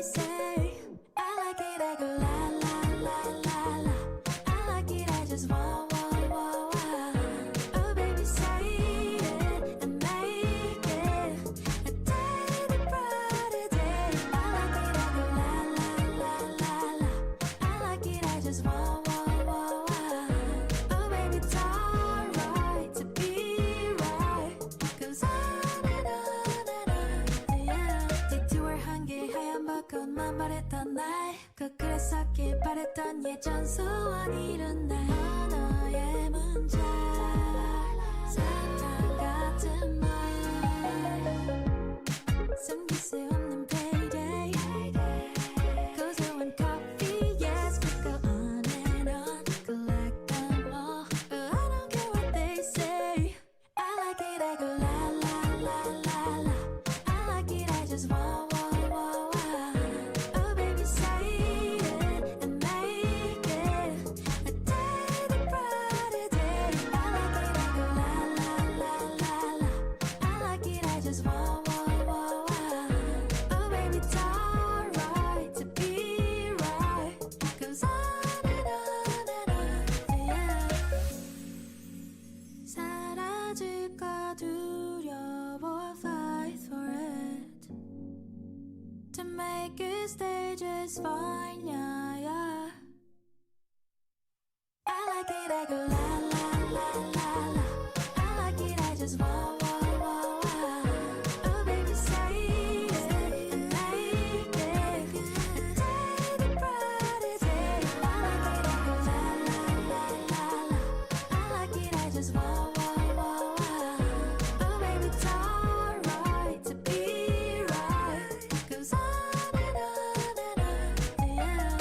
they say. I like it, I go la la la la la. I like it, I just wah wah wah wah. Oh baby, say it and make it a day, a brighter day. I like it, I go la la la la la. I like it, I just wah wah wah wah. Oh baby, it's alright to be right. Goes on and on and on, yeah. Detour 한 개 하얀 벚꽃만 바랬던 날 거꾸로서길 바랬던 예전 소원 이룬 날 너의 문자 사탕 같은 말 숨길 수 없는 payday 고소한 coffee yes we go on and on collect them all but I don't care what they say I like it I go la la la la la I like it I just wah wah wah wah oh baby say it and make it a day the brighter day I like it I go la la la la la I like it I just wah wah wah wah oh baby it's alright to be right goes on and on and on yeah 사라질까 두려워 fight for it to make it stay just fine yeah yeah I like it I go la la la la la I like it I just wah wah wah wah oh baby say it and make it a day the brighter day I like it I go la la la la la I like it I just wah wah wah wah oh baby it's alright to be right goes on and on and on yeah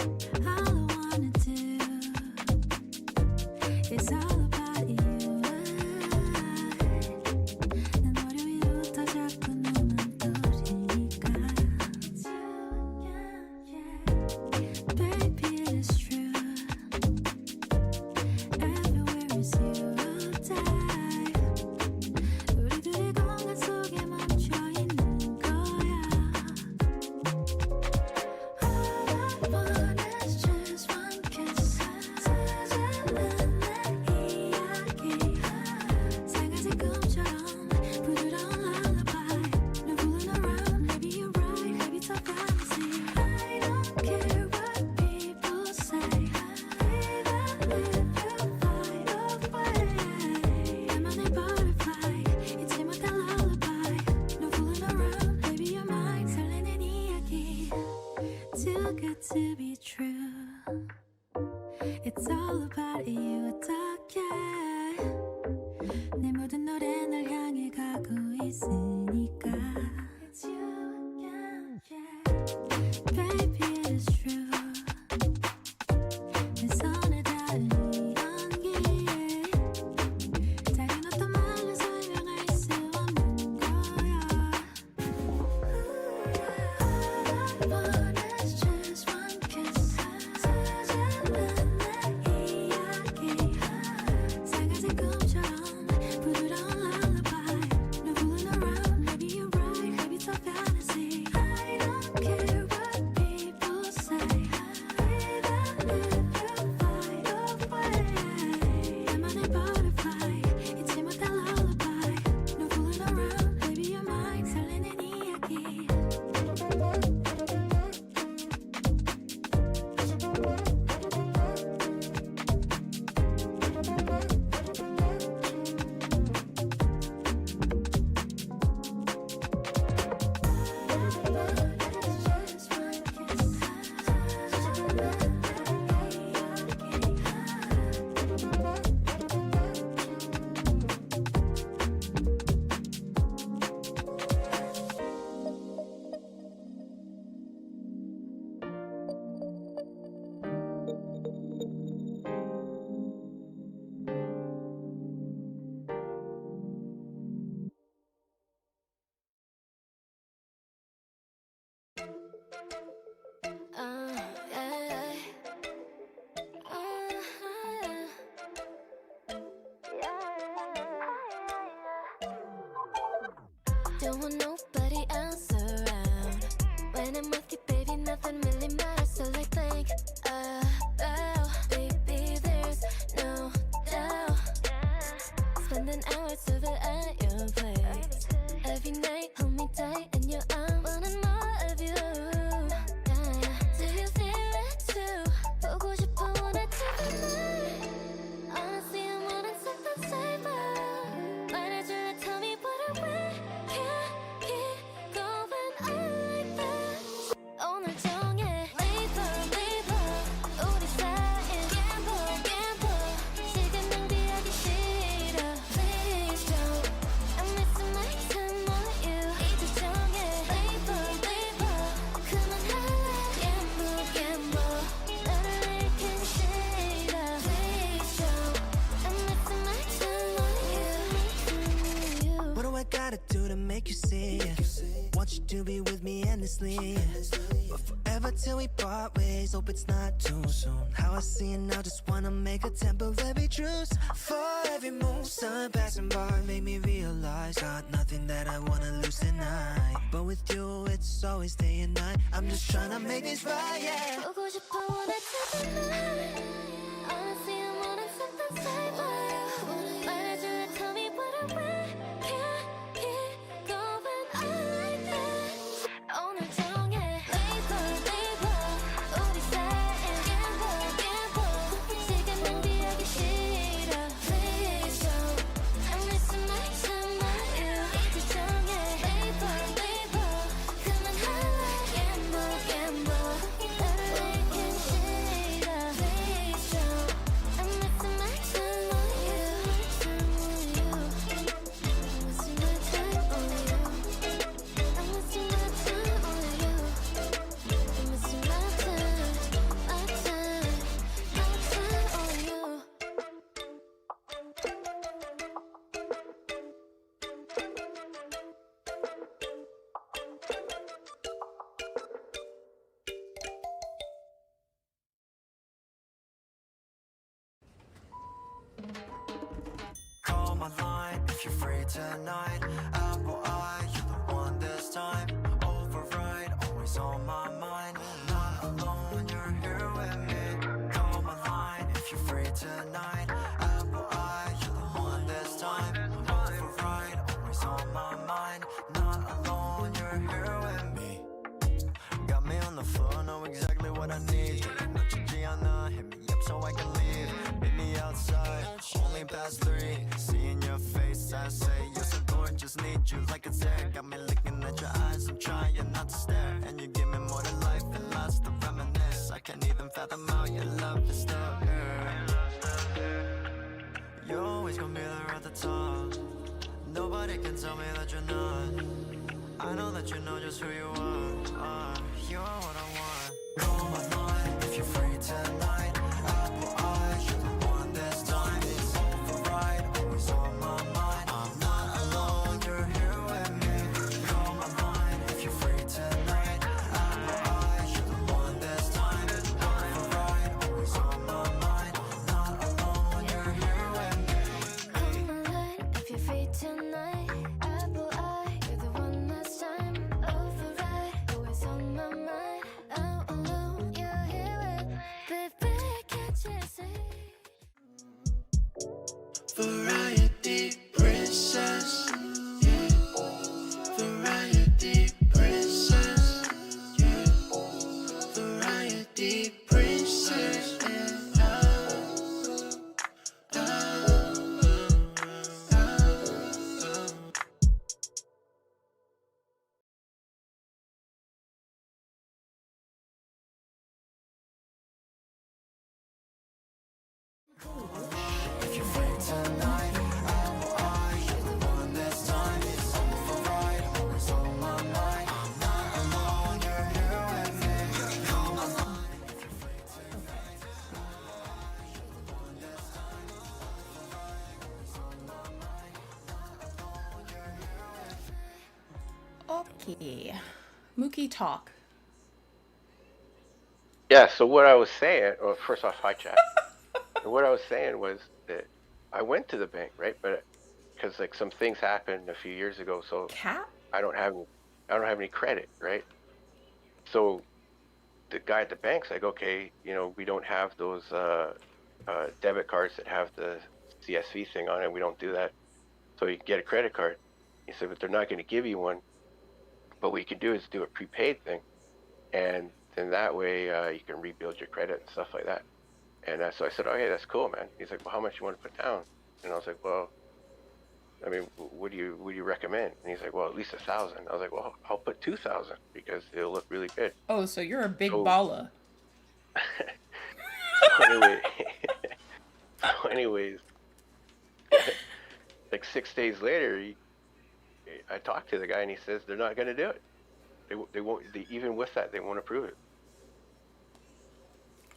All I wanna do is all about you. 내 머리 위부터 자꾸 너만 떠오르니까. Baby, it's true. Everywhere is you all day. 우리 둘의 공간 속에 멈춰 있는 거야. All I want is just one kiss. 스치는 내 이야기. 상하진 꿈처럼 부드러운 lullaby. 널 부르는 around, maybe you're right, maybe it's a fantasy. I don't care what people say. Even if you fly away. 나만의 butterfly, 잊지 못할 lullaby. 널 부르는 around, maybe you're mine. 설레는 이야기. Too good to be true. It's all about you. 어떡해. 내 모든 노래 널 향해 가고 있으니까. It's you again, yeah. Baby, it's true. 내 손에 닿은 이 연기. 다른 어떤 말로 설명할 수 없는 거야. All I want is just one kiss. 스치는 내 이야기. 상하진 꿈처럼 부드러운 lullaby. 널 부르는 around, maybe you're right, maybe it's a fantasy. I don't care what people say. Even if you fly away. 나만의 butterfly, 잊지 못할 lullaby. 널 부르는 around, maybe you're mine. 설레는 이야기. Don't want nobody else around. When I'm with you, baby, nothing really matters. So like think about, baby, there's no doubt. Spending hours over at your place. Every night, hold me tight in your arms. Wanting more of you. Yeah. Do you feel it too? 보고 싶어, wanna take the night. Honestly, I'm wanting something safer. 말해줄래, tell me what I want. Can't keep going on like this. 오늘 종일 leave her. 우리 사이엔 gamble, gamble. 시간 낭비하기 싫어. Please don't. I'm missing my time on you. 이제 종일 leave her. 그만할래. Gamble, gamble. 너를 잃긴 싫어. Please don't. I'm missing my time on you. What do I gotta do to make you see it? Want you to be with me endlessly, but forever till we part ways. Hope it's not too soon. How I see it now, just wanna make a temporary truce. For every move, sun passing by made me realize got nothing that I wanna lose tonight. But with you, it's always day and night. I'm just tryna make this right, yeah. 보고 싶어, wanna take the night. Honestly, I'm wanting something safer. 말해줄래, tell me what I want. Can't keep going on like this. 오늘 종일 leave her. 우리 사이엔 gamble, gamble. 시간 낭비하기 싫어. Please don't. I'm missing my time on you. 이제 종일 leave her. 그만할래. Gamble, gamble. 너를 잃긴 싫어. Please don't. I'm missing my time on you. tonight. Apple eye, you're the one this time. Override, always on my mind. Not alone, you're here with me. Call my line if you're free tonight. Apple eye, you're the one this time. Override, always on my mind. Not alone, you're here with me. Got me on the floor, know exactly what I need. Gianna, hit me up so I can leave. Meet me outside, only past 3. Seeing your face, I say you're so gorgeous, need you like it's air. Got me looking at your eyes, I'm trying not to stare. And you give me more than life and lots to reminisce. I can't even fathom how your love is still here. You're always gonna be there at the top. Nobody can tell me that you're not. I know that you know just who you are. You're what I want. Call my line if you're free tonight. Apple eye, you're the one this time. It's override, always on my mind. I'm not alone, you're here with me. Call my line if you're free tonight. Apple eye, you're the one this time. Override, always on my mind. Not alone, you're here with me. Call my line if you're free tonight. Apple eye, you're the one this time. Override, always on my mind. Out alone, you're here with me. Baby, can't you see? Variety princess, yeah. Variety princess, yeah. Variety princess, yeah. If you're free tonight, apple eye, you're the one this time. It's override, always on my mind. I'm not alone, you're here with me. Call my line if you're free tonight. Apple eye, you're the one this time. Override, always on my mind. Not alone, you're here with me. Okay. Mookie talk. Yeah, so what I was saying, well, first off, hi, chat. And what I was saying was that I went to the bank, right? But because like some things happened a few years ago, so Cat? I don't have any credit, right? So the guy at the bank's like, okay, we don't have those debit cards that have the CSV thing on it. We don't do that. So you can get a credit card. He said, but they're not going to give you one. But what you can do is do a prepaid thing, and then that way you can rebuild your credit and stuff like that. And so I said, oh, yeah, that's cool, man. He's like, well, how much you want to put down? And I was like, well, I mean, what do you recommend? And he's like, well, at least 1,000. I was like, well, I'll put 2,000 because it'll look really good. Oh, so you're a big So- baller. Anyways, like 6 days later, I talked to the guy and he says they're not going to do it. They won't. Even with that, they won't approve it.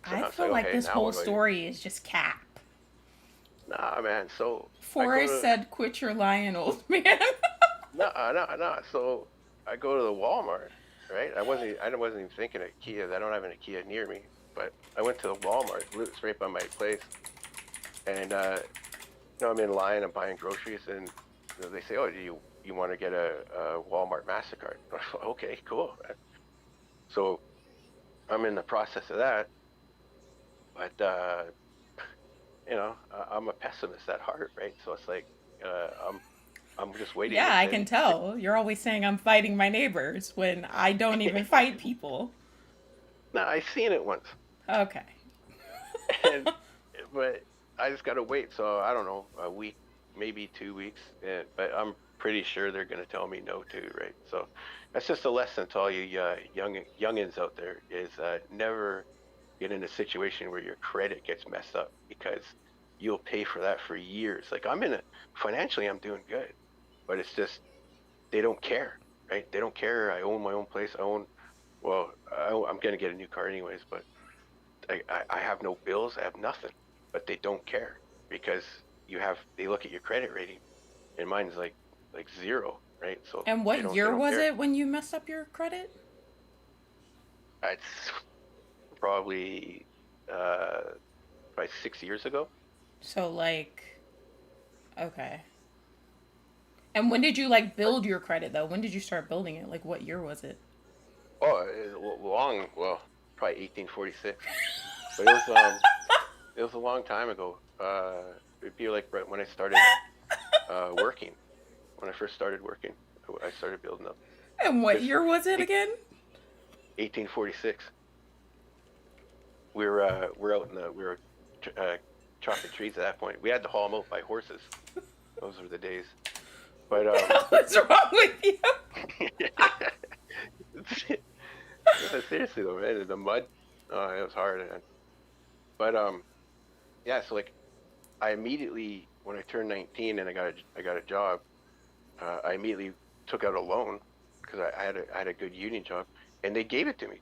So I was feel like okay, this now whole what do I do? story is just cap. Nah, man. So Forrest said, quit your lying, old man. No. So I go to the Walmart, right? I wasn't even thinking of Kia. I don't have an Kia near me, but I went to the Walmart. It's right by my place, and I'm in line. I'm buying groceries, and they say, "Oh, do you want to get a Walmart Mastercard?" Okay, cool. So I'm in the process of that, but I'm a pessimist at heart, right? So it's like I'm just waiting. Yeah, I can tell. You're always saying I'm fighting my neighbors when I don't even fight people. No, I seen it once, Okay. but I just gotta wait. So I don't know, a week, maybe 2 weeks, but I'm pretty sure they're gonna tell me no too, right? So that's just a lesson to all you youngins out there: is never get in a situation where your credit gets messed up, because you'll pay for that for years. Like financially, I'm doing good, but it's just they don't care, right? They don't care. I own my own place. I'm gonna get a new car anyways, but I have no bills. I have nothing, but they don't care because they look at your credit rating, and mine's like 0, right? So And they what don't year was care. it when you messed up your credit? It's probably 6 years ago. So, okay. And when did you like build your credit though? When did you start building it? Like what year was it? Oh, long. Well, probably 1846. But it was a long time ago. It'd be like right when I started working. When I first started working, I started building up. And what Because year was it again? 1846. We're out in the we were chopping trees at that point. We had to haul them out by horses. Those were the days. But What's wrong with you? seriously though, man, in the mud, it was hard. Man. But yeah. So like, I immediately when I turned 19 and I got a job, I immediately took out a loan because I had a good union job, and they gave it to me,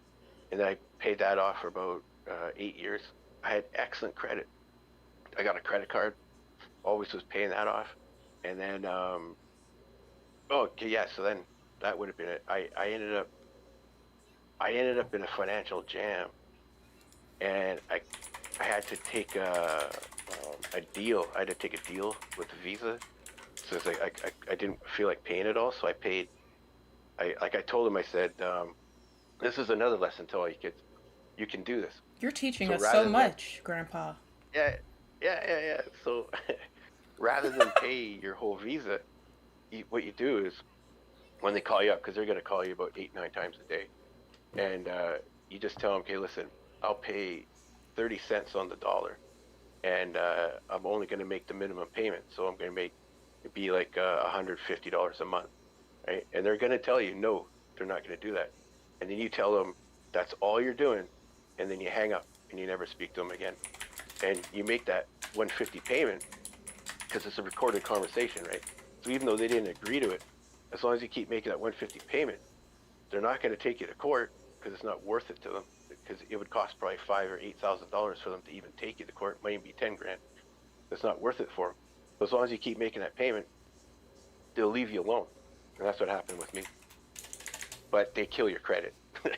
and then I paid that off for about 8 years. I had excellent credit. I got a credit card, always was paying that off, and then oh okay, yeah. So then that would have been it. I ended up in a financial jam, and I had to take a deal. I had to take a deal with Visa. So it's like I didn't feel like paying it all, so I paid. I told him, I said, this is another lesson to all you kids. You can do this. You're teaching So us rather so than much, Grandpa. yeah. So rather than pay your whole Visa, what you do is when they call you up, because they're going to call you about 8, 9 times a day, and you just tell them, okay, listen, I'll pay 30 cents on the dollar, and I'm only going to make the minimum payment, so I'm going to make it be like $150 a month, right? And they're going to tell you, no, they're not going to do that. And then you tell them that's all you're doing, and then you hang up and you never speak to them again. And you make that 150 payment because it's a recorded conversation, right? So even though they didn't agree to it, as long as you keep making that 150 payment, they're not going to take you to court because it's not worth it to them, because it would cost probably $5,000 or $8,000 for them to even take you to court. It might even be 10 grand. It's not worth it for them. So as long as you keep making that payment, they'll leave you alone, and that's what happened with me. But they kill your credit.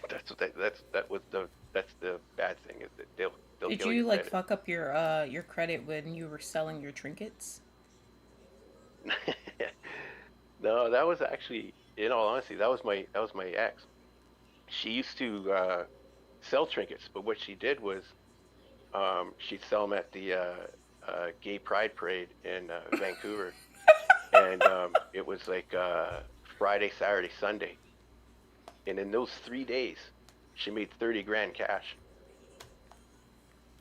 That's the bad thing, is that they'll Did kill you your like credit. fuck up your credit when you were selling your trinkets? No, that was actually, in all honesty, that was my ex. She used to sell trinkets, but what she did was she'd sell them at the Gay Pride Parade in Vancouver, and it was like Friday, Saturday, Sunday, and in those 3 days, she made 30 grand cash.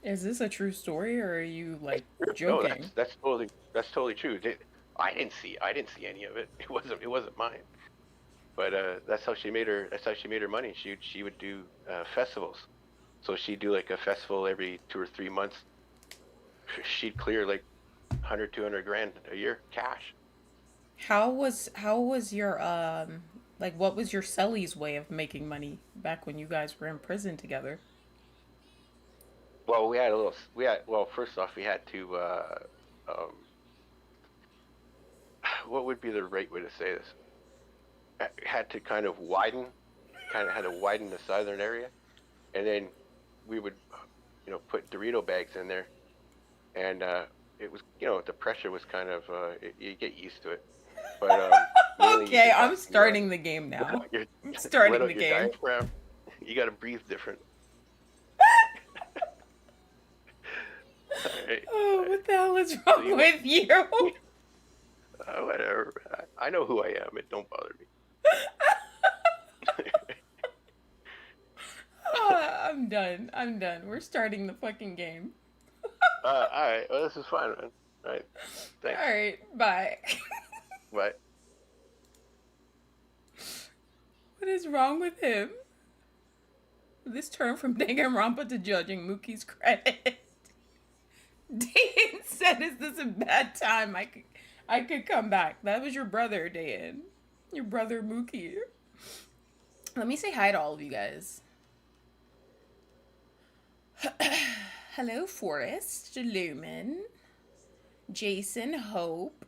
Is this a true story or are you like No, joking? that's totally true. I didn't see any of it. It wasn't mine. But that's how she made her money. She would do festivals. So she'd do like a festival every 2 or 3 months. She'd clear like 100, 200 grand a year cash. How was your like what was your Sully's way of making money back when you guys were in prison together? Well, well, first off, we had to um, what would be the right way to say this? Had to kind of had to widen the southern area, and then we would, put Dorito bags in there, and it was, the pressure was kind of, you get used to it, but mainly you Okay, just I'm have to starting the game let now. out your I'm let starting the out your game. diaphragm. You got to breathe different. All right. Oh, what the hell is So wrong with you? whatever. I know who I am. It don't bother me. I'm done. I'm done. We're starting the fucking game. All right. Well, this is fine, man. All right. Thanks. All right, bye. Bye. What is wrong with him? This turn from Danganronpa to judging Mookie's credit. Dan said, "Is this a bad time? I could come back." That was your brother, Dan. Your brother Mookie. Let me say hi to all of you guys. Hello, Forrest, Lumen, Jason, Hope,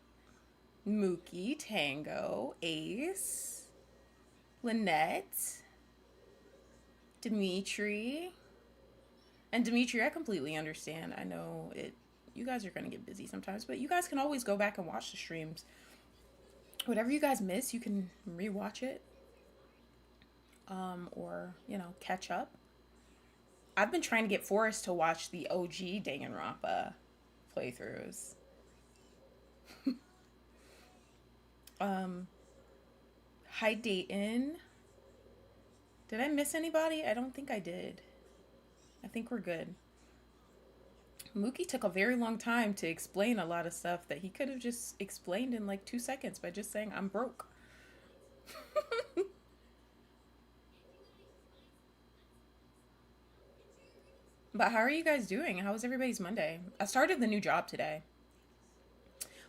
Mookie, Tango, Ace, Lynette, Dimitri. And Dimitri, I completely understand. I know you guys are going to get busy sometimes, but you guys can always go back and watch the streams whatever you guys miss, you can rewatch it. Or, catch up. I've been trying to get Forrest to watch the OG Danganronpa playthroughs. Hi Dayton. Did I miss anybody? I don't think I did. I think we're good. Mookie took a very long time to explain a lot of stuff that he could have just explained in like 2 seconds by just saying, I'm broke. But how are you guys doing? How was everybody's Monday? I started the new job today.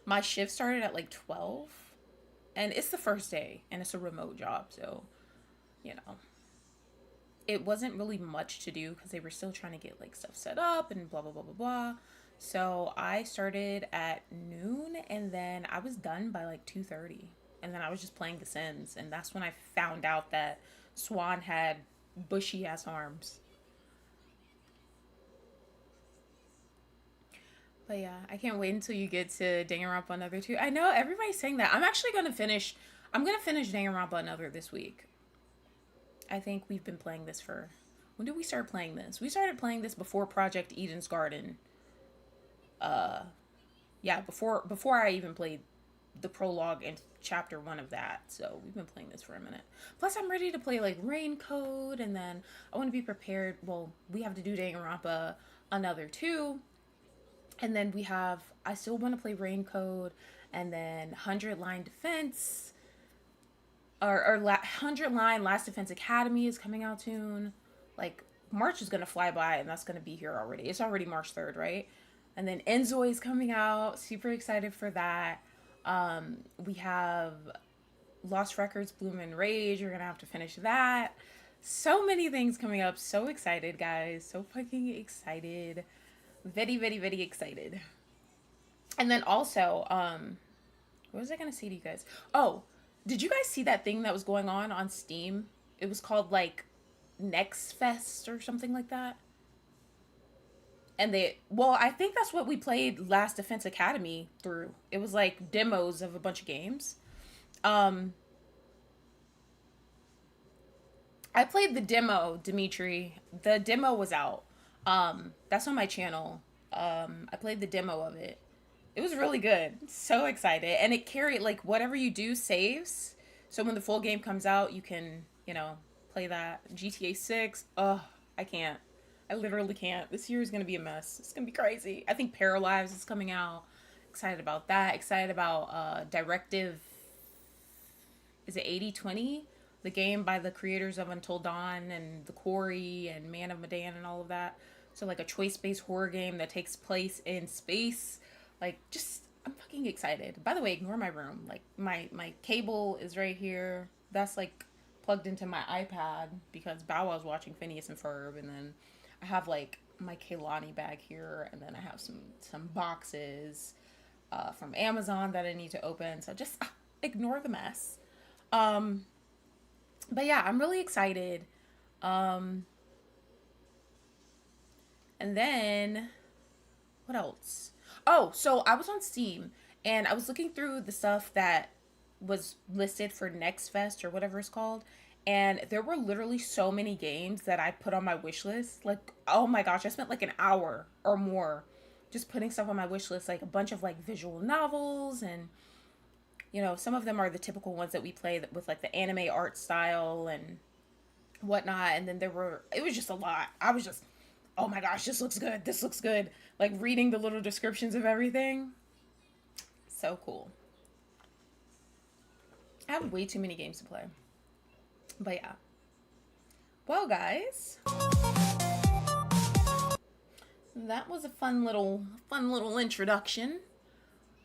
My shift started at like 12. And it's the first day. And it's a remote job. So, it wasn't really much to do because they were still trying to get like stuff set up and blah, blah, blah, blah, blah. So I started at noon and then I was done by like 2:30. And then I was just playing The Sims. And that's when I found out that Swan had bushy ass arms. But yeah, I can't wait until you get to Danganronpa Another 2. I know everybody's saying that. I'm going to finish Danganronpa Another this week. I think we've been playing this for... When did we start playing this? We started playing this before Project Eden's Garden. Yeah, before I even played the prologue and chapter 1 of that. So we've been playing this for a minute. Plus I'm ready to play like Raincoat, and then I want to be prepared. Well, we have to do Danganronpa Another 2. And then I still want to play Raincoat, and then 100 Line Defense, or 100 Line Last Defense Academy is coming out soon. Like, March is going to fly by, and that's going to be here already. It's already March 3rd, right? And then Enzoy is coming out. Super excited for that. We have Lost Records, Bloom and Rage. We're going to have to finish that. So many things coming up. So excited, guys. So fucking excited. Very, very, very excited. And then also, what was I going to say to you guys? Oh, did you guys see that thing that was going on Steam? It was called, like, Next Fest or something like that. And I think that's what we played Last Defense Academy through. It was, like, demos of a bunch of games. I played the demo, Dimitri. The demo was out. That's on my channel. I played the demo of it. It was really good. So excited. And it carried, like, whatever you do saves. So when the full game comes out, you can, play that. GTA 6. Ugh, I can't. I literally can't. This year is going to be a mess. It's going to be crazy. I think Paralyzed is coming out. Excited about that. Excited about, Directive... Is it 80/20? The game by the creators of Until Dawn and The Quarry and Man of Medan and all of that. So, like, a choice-based horror game that takes place in space. Like, I'm fucking excited. By the way, ignore my room. Like, my cable is right here. That's, like, plugged into my iPad because Bow Wow's watching Phineas and Ferb. And then I have, like, my Kehlani bag here. And then I have some boxes from Amazon that I need to open. So just ignore the mess. But yeah, I'm really excited. And then, what else? Oh, so I was on Steam, and I was looking through the stuff that was listed for Next Fest, or whatever it's called, and there were literally so many games that I put on my wish list. Like, oh my gosh, I spent like an hour or more just putting stuff on my wish list, like a bunch of like visual novels, and some of them are the typical ones that we play with like the anime art style and whatnot. And then it was just a lot. I was just, oh my gosh, this looks good. This looks good. Like reading the little descriptions of everything. So cool. I have way too many games to play. But yeah. Well, guys, that was a fun little introduction.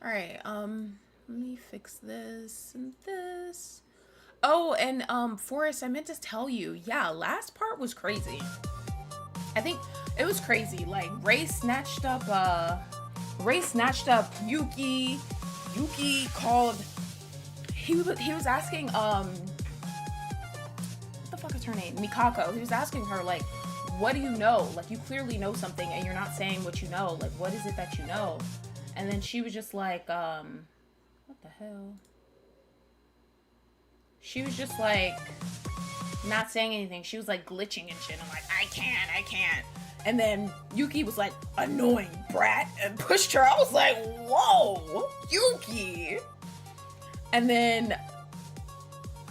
All right. Let me fix this and this. Oh, and Forrest, I meant to tell you, yeah, last part was crazy. I think it was crazy. Like Ray snatched up Yuki. Yuki called. He was asking what the fuck is her name? Mikako. He was asking her like, what do you know? Like, you clearly know something and you're not saying what you know. Like, what is it that you know? And then she was just like, what the hell? she was just like not saying anything. She was like glitching and shit. I'm like, I can't. And then Yuki was like, annoying brat, and pushed her. I was like, whoa, Yuki. And then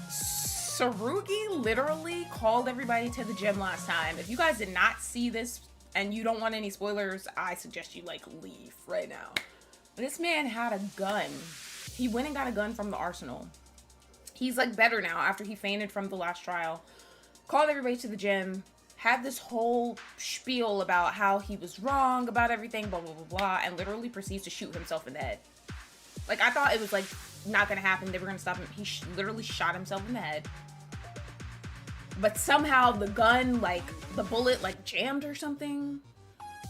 Tsurugi literally called everybody to the gym last time. If you guys did not see this and you don't want any spoilers, I suggest you like leave right now. This man had a gun. He went and got a gun from the arsenal. He's like better now after he fainted from the last trial. Called everybody to the gym. Had this whole spiel about how he was wrong about everything, blah, blah, blah, blah, and literally proceeds to shoot himself in the head. Like, I thought it was like not gonna happen. They were gonna stop him. He literally shot himself in the head. But somehow the gun, like, the bullet, like, jammed or something.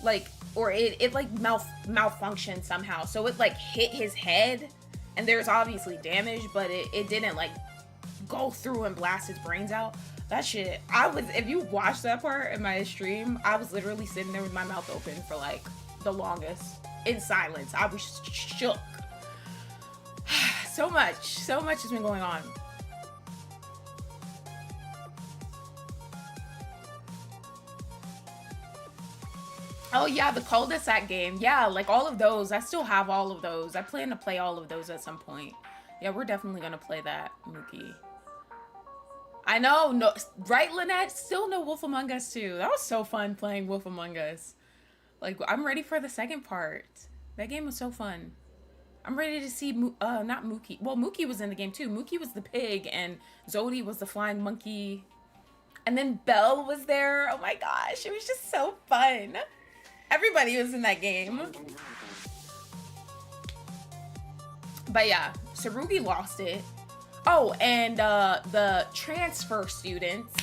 Like, or it like, malfunctioned somehow. So it, like, hit his head. And there's obviously damage, but it didn't, like, go through and blast his brains out. That shit, if you watch that part in my stream, I was literally sitting there with my mouth open for, like, the longest. In silence. I was shook. So much has been going on. Oh yeah, the cul-de-sac game. Yeah, like all of those. I still have all of those. I plan to play all of those at some point. Yeah, we're definitely gonna play that, Mookie. I know, no, right, Lynette? Still no Wolf Among Us 2. That was so fun playing Wolf Among Us. Like, I'm ready for the second part. That game was so fun. I'm ready to see, not Mookie. Well, Mookie was in the game too. Mookie was the pig and Zodi was the flying monkey. And then Belle was there. Oh my gosh, it was just so fun. Everybody was in that game. But yeah, Tsurugi lost it. Oh, and the transfer students.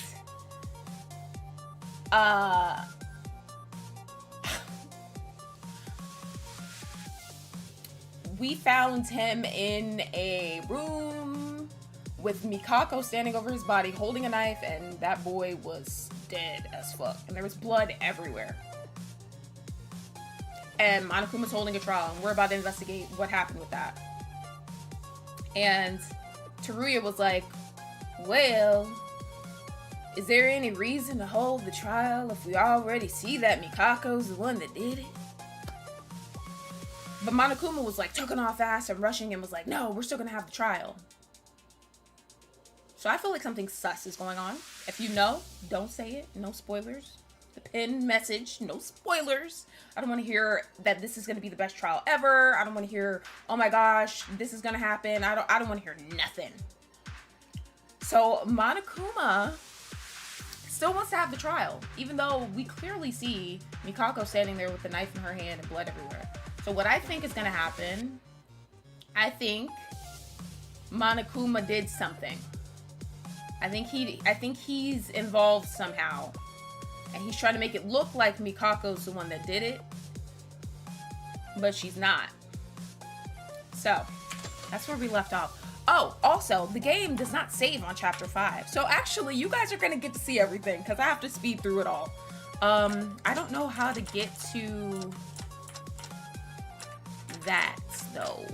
We found him in a room with Mikako standing over his body, holding a knife, and that boy was dead as fuck. And there was blood everywhere. And Monokuma's holding a trial, and we're about to investigate what happened with that. And Teruya was like, well, is there any reason to hold the trial if we already see that Mikako's the one that did it? But Monokuma was like taking off fast and rushing and was like, no, we're still gonna have the trial. So I feel like something sus is going on. If you know, don't say it. No spoilers. The pinned message, no spoilers. I don't want to hear that this is going to be the best trial ever. I don't want to hear, oh my gosh, this is going to happen. I don't want to hear nothing. So Monokuma still wants to have the trial, even though we clearly see Mikako standing there with the knife in her hand and blood everywhere. So what I think is going to happen, I think Monokuma did something. I think he's involved somehow. And he's trying to make it look like Mikako's the one that did it. But she's not. So, that's where we left off. Oh, also, the game does not save on Chapter 5. So actually, you guys are going to get to see everything. Because I have to speed through it all. I don't know how to get to that, though.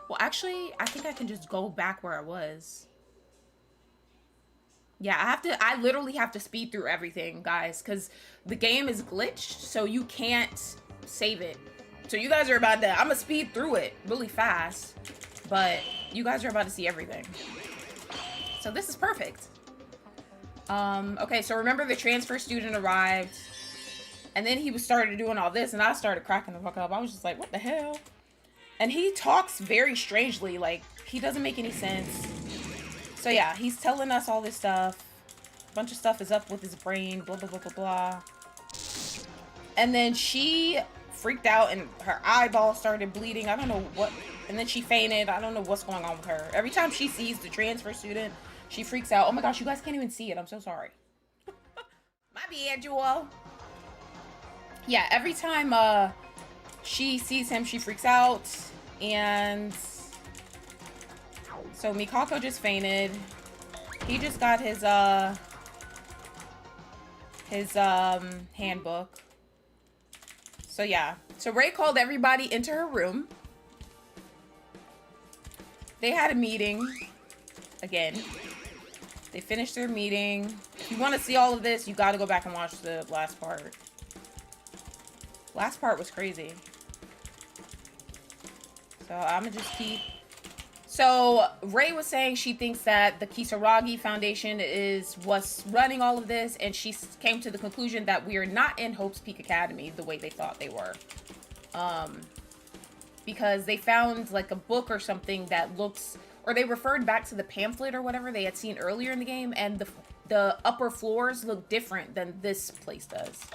Well, actually, I think I can just go back where I was. Yeah, I literally have to speed through everything, guys, because the game is glitched, so you can't save it. So you guys are about to, I'm gonna speed through it really fast, but you guys are about to see everything. So this is perfect. Okay, so remember the transfer student arrived. And then he started doing all this, and I started cracking the fuck up. I was just like, what the hell? And he talks very strangely. Like, he doesn't make any sense. So, yeah, he's telling us all this stuff. A bunch of stuff is up with his brain, blah, blah, blah, blah, blah. And then she freaked out, and her eyeball started bleeding. I don't know what. And then she fainted. I don't know what's going on with her. Every time she sees the transfer student, she freaks out. Oh, my gosh, you guys can't even see it. I'm so sorry. My bad, Jewel. Yeah, every time she sees him, she freaks out. And so Mikako just fainted. He just got his handbook. So yeah. So Ray called everybody into her room. They had a meeting. Again. They finished their meeting. If you want to see all of this, you got to go back and watch the last part. Last part was crazy. So I'm gonna just keep... So Ray was saying she thinks that the Kisaragi Foundation is what's running all of this, and she came to the conclusion that we are not in Hope's Peak Academy the way they thought they were. Because they found like a book or something that looks... Or they referred back to the pamphlet or whatever they had seen earlier in the game, and the upper floors look different than this place does.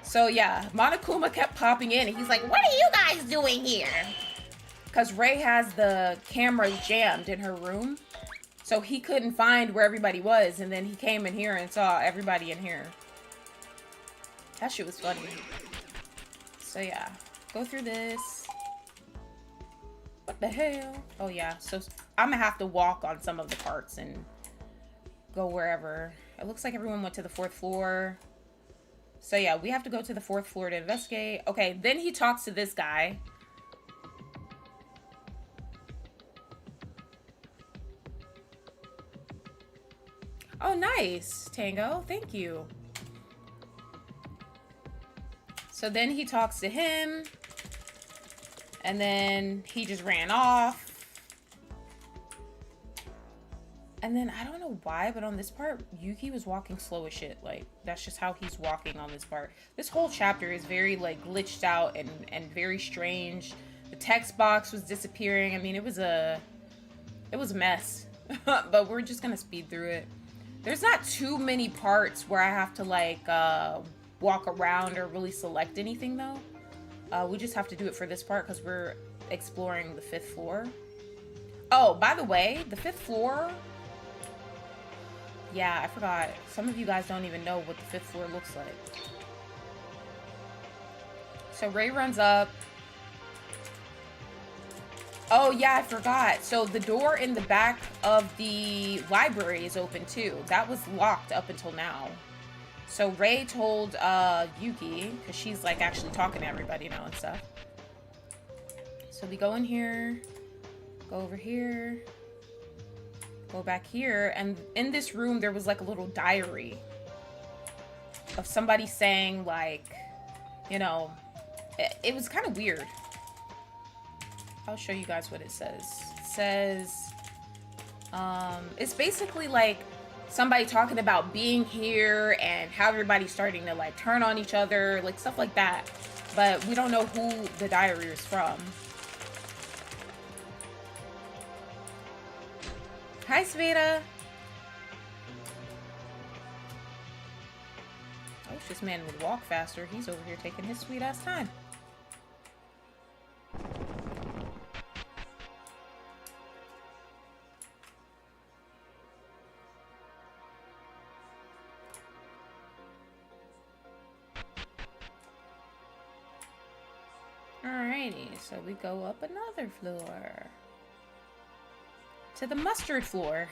So yeah, Monokuma kept popping in, and he's like, "What are you guys doing here?" Because Ray has the camera jammed in her room, so he couldn't find where everybody was, and then he came in here and saw everybody in here. That shit was funny. So yeah, go through this. What the hell? Oh yeah, so I'm gonna have to walk on some of the parts and go wherever. It looks like everyone went to the 4th floor. So yeah, we have to go to the 4th floor to investigate. Okay, then he talks to this guy. Oh, nice, Tango. Thank you. So then he talks to him. And then he just ran off. And then, I don't know why, but on this part, Yuki was walking slow as shit. Like, that's just how he's walking on this part. This whole chapter is very, like, glitched out and very strange. The text box was disappearing. I mean, it was a mess. But we're just gonna speed through it. There's not too many parts where I have to, like, walk around or really select anything, though. We just have to do it for this part because we're exploring the 5th floor. Oh, by the way, the 5th floor... Yeah, I forgot. Some of you guys don't even know what the 5th floor looks like. So Ray runs up. Oh, yeah, I forgot. So the door in the back of the library is open, too. That was locked up until now. So Ray told Yuki, because she's like actually talking to everybody now and stuff. So we go in here, go over here, go back here, and in this room there was like a little diary of somebody saying like, you know, it was kind of weird. I'll show you guys what it says. It says, it's basically like somebody talking about being here and how everybody's starting to like turn on each other, like stuff like that. But we don't know who the diary is from. Hi, Sveta. I wish this man would walk faster. He's over here taking his sweet ass time. Alrighty, so we go up another floor. To the mustard floor.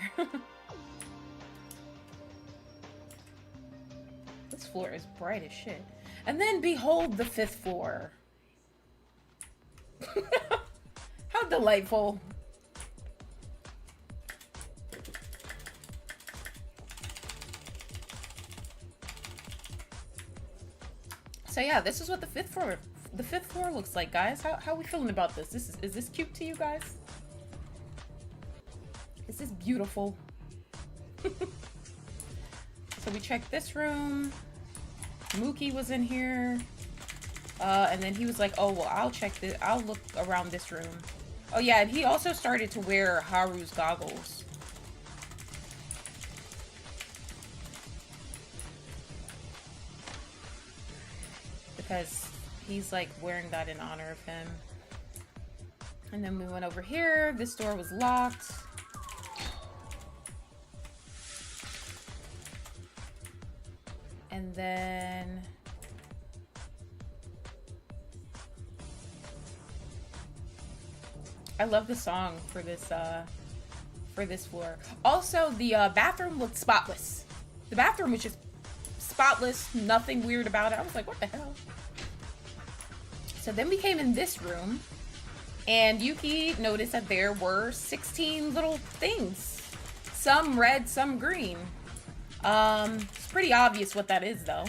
This floor is bright as shit. And then behold the 5th floor. How delightful. So yeah, this is what the 5th floor looks like, guys. How are we feeling about this? Is this cute to you guys? Is this beautiful? So we checked this room. Mookie was in here. And then he was like, oh, well, I'll check this. I'll look around this room. Oh, yeah, and he also started to wear Haru's goggles. Because he's, like, wearing that in honor of him. And then we went over here. This door was locked. And then... I love the song for this floor. Also, the bathroom looked spotless. The bathroom was just spotless, nothing weird about it. I was like, what the hell? So then we came in this room, and Yuki noticed that there were 16 little things. Some red, some green. It's pretty obvious what that is, though.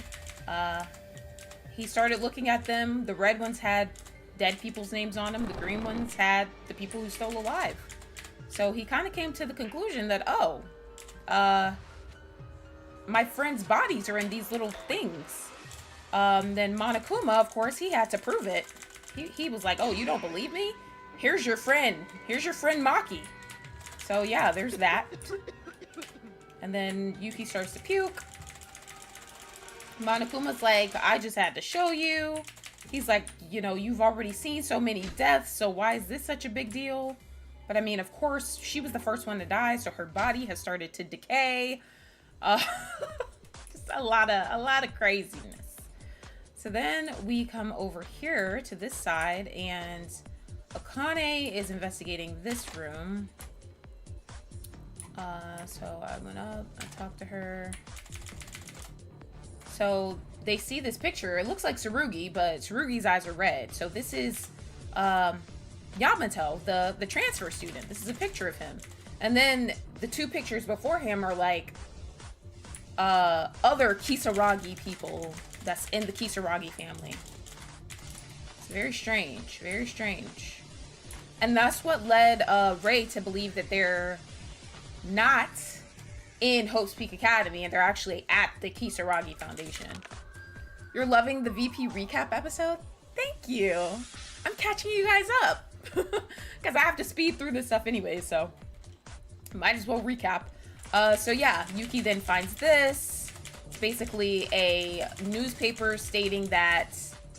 He started looking at them. The red ones had dead people's names on them. The green ones had the people who still alive. So he kind of came to the conclusion that, oh, my friends' bodies are in these little things. Then Monokuma, of course, he had to prove it. He was like, oh, you don't believe me? Here's your friend. Here's your friend Maki. So yeah, there's that. And then Yuki starts to puke. Monokuma's like, I just had to show you. He's like, you know, you've already seen so many deaths, so why is this such a big deal? But I mean, of course, she was the first one to die, so her body has started to decay. Just a lot of craziness. So then we come over here to this side, and Akane is investigating this room. So I went up, I talked to her. So they see this picture. It looks like Tsurugi, but Tsurugi's eyes are red. So this is Yamato, the transfer student. This is a picture of him. And then the two pictures before him are like other Kisaragi people that's in the Kisaragi family. It's very strange, very strange. And that's what led Rei to believe that they're not in Hope's Peak Academy and they're actually at the Kisaragi Foundation. You're loving the VP recap episode? Thank you. I'm catching you guys up because I have to speed through this stuff anyway, so might as well recap. So yeah, Yuki then finds this. It's basically a newspaper stating that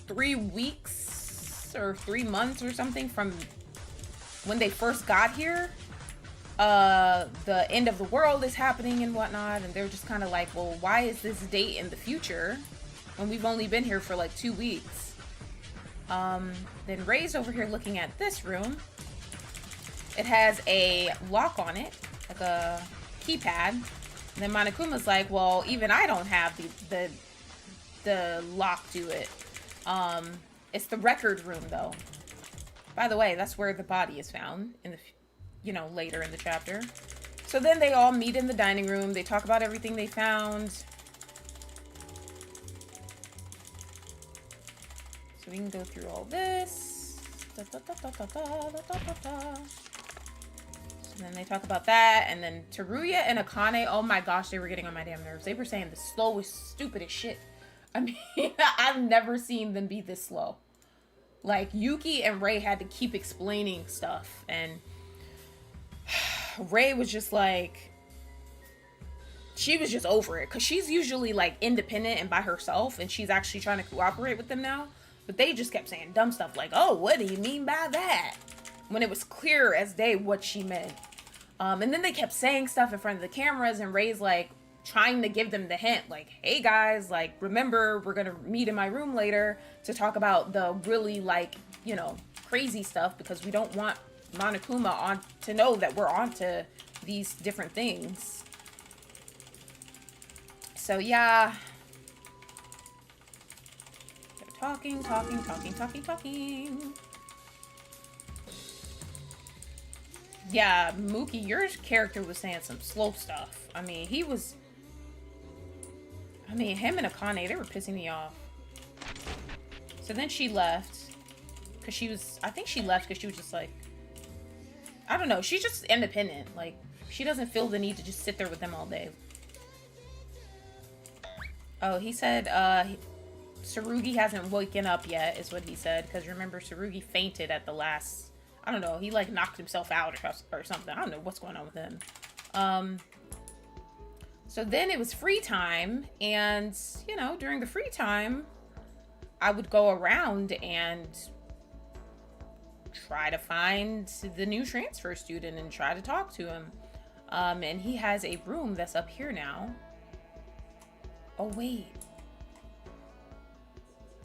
3 weeks or 3 months or something from when they first got here, the end of the world is happening and whatnot, and they're just kind of like, well, why is this date in the future when we've only been here for like 2 weeks? Then Rei's over here looking at this room. It has a lock on it, like a keypad. And then Monokuma's like, well, even I don't have the lock to it. It's the record room though. By the way, that's where the body is found in the, you know, later in the chapter. So then they all meet in the dining room. They talk about everything they found. So we can go through all this. So then they talk about that. And then Teruya and Akane, oh my gosh, they were getting on my damn nerves. They were saying the slowest, stupidest shit. I mean, I've never seen them be this slow. Like, Yuki and Rei had to keep explaining stuff. And Rei was just like, she was just over it. Because she's usually, like, independent and by herself. And she's actually trying to cooperate with them now. But they just kept saying dumb stuff like, oh, what do you mean by that? When it was clear as day what she meant. And then they kept saying stuff in front of the cameras. And Rei's like, trying to give them the hint, like, hey guys, like, remember, we're gonna meet in my room later to talk about the really, like, you know, crazy stuff, because we don't want Monokuma on to know that we're onto these different things. So yeah, they're talking. Yeah, Mookie, your character was saying some slow stuff. I mean, him and Akane, they were pissing me off. So then she left. Because I think she left because she was just like, I don't know. She's just independent. Like, she doesn't feel the need to just sit there with them all day. Oh, he said, Tsurugi hasn't woken up yet, is what he said. Because remember, Tsurugi fainted at the last, I don't know. He, like, knocked himself out or something. I don't know what's going on with him. So then it was free time, and, you know, during the free time, I would go around and try to find the new transfer student and try to talk to him. And he has a room that's up here now. Oh, wait.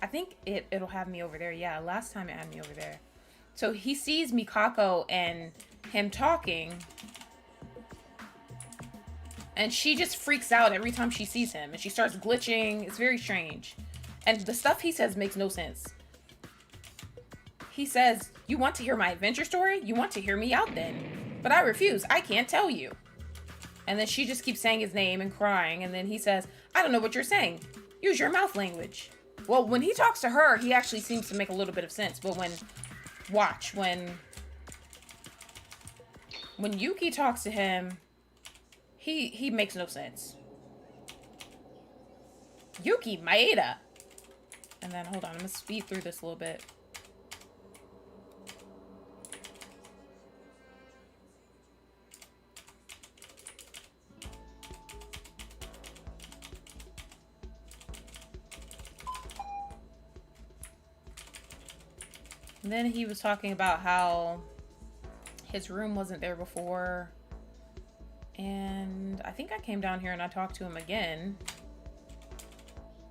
I think it'll have me over there. Yeah, last time it had me over there. So he sees Mikako and him talking. And she just freaks out every time she sees him. And she starts glitching. It's very strange. And the stuff he says makes no sense. he says, "You want to hear my adventure story? You want to hear me out then. But I refuse. I can't tell you." And then she just keeps saying his name and crying. And then he says, "I don't know what you're saying. Use your mouth language." Well, when he talks to her, he actually seems to make a little bit of sense. But when Yuki talks to him, he makes no sense. Yuki Maeda. And then, hold on, I'm gonna speed through this a little bit. And then he was talking about how his room wasn't there before. And I think I came down here and I talked to him again.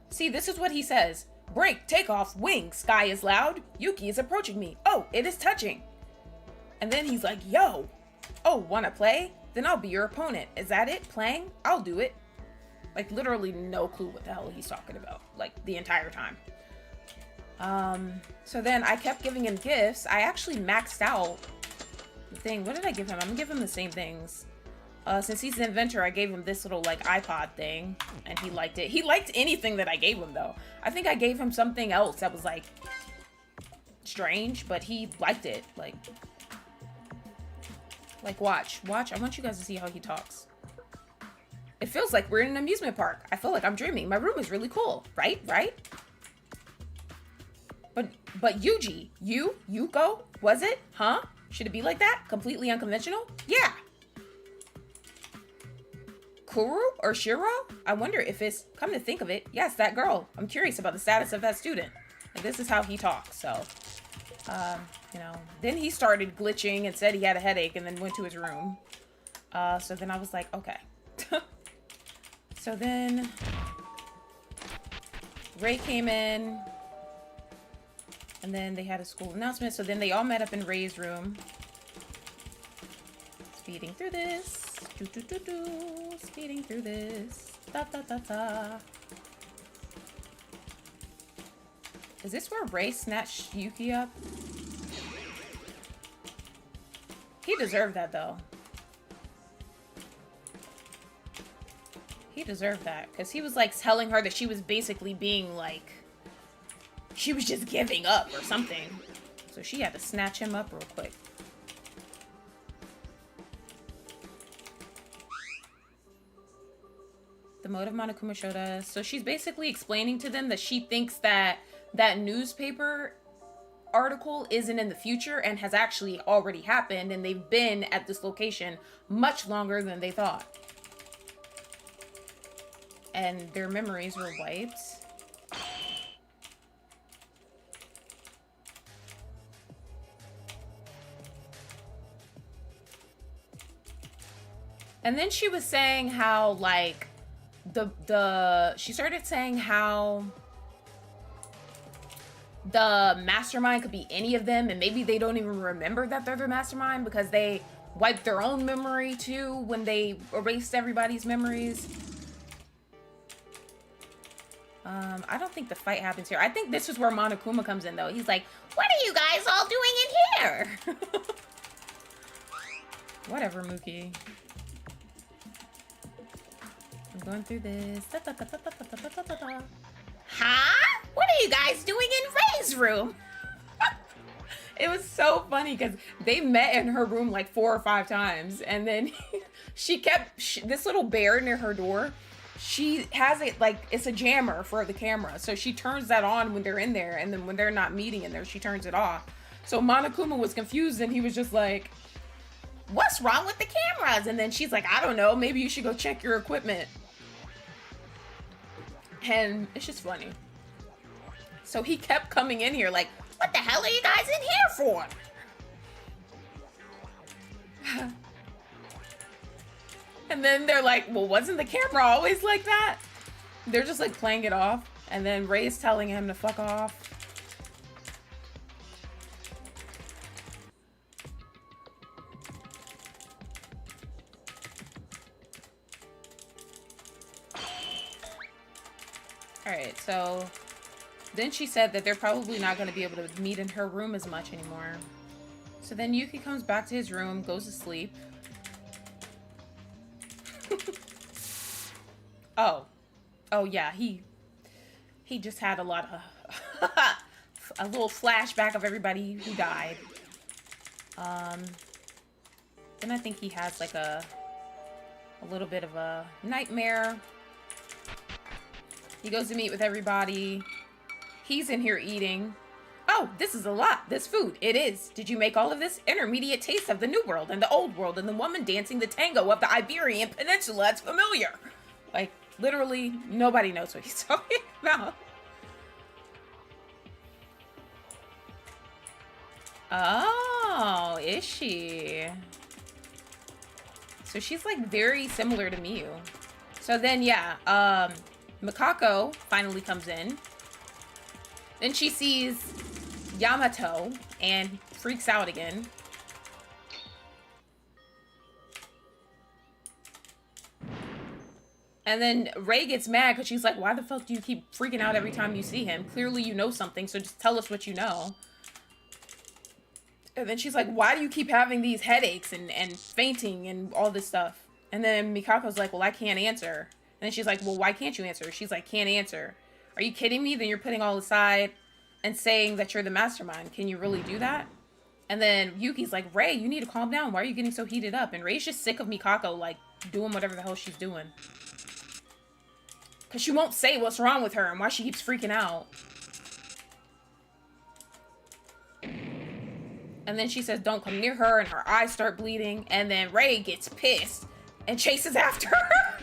See, this is what he says. "Break, take off, wing, sky is loud. Yuki is approaching me. Oh, it is touching." And then he's like, "Yo, oh, wanna play? Then I'll be your opponent. Is that it? Playing? I'll do it." Like, literally no clue what the hell he's talking about, like, the entire time. So then I kept giving him gifts. I actually maxed out the thing. What did I give him? I'm gonna give him the same things. Since he's an inventor, I gave him this little, like, iPod thing, and he liked it. He liked anything that I gave him, though. I think I gave him something else that was, like, strange, but he liked it. Like, watch. I want you guys to see how he talks. "It feels like we're in an amusement park. I feel like I'm dreaming. My room is really cool. Right? But Yuji, Yuko, was it? Huh? Should it be like that? Completely unconventional? Yeah. Kuru or Shiro? I wonder if it's, come to think of it, yes, that girl. I'm curious about the status of that student." And this is how he talks, so, you know. Then he started glitching and said he had a headache and then went to his room. So then I was like, okay. So then Ray came in. And then they had a school announcement. So then they all met up in Ray's room. Speeding through this. Speeding through this. Is this where Ray snatched Yuki up? He deserved that, though. He deserved that. Because he was, like, telling her that she was basically being, like... She was just giving up or something. So she had to snatch him up real quick. The motive Monokuma showed us. So she's basically explaining to them that she thinks that that newspaper article isn't in the future and has actually already happened. And they've been at this location much longer than they thought. And their memories were wiped. And then she was saying how, like, she started saying how the mastermind could be any of them, and maybe they don't even remember that they're the mastermind because they wiped their own memory too when they erased everybody's memories. I don't think the fight happens here. I think this is where Monokuma comes in, though. He's like, "What are you guys all doing in here?" Whatever, Mookie. I'm going through this. Huh? What are you guys doing in Ray's room? It was so funny because they met in her room like 4 or 5 times. And then she kept, this little bear near her door, she has it like, it's a jammer for the camera. So she turns that on when they're in there. And then when they're not meeting in there, she turns it off. So Monokuma was confused and he was just like, "What's wrong with the cameras?" And then she's like, "I don't know. Maybe you should go check your equipment." And it's just funny. So he kept coming in here like, "What the hell are you guys in here for?" And then they're like, "Well, wasn't the camera always like that?" They're just like playing it off. And then Ray's telling him to fuck off. Alright, so Then she said that they're probably not going to be able to meet in her room as much anymore. So then Yuki comes back to his room, goes to sleep. Oh yeah, he just had a lot of a little flashback of everybody who died. Then I think he has like a little bit of a nightmare. He goes to meet with everybody. He's in here eating. Oh, this is a lot. This food. It is. Did you make all of this? Intermediate taste of the New World and the Old World and the woman dancing the tango of the Iberian Peninsula. It's familiar. Like, literally, nobody knows what he's talking about. Oh, is she? So she's like very similar to Miyu. So then, yeah, Mikako finally comes in. Then she sees Yamato and freaks out again. And then Rei gets mad because she's like, why the fuck do you keep freaking out every time you see him? Clearly you know something, so just tell us what you know. And then she's like, why do you keep having these headaches and fainting and all this stuff? And then Mikako's like, well, I can't answer. And then she's like, well, why can't you answer? She's like, can't answer. Are you kidding me? Then you're putting all aside and saying that you're the mastermind. Can you really do that? And then Yuki's like, Rei, you need to calm down. Why are you getting so heated up? And Rei's just sick of Mikako, like, doing whatever the hell she's doing. Because she won't say what's wrong with her and why she keeps freaking out. And then she says, don't come near her, and her eyes start bleeding. And then Rei gets pissed and chases after her.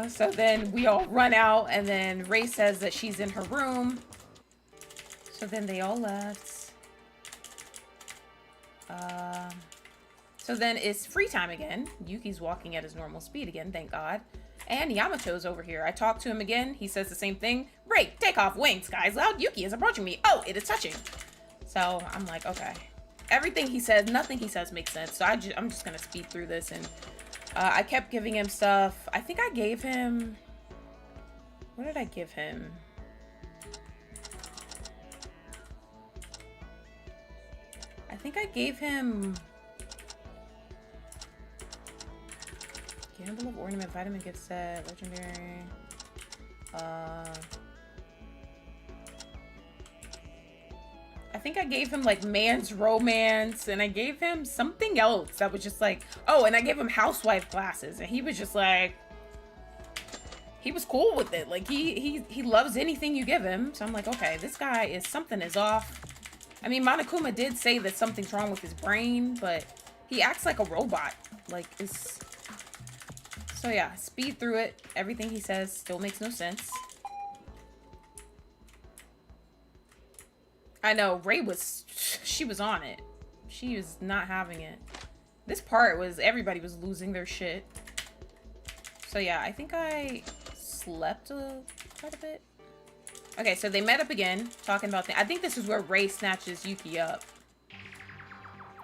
So then we all run out, and then Rei says that she's in her room. So then they all left. So then it's free time again. Yuki's walking at his normal speed again, thank God. And Yamato's over here. I talk to him again. He says the same thing. Rei, take off wings, guys. Loud Yuki is approaching me. Oh, it is touching. So I'm like, okay. Everything he says, nothing he says makes sense. So I'm just going to speed through this. And I kept giving him stuff. I think I gave him... What did I give him? I think I gave him... Gamble of Ornament, Vitamin Gift Set, Legendary. I think I gave him like Man's Romance, and I gave him something else that was just like, oh, and I gave him Housewife glasses, and he was just like, he was cool with it. Like he loves anything you give him. So I'm like, okay, this guy is, something is off. I mean, Monokuma did say that something's wrong with his brain, but he acts like a robot. Like it's. So yeah, speed through it. Everything he says still makes no sense. I know, Rei was, she was on it. She was not having it. This part was, everybody was losing their shit. So yeah, I think I slept quite a bit. Okay, so they met up again, talking about I think this is where Rei snatches Yuki up.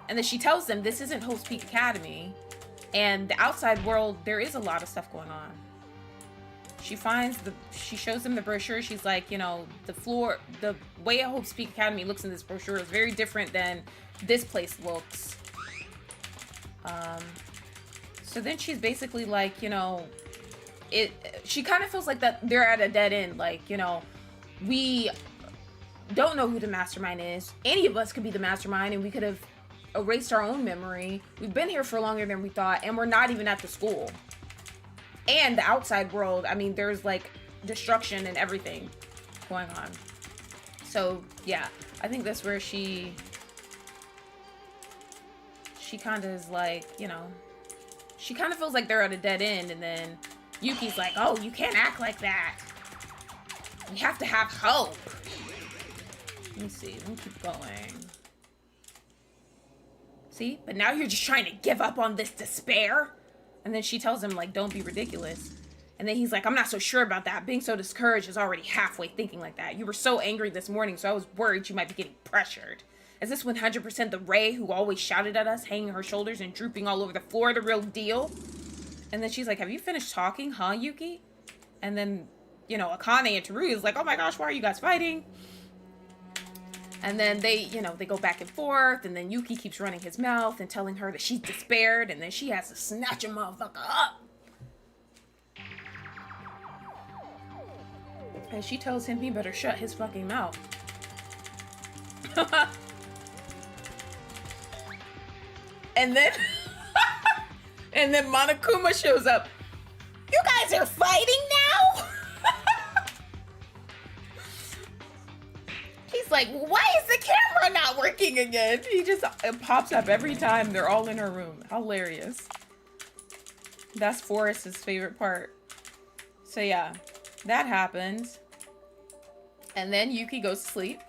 And then she tells them this isn't Hope's Peak Academy. And the outside world, there is a lot of stuff going on. She shows them the brochure. She's like, you know, the way Hope's Peak Academy looks in this brochure is very different than this place looks. So then she's basically like, you know, she kind of feels like that they're at a dead end. Like, you know, we don't know who the mastermind is. Any of us could be the mastermind, and we could have erased our own memory. We've been here for longer than we thought, and we're not even at the school. And the outside world, I mean, there's like destruction and everything going on. So yeah, I think that's where she kind of is like, you know, she kind of feels like they're at a dead end. And then Yuki's like, oh, you can't act like that. We have to have hope. Let me see, let me keep going. See, but now you're just trying to give up on this despair. And then she tells him, like, don't be ridiculous. And then he's like, I'm not so sure about that. Being so discouraged is already halfway thinking like that. You were so angry this morning, so I was worried you might be getting pressured. Is this 100% the Rei who always shouted at us, hanging her shoulders and drooping all over the floor, the real deal? And then she's like, have you finished talking, huh, Yuki? And then you know, Akane and Teruya is like, oh my gosh, why are you guys fighting? And then they, you know, they go back and forth, and then Yuki keeps running his mouth and telling her that she's despaired, and then she has to snatch a motherfucker up. And she tells him he better shut his fucking mouth. And then and then Monokuma shows up. You guys are fighting now? He's like, why is the camera not working again? He just pops up every time they're all in her room. Hilarious. That's Forrest's favorite part. So yeah, that happens. And then Yuki goes to sleep.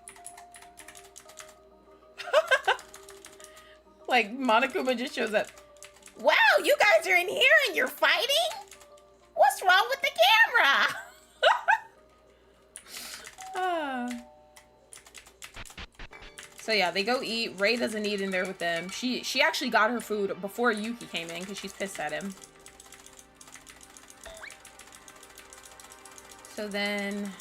Like, Monokuma just shows up. Wow, you guys are in here and you're fighting? What's wrong with the camera? So yeah, they go eat. Ray doesn't eat in there with them. She actually got her food before Yuki came in because she's pissed at him. So then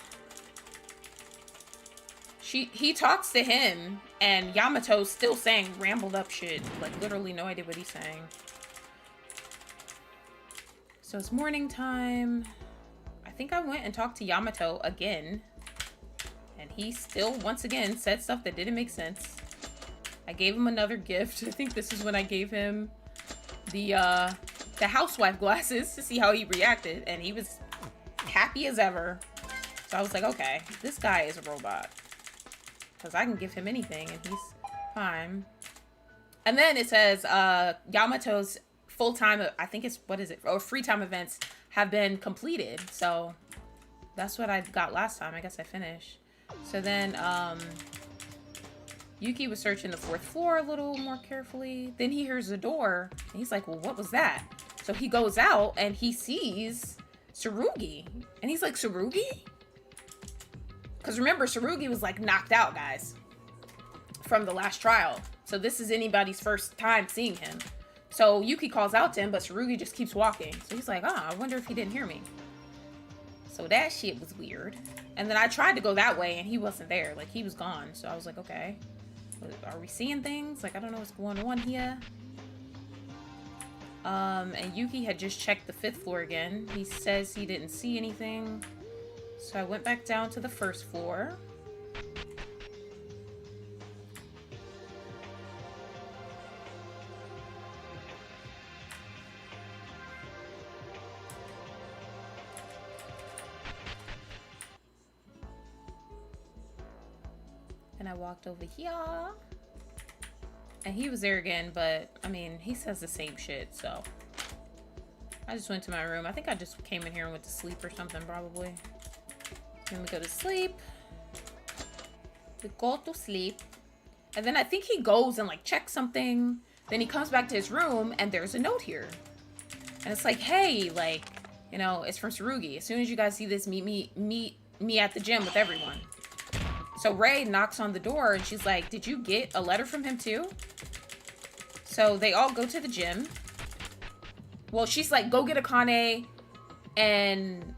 he talks to him, and Yamato's still saying rambled up shit. Like, literally no idea what he's saying. So it's morning time. I think I went and talked to Yamato again. And he still, once again, said stuff that didn't make sense. I gave him another gift. I think this is when I gave him the housewife glasses to see how he reacted. And he was happy as ever. So I was like, okay, this guy is a robot. Because I can give him anything and he's fine. And then it says Yamato's full-time, I think it's, what is it? Or free time events have been completed. So that's what I got last time. I guess I finished. So then Yuki was searching the 4th floor a little more carefully. Then he hears a door and he's like, well, what was that? So he goes out and he sees Tsurugi. And he's like, Tsurugi? Because remember, Tsurugi was like knocked out, guys, from the last trial. So this is anybody's first time seeing him. So Yuki calls out to him, but Tsurugi just keeps walking. So he's like, oh, I wonder if he didn't hear me. So that shit was weird. And then I tried to go that way and he wasn't there. Like, he was gone. So I was like, okay, are we seeing things? Like, I don't know what's going on here. And Yuki had just checked the 5th floor again. He says he didn't see anything. So I went back down to the 1st floor. And I walked over here. And he was there again, but I mean, he says the same shit, so. I just went to my room. I think I just came in here and went to sleep or something, probably. Then we go to sleep. We go to sleep. And then I think he goes and like checks something. Then he comes back to his room and there's a note here. And it's like, hey, like, you know, it's from Tsurugi. As soon as you guys see this, meet me at the gym with everyone. So Ray knocks on the door and she's like, did you get a letter from him too? So they all go to the gym. Well, she's like, go get Akane and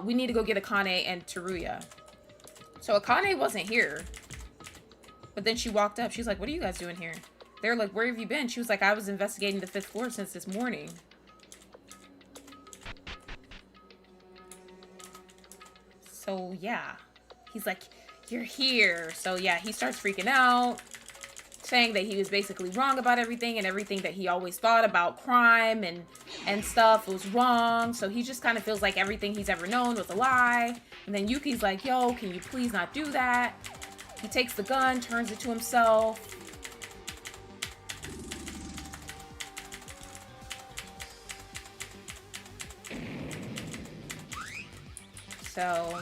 we need to go get Akane and Teruya. So Akane wasn't here. But then she walked up. She's like, what are you guys doing here? They're like, where have you been? She was like, I was investigating the 5th floor since this morning. So yeah. He's like, you're here. So yeah, he starts freaking out. Saying that he was basically wrong about everything and everything that he always thought about crime and stuff was wrong. So he just kind of feels like everything he's ever known was a lie. And then Yuki's like, yo, can you please not do that? He takes the gun, turns it to himself. So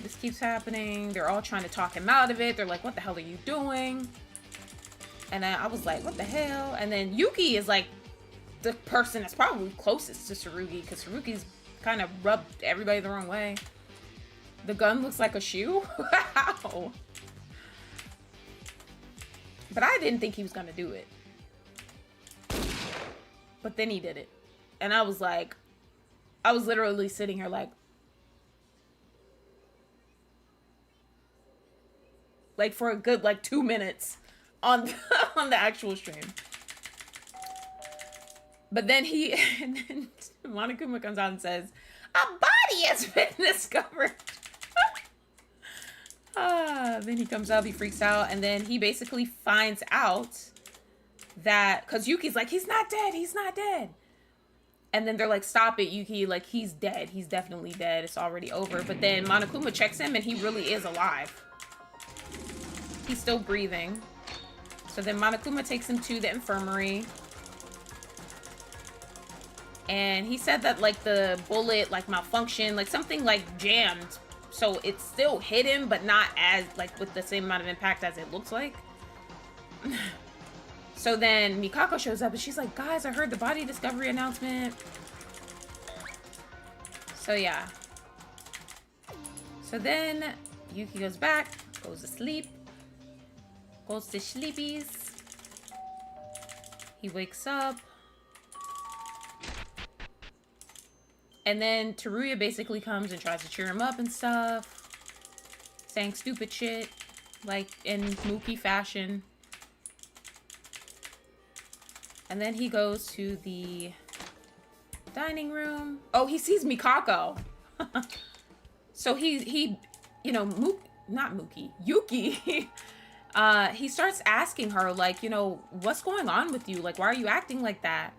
this keeps happening. They're all trying to talk him out of it. They're like, what the hell are you doing? And I was like, what the hell? And then Yuki is like the person that's probably closest to Tsurugi because Tsurugi's kind of rubbed everybody the wrong way. The gun looks like a shoe? Wow. But I didn't think he was going to do it. But then he did it. And I was like, I was literally sitting here like, like for a good like 2 minutes on on the actual stream. But then and then Monokuma comes out and says, "A body has been discovered." Then he comes up, he freaks out, and then he basically finds out that, because Yuki's like, he's not dead, he's not dead. And then they're like, stop it, Yuki, like, he's dead, he's definitely dead, it's already over. But then Monokuma checks him, and he really is alive. He's still breathing. So then Monokuma takes him to the infirmary. And he said that, like, the bullet, like, malfunctioned, like, something, like, jammed. So it still hit him, but not as, like, with the same amount of impact as it looks like. So then Mikako shows up and she's like, guys, I heard the body discovery announcement. So yeah. So then Yuki goes back, goes to sleep, goes to sleepies. He wakes up. And then Teruya basically comes and tries to cheer him up and stuff. Saying stupid shit. Like in Mookie fashion. And then he goes to the dining room. Oh, he sees Mikako. So he, you know, Yuki. He starts asking her, like, you know, what's going on with you? Like, why are you acting like that?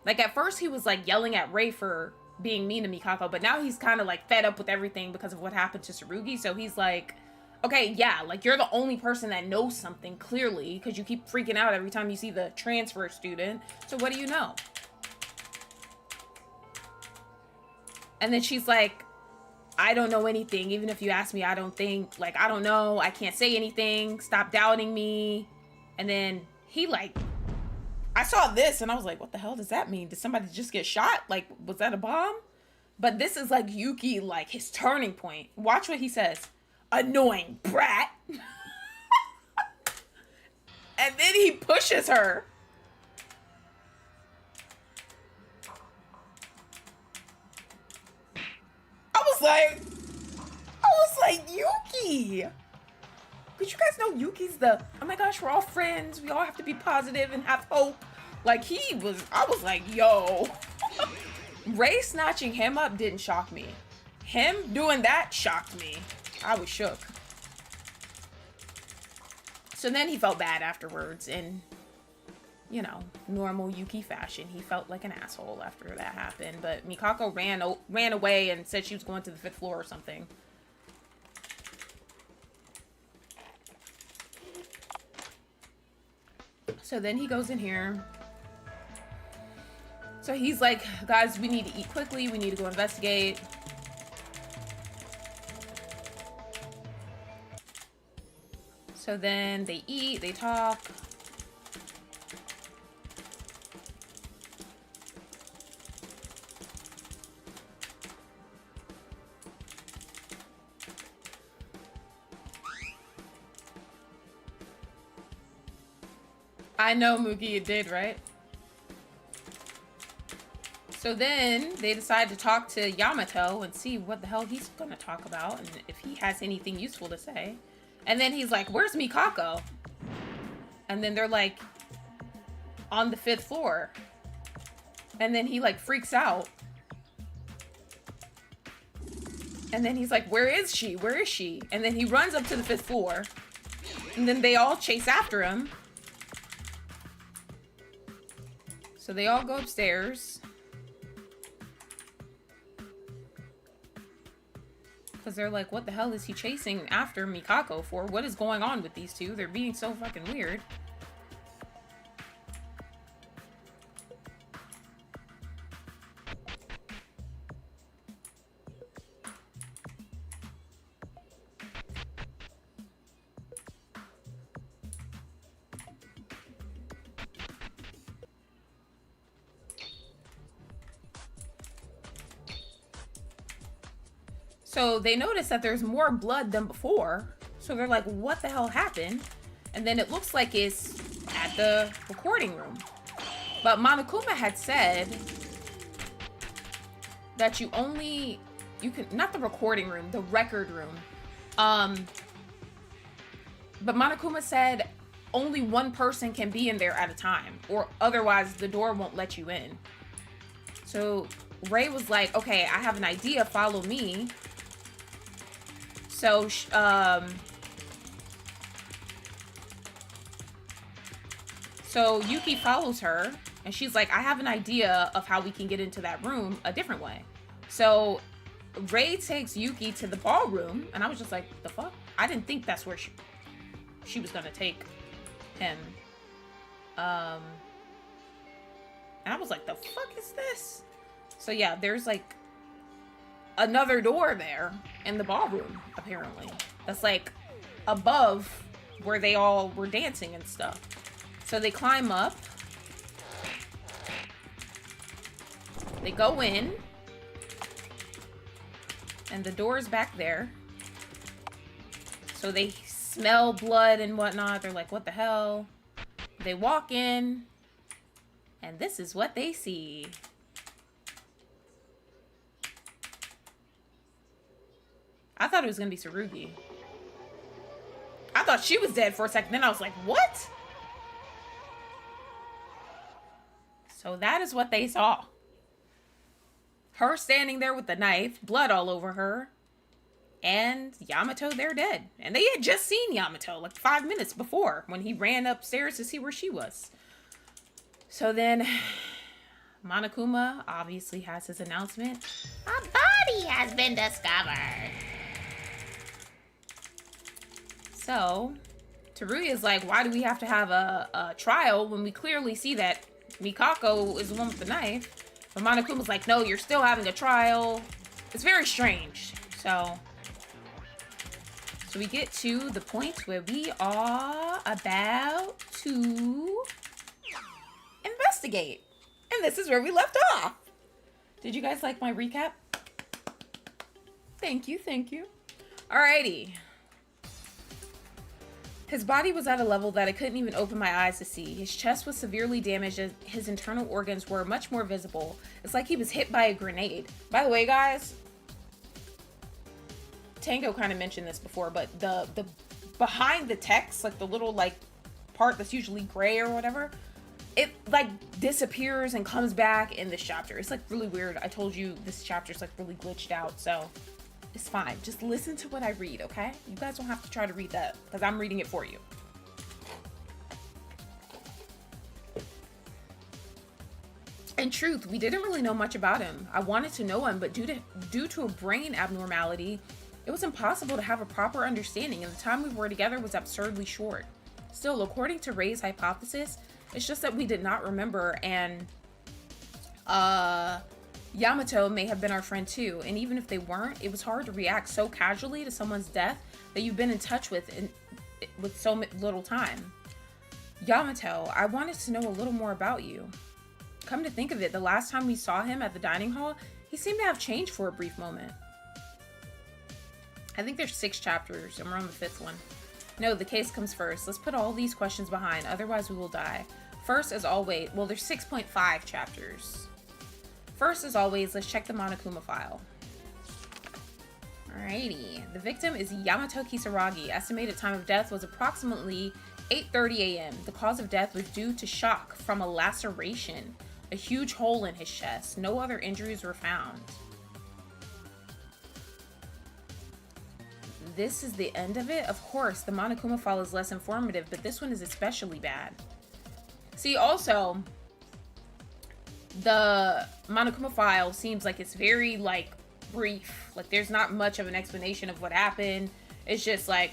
Like, at first he was, like, yelling at Rei for being mean to Mikako, but now he's kind of, like, fed up with everything because of what happened to Tsurugi. So he's like, okay, yeah, like, you're the only person that knows something, clearly, because you keep freaking out every time you see the transfer student. So what do you know? And then she's like, I don't know anything. Even if you ask me, I don't think, like, I don't know. I can't say anything. Stop doubting me. And then he, like, I saw this and I was like, what the hell does that mean? Did somebody just get shot? Like, was that a bomb? But this is, like, Yuki, like, his turning point. Watch what he says. Annoying brat. And then he pushes her. I was like, Yuki. Because you guys know Yuki's the, oh my gosh, we're all friends. We all have to be positive and have hope. Like, I was like, yo. Rei snatching him up didn't shock me. Him doing that shocked me. I was shook. So then he felt bad afterwards in, you know, normal Yuki fashion. He felt like an asshole after that happened. But Mikako ran away and said she was going to the 5th floor or something. So then he goes in here. So he's like, guys, we need to eat quickly. We need to go investigate. So then they eat, they talk. I know, Mookie, you did, right? So then they decide to talk to Yamato and see what the hell he's gonna talk about and if he has anything useful to say. And then he's like, where's Mikako? And then they're like, on the 5th floor. And then he like freaks out. And then he's like, where is she? Where is she? And then he runs up to the 5th floor. And then they all chase after him. So they all go upstairs. Because they're like, what the hell is he chasing after Mikako for? What is going on with these two? They're being so fucking weird. So they notice that there's more blood than before. So they're like, what the hell happened? And then it looks like it's at the recording room. But Monokuma had said that you can, not the recording room, the record room. But Monokuma said only one person can be in there at a time, or otherwise the door won't let you in. So Ray was like, okay, I have an idea, follow me. So, so Yuki follows her, and she's like, I have an idea of how we can get into that room a different way. So Ray takes Yuki to the ballroom, and I was just like, the fuck? I didn't think that's where she was gonna take him. And I was like, the fuck is this? So yeah, there's like another door there in the ballroom, apparently. That's like above where they all were dancing and stuff. So they climb up. They go in. And the door's back there. So they smell blood and whatnot. They're like, what the hell? They walk in. And this is what they see. I thought it was going to be Tsurugi. I thought she was dead for a second. Then I was like, what? So that is what they saw. Her standing there with the knife, blood all over her, and Yamato there dead. And they had just seen Yamato like 5 minutes before when he ran upstairs to see where she was. So then Monokuma obviously has his announcement. A body has been discovered. So Teruya is like, why do we have to have a trial when we clearly see that Mikako is the one with the knife? But Monokuma's like, no, you're still having a trial. It's very strange. So we get to the point where we are about to investigate. And this is where we left off. Did you guys like my recap? Thank you, thank you. Alrighty. His body was at a level that I couldn't even open my eyes to see. His chest was severely damaged and his internal organs were much more visible. It's like he was hit by a grenade. By the way, guys, Tango kind of mentioned this before, but the behind the text, like the little like part that's usually gray or whatever, it like disappears and comes back in this chapter. It's like really weird. I told you this chapter's like really glitched out, so it's fine. Just listen to what I read, okay? You guys don't have to try to read that because I'm reading it for you. In truth, we didn't really know much about him. I wanted to know him, but due to a brain abnormality, it was impossible to have a proper understanding, and the time we were together was absurdly short. Still, according to Ray's hypothesis, it's just that we did not remember, and Yamato may have been our friend too, and even if they weren't, it was hard to react so casually to someone's death that you've been in touch with with so little time. Yamato, I wanted to know a little more about you. Come to think of it, the last time we saw him at the dining hall, he seemed to have changed for a brief moment. I think there's 6 chapters, and we're on the 5th one. No, the case comes first. Let's put all these questions behind, otherwise we will die. First, as always, well, there's 6.5 chapters. First, as always, let's check the Monokuma file. Alrighty. The victim is Yamato Kisaragi. Estimated time of death was approximately 8:30 a.m. The cause of death was due to shock from a laceration, a huge hole in his chest. No other injuries were found. This is the end of it? Of course, the Monokuma file is less informative, but this one is especially bad. See, also, the Monokuma file seems like it's very, like, brief. Like, there's not much of an explanation of what happened. It's just, like,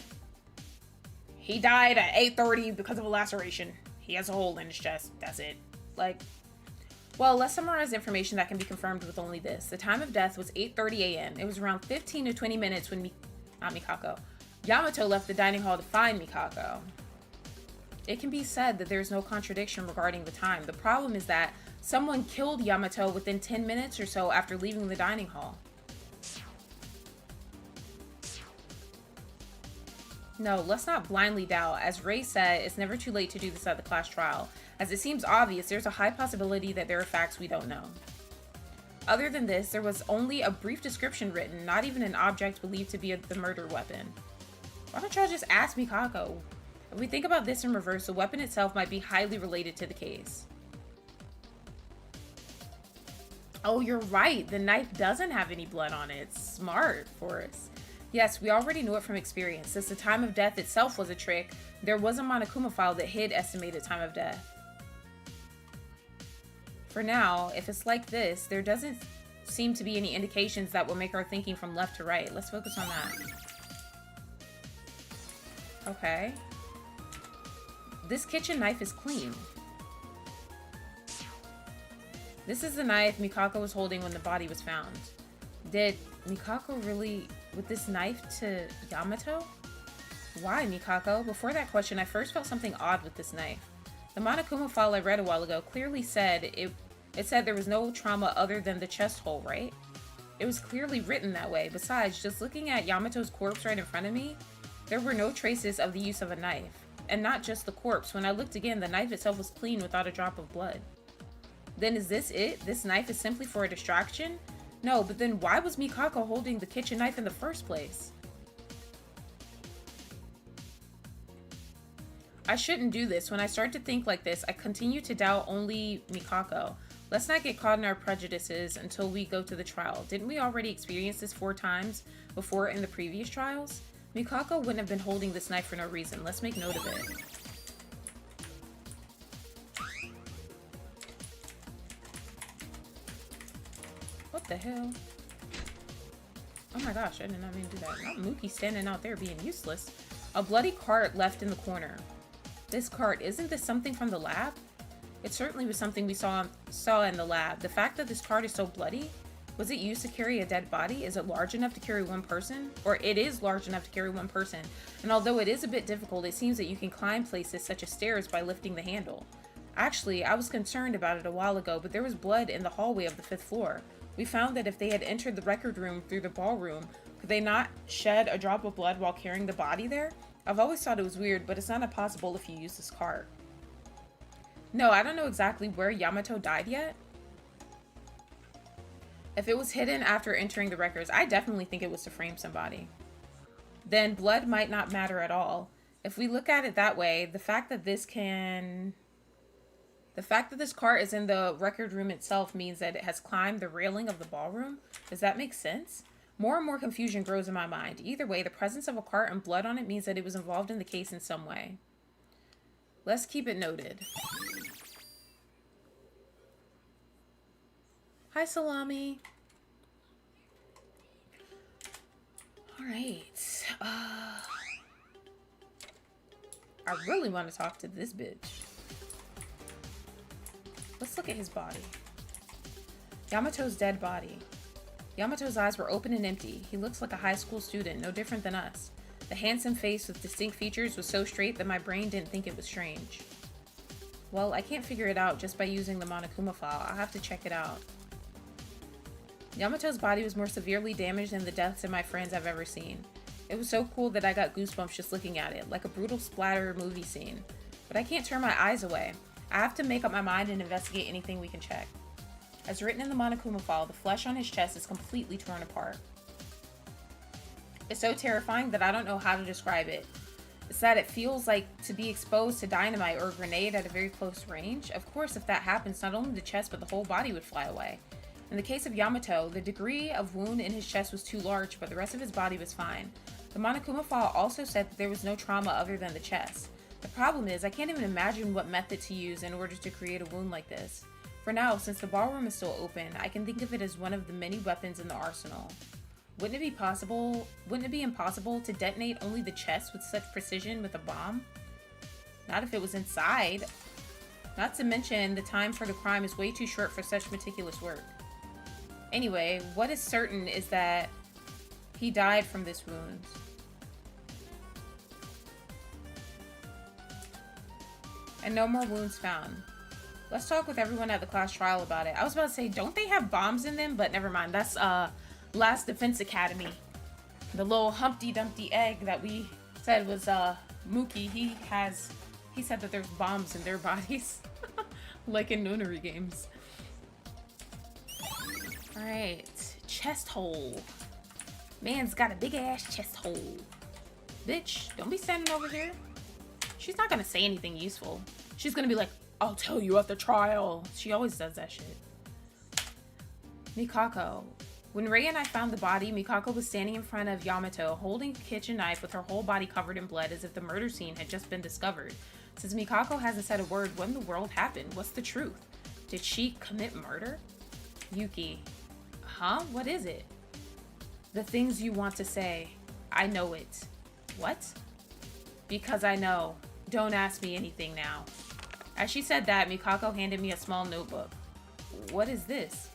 he died at 8:30 because of a laceration. He has a hole in his chest. That's it. Like, well, let's summarize information that can be confirmed with only this. The time of death was 8:30 a.m. It was around 15 to 20 minutes when Yamato left the dining hall to find Mikako. It can be said that there's no contradiction regarding the time. The problem is that someone killed Yamato within 10 minutes or so after leaving the dining hall. No, let's not blindly doubt. As Ray said, it's never too late to do this at the class trial. As it seems obvious, there's a high possibility that there are facts we don't know. Other than this, there was only a brief description written, not even an object believed to be the murder weapon. Why don't y'all just ask Mikako? If we think about this in reverse, the weapon itself might be highly related to the case. Oh, you're right. The knife doesn't have any blood on it. Smart, Forrest. Yes, we already knew it from experience. Since the time of death itself was a trick, there was a Monokuma file that hid estimated time of death. For now, if it's like this, there doesn't seem to be any indications that will make our thinking from left to right. Let's focus on that. Okay. This kitchen knife is clean. This is the knife Mikako was holding when the body was found. Did Mikako really with this knife to Yamato? Why, Mikako? Before that question, I first felt something odd with this knife. The Monokuma file I read a while ago clearly said it said there was no trauma other than the chest hole, right? It was clearly written that way. Besides, just looking at Yamato's corpse right in front of me, there were no traces of the use of a knife. And not just the corpse. When I looked again, the knife itself was clean without a drop of blood. Then is this it? This knife is simply for a distraction? No, but then why was Mikako holding the kitchen knife in the first place? I shouldn't do this. When I start to think like this, I continue to doubt only Mikako. Let's not get caught in our prejudices until we go to the trial. Didn't we already experience this 4 times before in the previous trials? Mikako wouldn't have been holding this knife for no reason. Let's make note of it. What the hell? Oh my gosh, I did not mean to do that. Not Mookie standing out there being useless. A bloody cart left in the corner. This cart, isn't this something from the lab? It certainly was something we saw in the lab. The fact that this cart is so bloody, was it used to carry a dead body? Is it large enough to carry one person? Or it is large enough to carry one person. And although it is a bit difficult, it seems that you can climb places such as stairs by lifting the handle. Actually, I was concerned about it a while ago, but there was blood in the hallway of the 5th floor. We found that if they had entered the record room through the ballroom, could they not shed a drop of blood while carrying the body there? I've always thought it was weird, but it's not impossible if you use this cart. No, I don't know exactly where Yamato died yet. If it was hidden after entering the records, I definitely think it was to frame somebody. Then blood might not matter at all. If we look at it that way, the fact that this cart is in the record room itself means that it has climbed the railing of the ballroom. Does that make sense? More and more confusion grows in my mind. Either way, the presence of a cart and blood on it means that it was involved in the case in some way. Let's keep it noted. Hi, Salami. Alright. I really want to talk to this bitch. Let's look at his body. Yamato's dead body. Yamato's eyes were open and empty. He looks like a high school student, no different than us. The handsome face with distinct features was so straight that my brain didn't think it was strange. Well, I can't figure it out just by using the Monokuma file. I'll have to check it out. Yamato's body was more severely damaged than the deaths of my friends I've ever seen. It was so cool that I got goosebumps just looking at it, like a brutal splatter movie scene. But I can't turn my eyes away. I have to make up my mind and investigate anything we can check. As written in the Monokuma file, the flesh on his chest is completely torn apart. It's so terrifying that I don't know how to describe it. It's that it feels like to be exposed to dynamite or a grenade at a very close range. Of course, if that happens, not only the chest but the whole body would fly away. In the case of Yamato, the degree of wound in his chest was too large, but the rest of his body was fine. The Monokuma file also said that there was no trauma other than the chest. The problem is, I can't even imagine what method to use in order to create a wound like this. For now, since the ballroom is still open, I can think of it as one of the many weapons in the arsenal. Wouldn't it be impossible to detonate only the chest with such precision with a bomb? Not if it was inside. Not to mention, the time for the crime is way too short for such meticulous work. Anyway, what is certain is that he died from this wound. And no more wounds found. Let's talk with everyone at the class trial about it. I was about to say, don't they have bombs in them? But never mind. That's Last Defense Academy. The little Humpty Dumpty egg that we said was Mookie. He said that there's bombs in their bodies. Like in nunnery games. Alright. Chest hole. Man's got a big ass chest hole. Bitch, don't be standing over here. She's not gonna say anything useful. She's gonna be like, I'll tell you at the trial. She always does that shit. Mikako. When Rei and I found the body, Mikako was standing in front of Yamato, holding a kitchen knife with her whole body covered in blood as if the murder scene had just been discovered. Since Mikako hasn't said a word, what in the world happened? What's the truth? Did she commit murder? Yuki. Huh? What is it? The things you want to say. I know it. What? Because I know. Don't ask me anything now. As she said that, Mikako handed me a small notebook. What is this?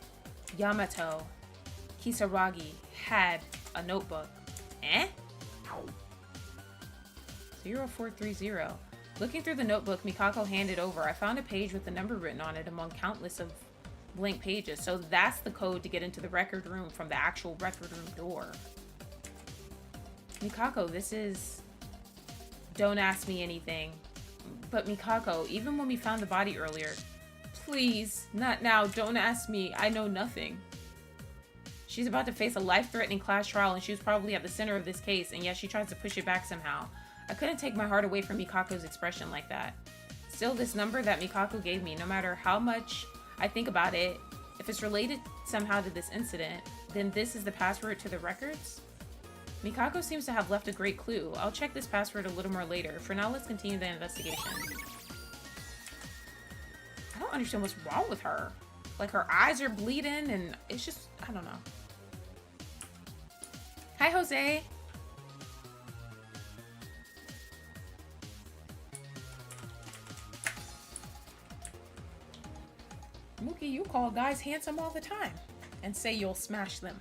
Yamato Kisaragi had a notebook. Eh? 0430. Looking through the notebook Mikako handed over, I found a page with a number written on it among countless of blank pages. So that's the code to get into the record room from the actual record room door. Mikako, this is... Don't ask me anything. But Mikako, even when we found the body earlier, please, not now, don't ask me. I know nothing. She's about to face a life-threatening class trial and she was probably at the center of this case, and yet she tries to push it back somehow. I couldn't take my heart away from Mikako's expression like that. Still, this number that Mikako gave me, no matter how much I think about it, if it's related somehow to this incident, then this is the password to the records? Mikako seems to have left a great clue. I'll check this password a little more later. For now, let's continue the investigation. I don't understand what's wrong with her. Like, her eyes are bleeding and it's just, I don't know. Hi, Jose. Mookie, you call guys handsome all the time and say you'll smash them.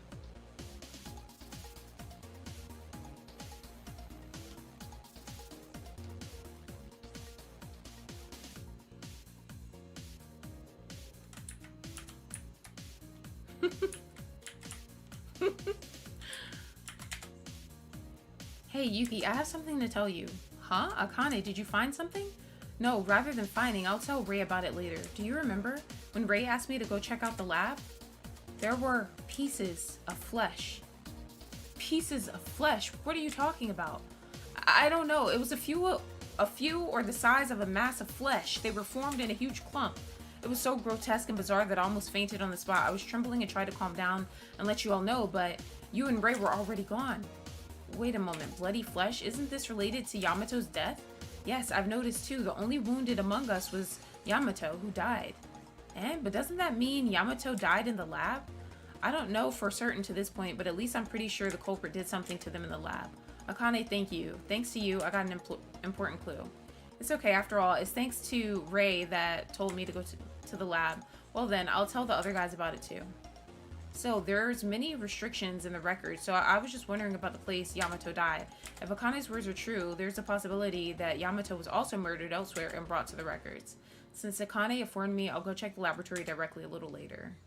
Hey, Yuki, I have something to tell you. Huh? Akane, did you find something? No, rather than finding, I'll tell Rei about it later. Do you remember when Rei asked me to go check out the lab? There were pieces of flesh. Pieces of flesh? What are you talking about? I don't know. It was a few or the size of a mass of flesh. They were formed in a huge clump. It was so grotesque and bizarre that I almost fainted on the spot. I was trembling and tried to calm down and let you all know, but you and Rei were already gone. Wait a moment, bloody flesh? Isn't this related to Yamato's death? Yes, I've noticed too. The only wounded among us was Yamato, who died. But doesn't that mean Yamato died in the lab? I don't know for certain to this point, but at least I'm pretty sure the culprit did something to them in the lab. Akane, thank you. Thanks to you, I got an important clue. It's okay, after all, it's thanks to Rei that told me to go to the lab. Well then, I'll tell the other guys about it too. So, there's many restrictions in the record, so I was just wondering about the place Yamato died. If Akane's words are true, there's a possibility that Yamato was also murdered elsewhere and brought to the records. Since Akane informed me, I'll go check the laboratory directly a little later.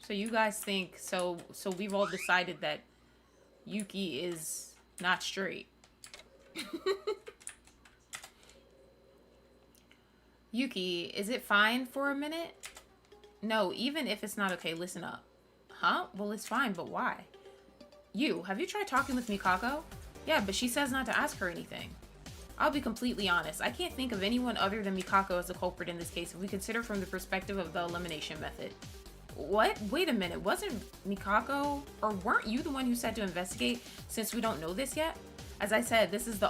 So you guys think, so we've all decided that Yuki is not straight. Yuki, is it fine for a minute? No, even if it's not okay, listen up. Huh? Well, it's fine, but why? Have you tried talking with Mikako? Yeah, but she says not to ask her anything. I'll be completely honest. I can't think of anyone other than Mikako as the culprit in this case if we consider from the perspective of the elimination method. What? Wait a minute. Wasn't Mikako, or weren't you the one who said to investigate since we don't know this yet? As I said, this is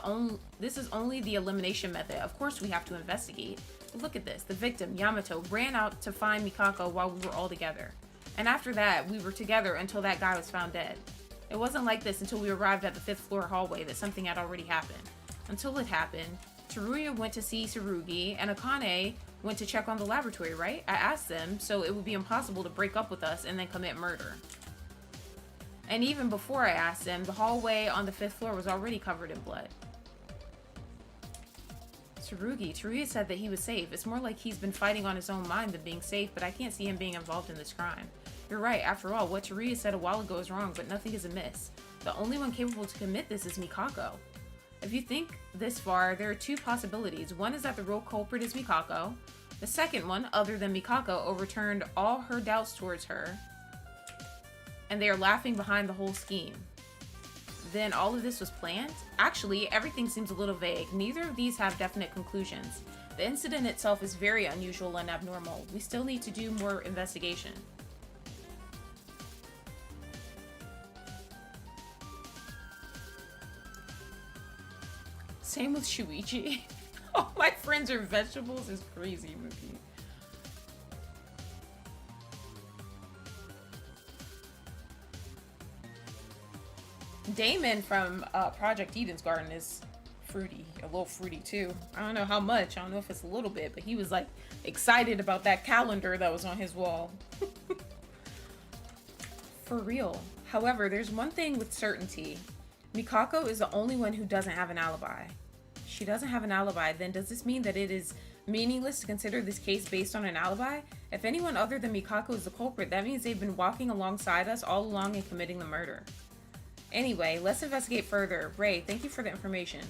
only the elimination method. Of course we have to investigate. But look at this. The victim, Yamato, ran out to find Mikako while we were all together. And after that, we were together until that guy was found dead. It wasn't like this until we arrived at the 5th floor hallway that something had already happened. Until it happened, Teruya went to see Tsurugi and Akane went to check on the laboratory, right? I asked them, so it would be impossible to break up with us and then commit murder. And even before I asked them, the hallway on the 5th floor was already covered in blood. Teruya said that he was safe. It's more like he's been fighting on his own mind than being safe, but I can't see him being involved in this crime. You're right, after all, what Teruya said a while ago is wrong, but nothing is amiss. The only one capable to commit this is Mikako. If you think this far, there are two possibilities. One is that the real culprit is Mikako. The second one, other than Mikako, overturned all her doubts towards her, and they are laughing behind the whole scheme. Then all of this was planned? Actually, everything seems a little vague. Neither of these have definite conclusions. The incident itself is very unusual and abnormal. We still need to do more investigation. Same with Shuichi. All my friends are vegetables is crazy, Mookie. Damon from Project Eden's Garden is fruity, a little fruity too. I don't know how much, I don't know if it's a little bit, but he was like excited about that calendar that was on his wall. For real. However, there's one thing with certainty. Mikako is the only one who doesn't have an alibi. She doesn't have an alibi, then does this mean that it is meaningless to consider this case based on an alibi? If anyone other than Mikako is the culprit, that means they've been walking alongside us all along and committing the murder. Anyway, let's investigate further. Ray, thank you for the information.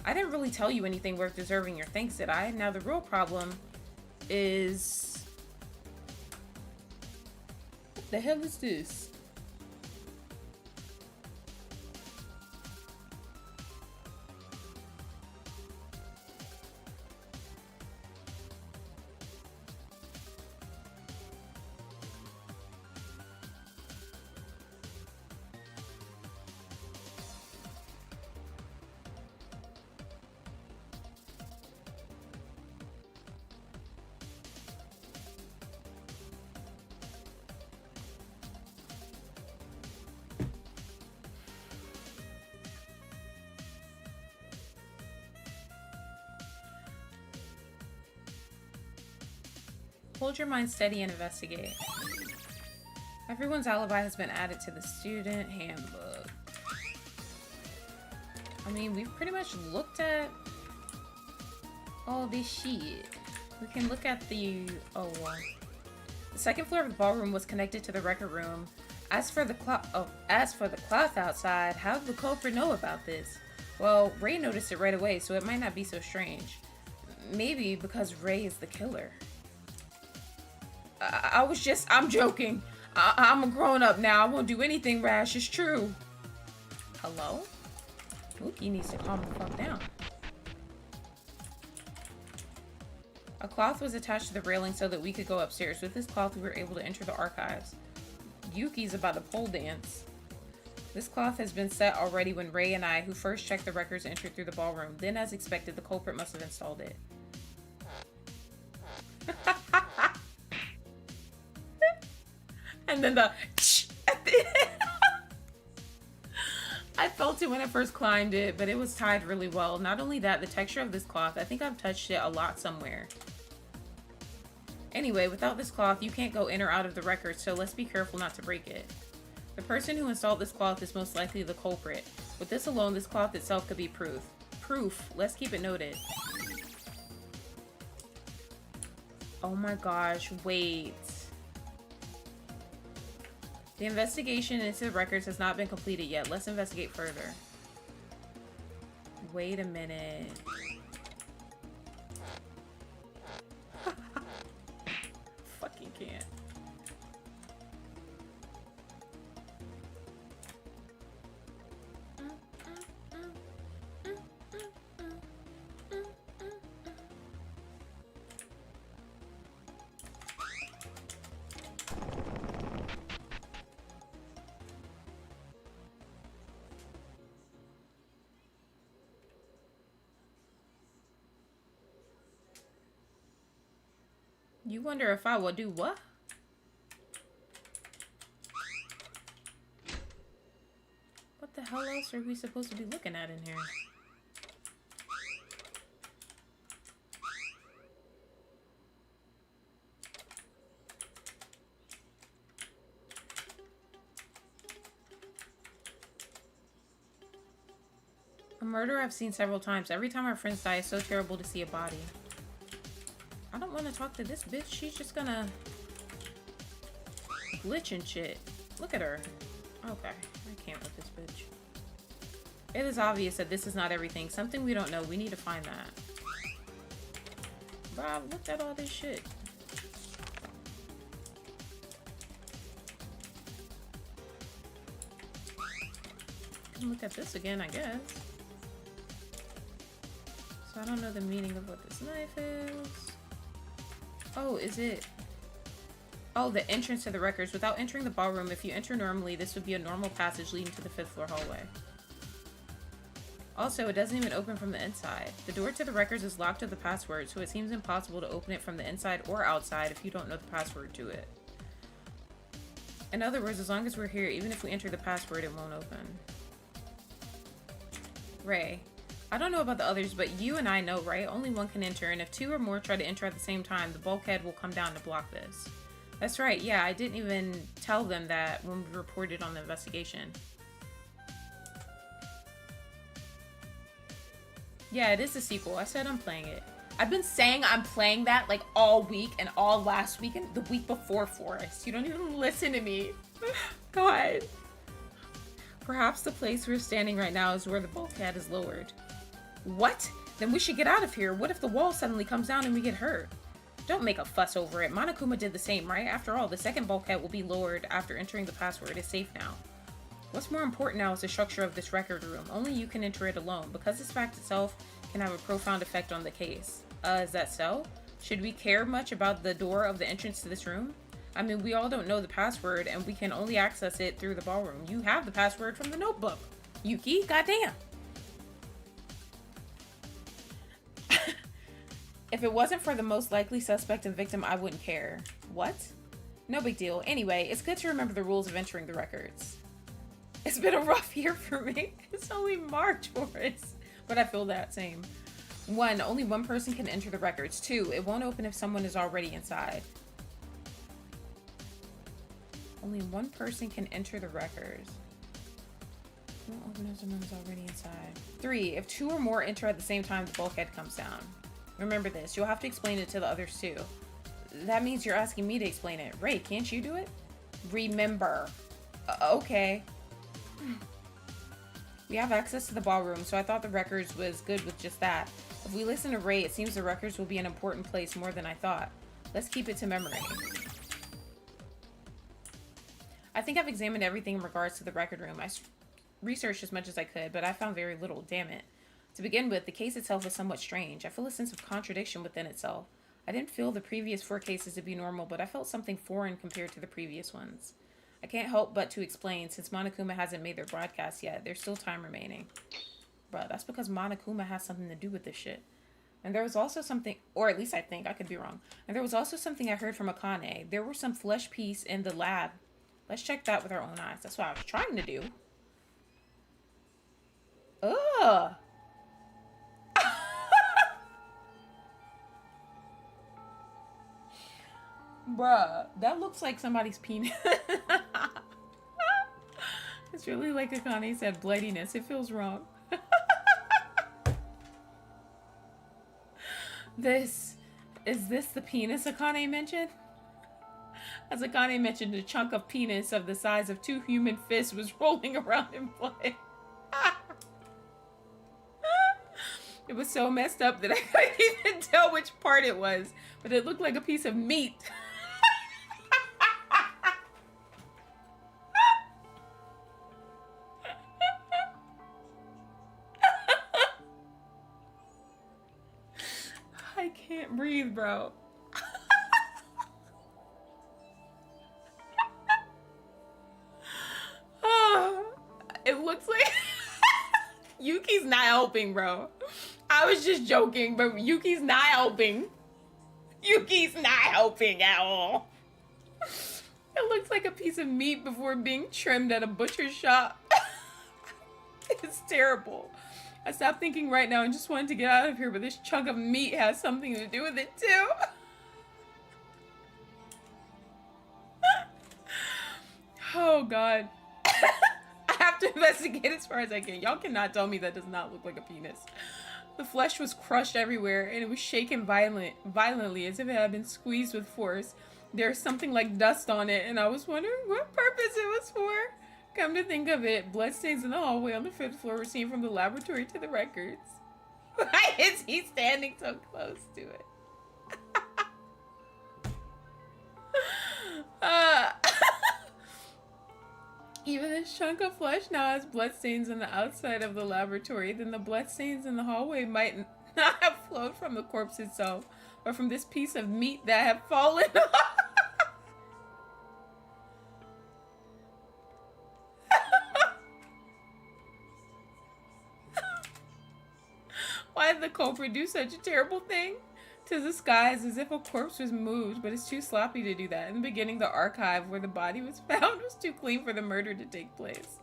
I didn't really tell you anything worth deserving your thanks, did I? Now the real problem is... What the hell is this? Hold your mind steady and investigate. Everyone's alibi has been added to the student handbook. I mean, we've pretty much looked at all this shit. We can look at the... Oh, the second floor of the ballroom was connected to the record room. As for the cloth outside, how did the culprit know about this? Well, Ray noticed it right away, so it might not be so strange. Maybe because Ray is the killer. I'm joking. I'm a grown-up now. I won't do anything rash. It's true. Hello? Mookie needs to calm the fuck down. A cloth was attached to the railing so that we could go upstairs. With this cloth, we were able to enter the archives. Yuki's about to pole dance. This cloth has been set already when Ray and I, who first checked the records, entered through the ballroom. Then, as expected, the culprit must have installed it. And then the at the end. I felt it when I first climbed it, but it was tied really well. Not only that, the texture of this cloth, I think I've touched it a lot somewhere. Anyway, without this cloth, you can't go in or out of the record, so let's be careful not to break it. The person who installed this cloth is most likely the culprit. With this alone, this cloth itself could be proof. Proof. Let's keep it noted. Oh my gosh, wait. The investigation into the records has not been completed yet. Let's investigate further. Wait a minute. Fucking can't. You wonder if I will do what? What the hell else are we supposed to be looking at in here? A murder I've seen several times. Every time our friends die, it's so terrible to see a body. I don't want to talk to this bitch. She's just gonna glitch and shit. Look at her. Okay, I can't with this bitch. It is obvious that this is not everything. Something we don't know. We need to find that. Bro, I looked at all this shit. Can look at this again, I guess. So I don't know the meaning of what this knife is. Oh, is it? Oh, the entrance to the records. Without entering the ballroom, if you enter normally, this would be a normal passage leading to the 5th floor hallway. Also, it doesn't even open from the inside. The door to the records is locked with the password, so it seems impossible to open it from the inside or outside if you don't know the password to it. In other words, as long as we're here, even if we enter the password, it won't open. Ray, I don't know about the others, but you and I know, right? Only one can enter, and if 2 or more try to enter at the same time, the bulkhead will come down to block this. That's right, yeah, I didn't even tell them that when we reported on the investigation. Yeah, it is a sequel. I said I'm playing it. I've been saying I'm playing that like all week and all last week and the week before, Forrest. You don't even listen to me. God. Perhaps the place we're standing right now is where the bulkhead is lowered. What? Then we should get out of here. What if the wall suddenly comes down and we get hurt? Don't make a fuss over it. Monokuma did the same, right? After all, the second bulkhead will be lowered after entering the password. It's safe now. What's more important now is the structure of this record room. Only you can enter it alone, because this fact itself can have a profound effect on the case. Is that so? Should we care much about the door of the entrance to this room? I mean, we all don't know the password, and we can only access it through the ballroom. You have the password from the notebook. Yuki, goddamn. If it wasn't for the most likely suspect and victim, I wouldn't care. What? No big deal. Anyway, it's good to remember the rules of entering the records. It's been a rough year for me. It's only March, Forrest. But I feel that same. 1, only one person can enter the records. 2, it won't open if someone is already inside. Only one person can enter the records. It won't open if someone is already inside. 3, if 2 or more enter at the same time, the bulkhead comes down. Remember this. You'll have to explain it to the others too. That means you're asking me to explain it. Ray, can't you do it? Remember. Okay. We have access to the ballroom, so I thought the records was good with just that. If we listen to Ray, it seems the records will be an important place more than I thought. Let's keep it to memory. I think I've examined everything in regards to the record room. I researched as much as I could, but I found very little. Damn it. To begin with, the case itself is somewhat strange. I feel a sense of contradiction within itself. I didn't feel the previous 4 cases to be normal, but I felt something foreign compared to the previous ones. I can't help but to explain, since Monokuma hasn't made their broadcast yet, there's still time remaining. Bruh, that's because Monokuma has something to do with this shit. And there was also something, or at least I think, I could be wrong. And there was also something I heard from Akane. There were some flesh piece in the lab. Let's check that with our own eyes. That's what I was trying to do. Ugh. Bruh, that looks like somebody's penis. It's really like Akane said, bloodiness. It feels wrong. Is this the penis Akane mentioned? As Akane mentioned, a chunk of penis of the size of 2 human fists was rolling around in blood. It was so messed up that I couldn't even tell which part it was, but it looked like a piece of meat. I can't breathe, bro. Oh, it looks like Yuki's not helping, bro. I was just joking, but Yuki's not helping. Yuki's not helping at all. It looks like a piece of meat before being trimmed at a butcher shop. It's terrible. I stopped thinking right now and just wanted to get out of here, but this chunk of meat has something to do with it too. Oh God. I have to investigate as far as I can. Y'all cannot tell me that does not look like a penis. The flesh was crushed everywhere and it was shaken violently as if it had been squeezed with force. There's something like dust on it and I was wondering what purpose it was for. Come to think of it, bloodstains in the hallway on the 5th floor were seen from the laboratory to the records. Why is he standing so close to it? Even this chunk of flesh now has bloodstains on the outside of the laboratory. Then the bloodstains in the hallway might not have flowed from the corpse itself, or from this piece of meat that had fallen off. Why did the culprit do such a terrible thing? To disguise as if a corpse was moved, but it's too sloppy to do that. In the beginning, the archive where the body was found was too clean for the murder to take place.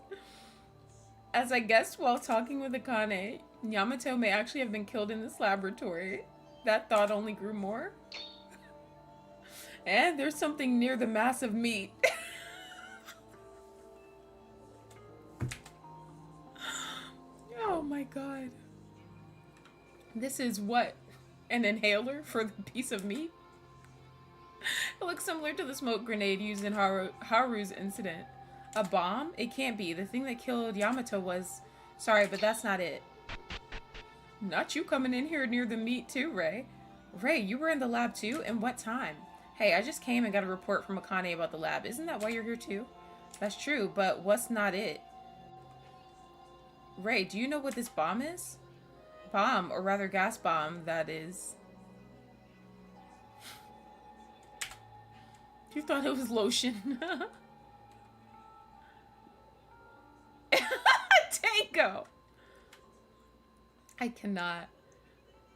As I guessed while talking with Akane, Yamato may actually have been killed in this laboratory. That thought only grew more. And there's something near the mass of meat. Oh my god. This is what? An inhaler for the piece of meat? It looks similar to the smoke grenade used in Haru's incident. A bomb? It can't be. The thing that killed Yamato was... Sorry, but that's not it. Not you coming in here near the meat too, Ray. Ray, you were in the lab too? And what time? Hey, I just came and got a report from Akane about the lab. Isn't that why you're here too? That's true, but what's not it? Ray, do you know what this bomb is? Bomb, or rather gas bomb, that is. You thought it was lotion. Tango! I cannot.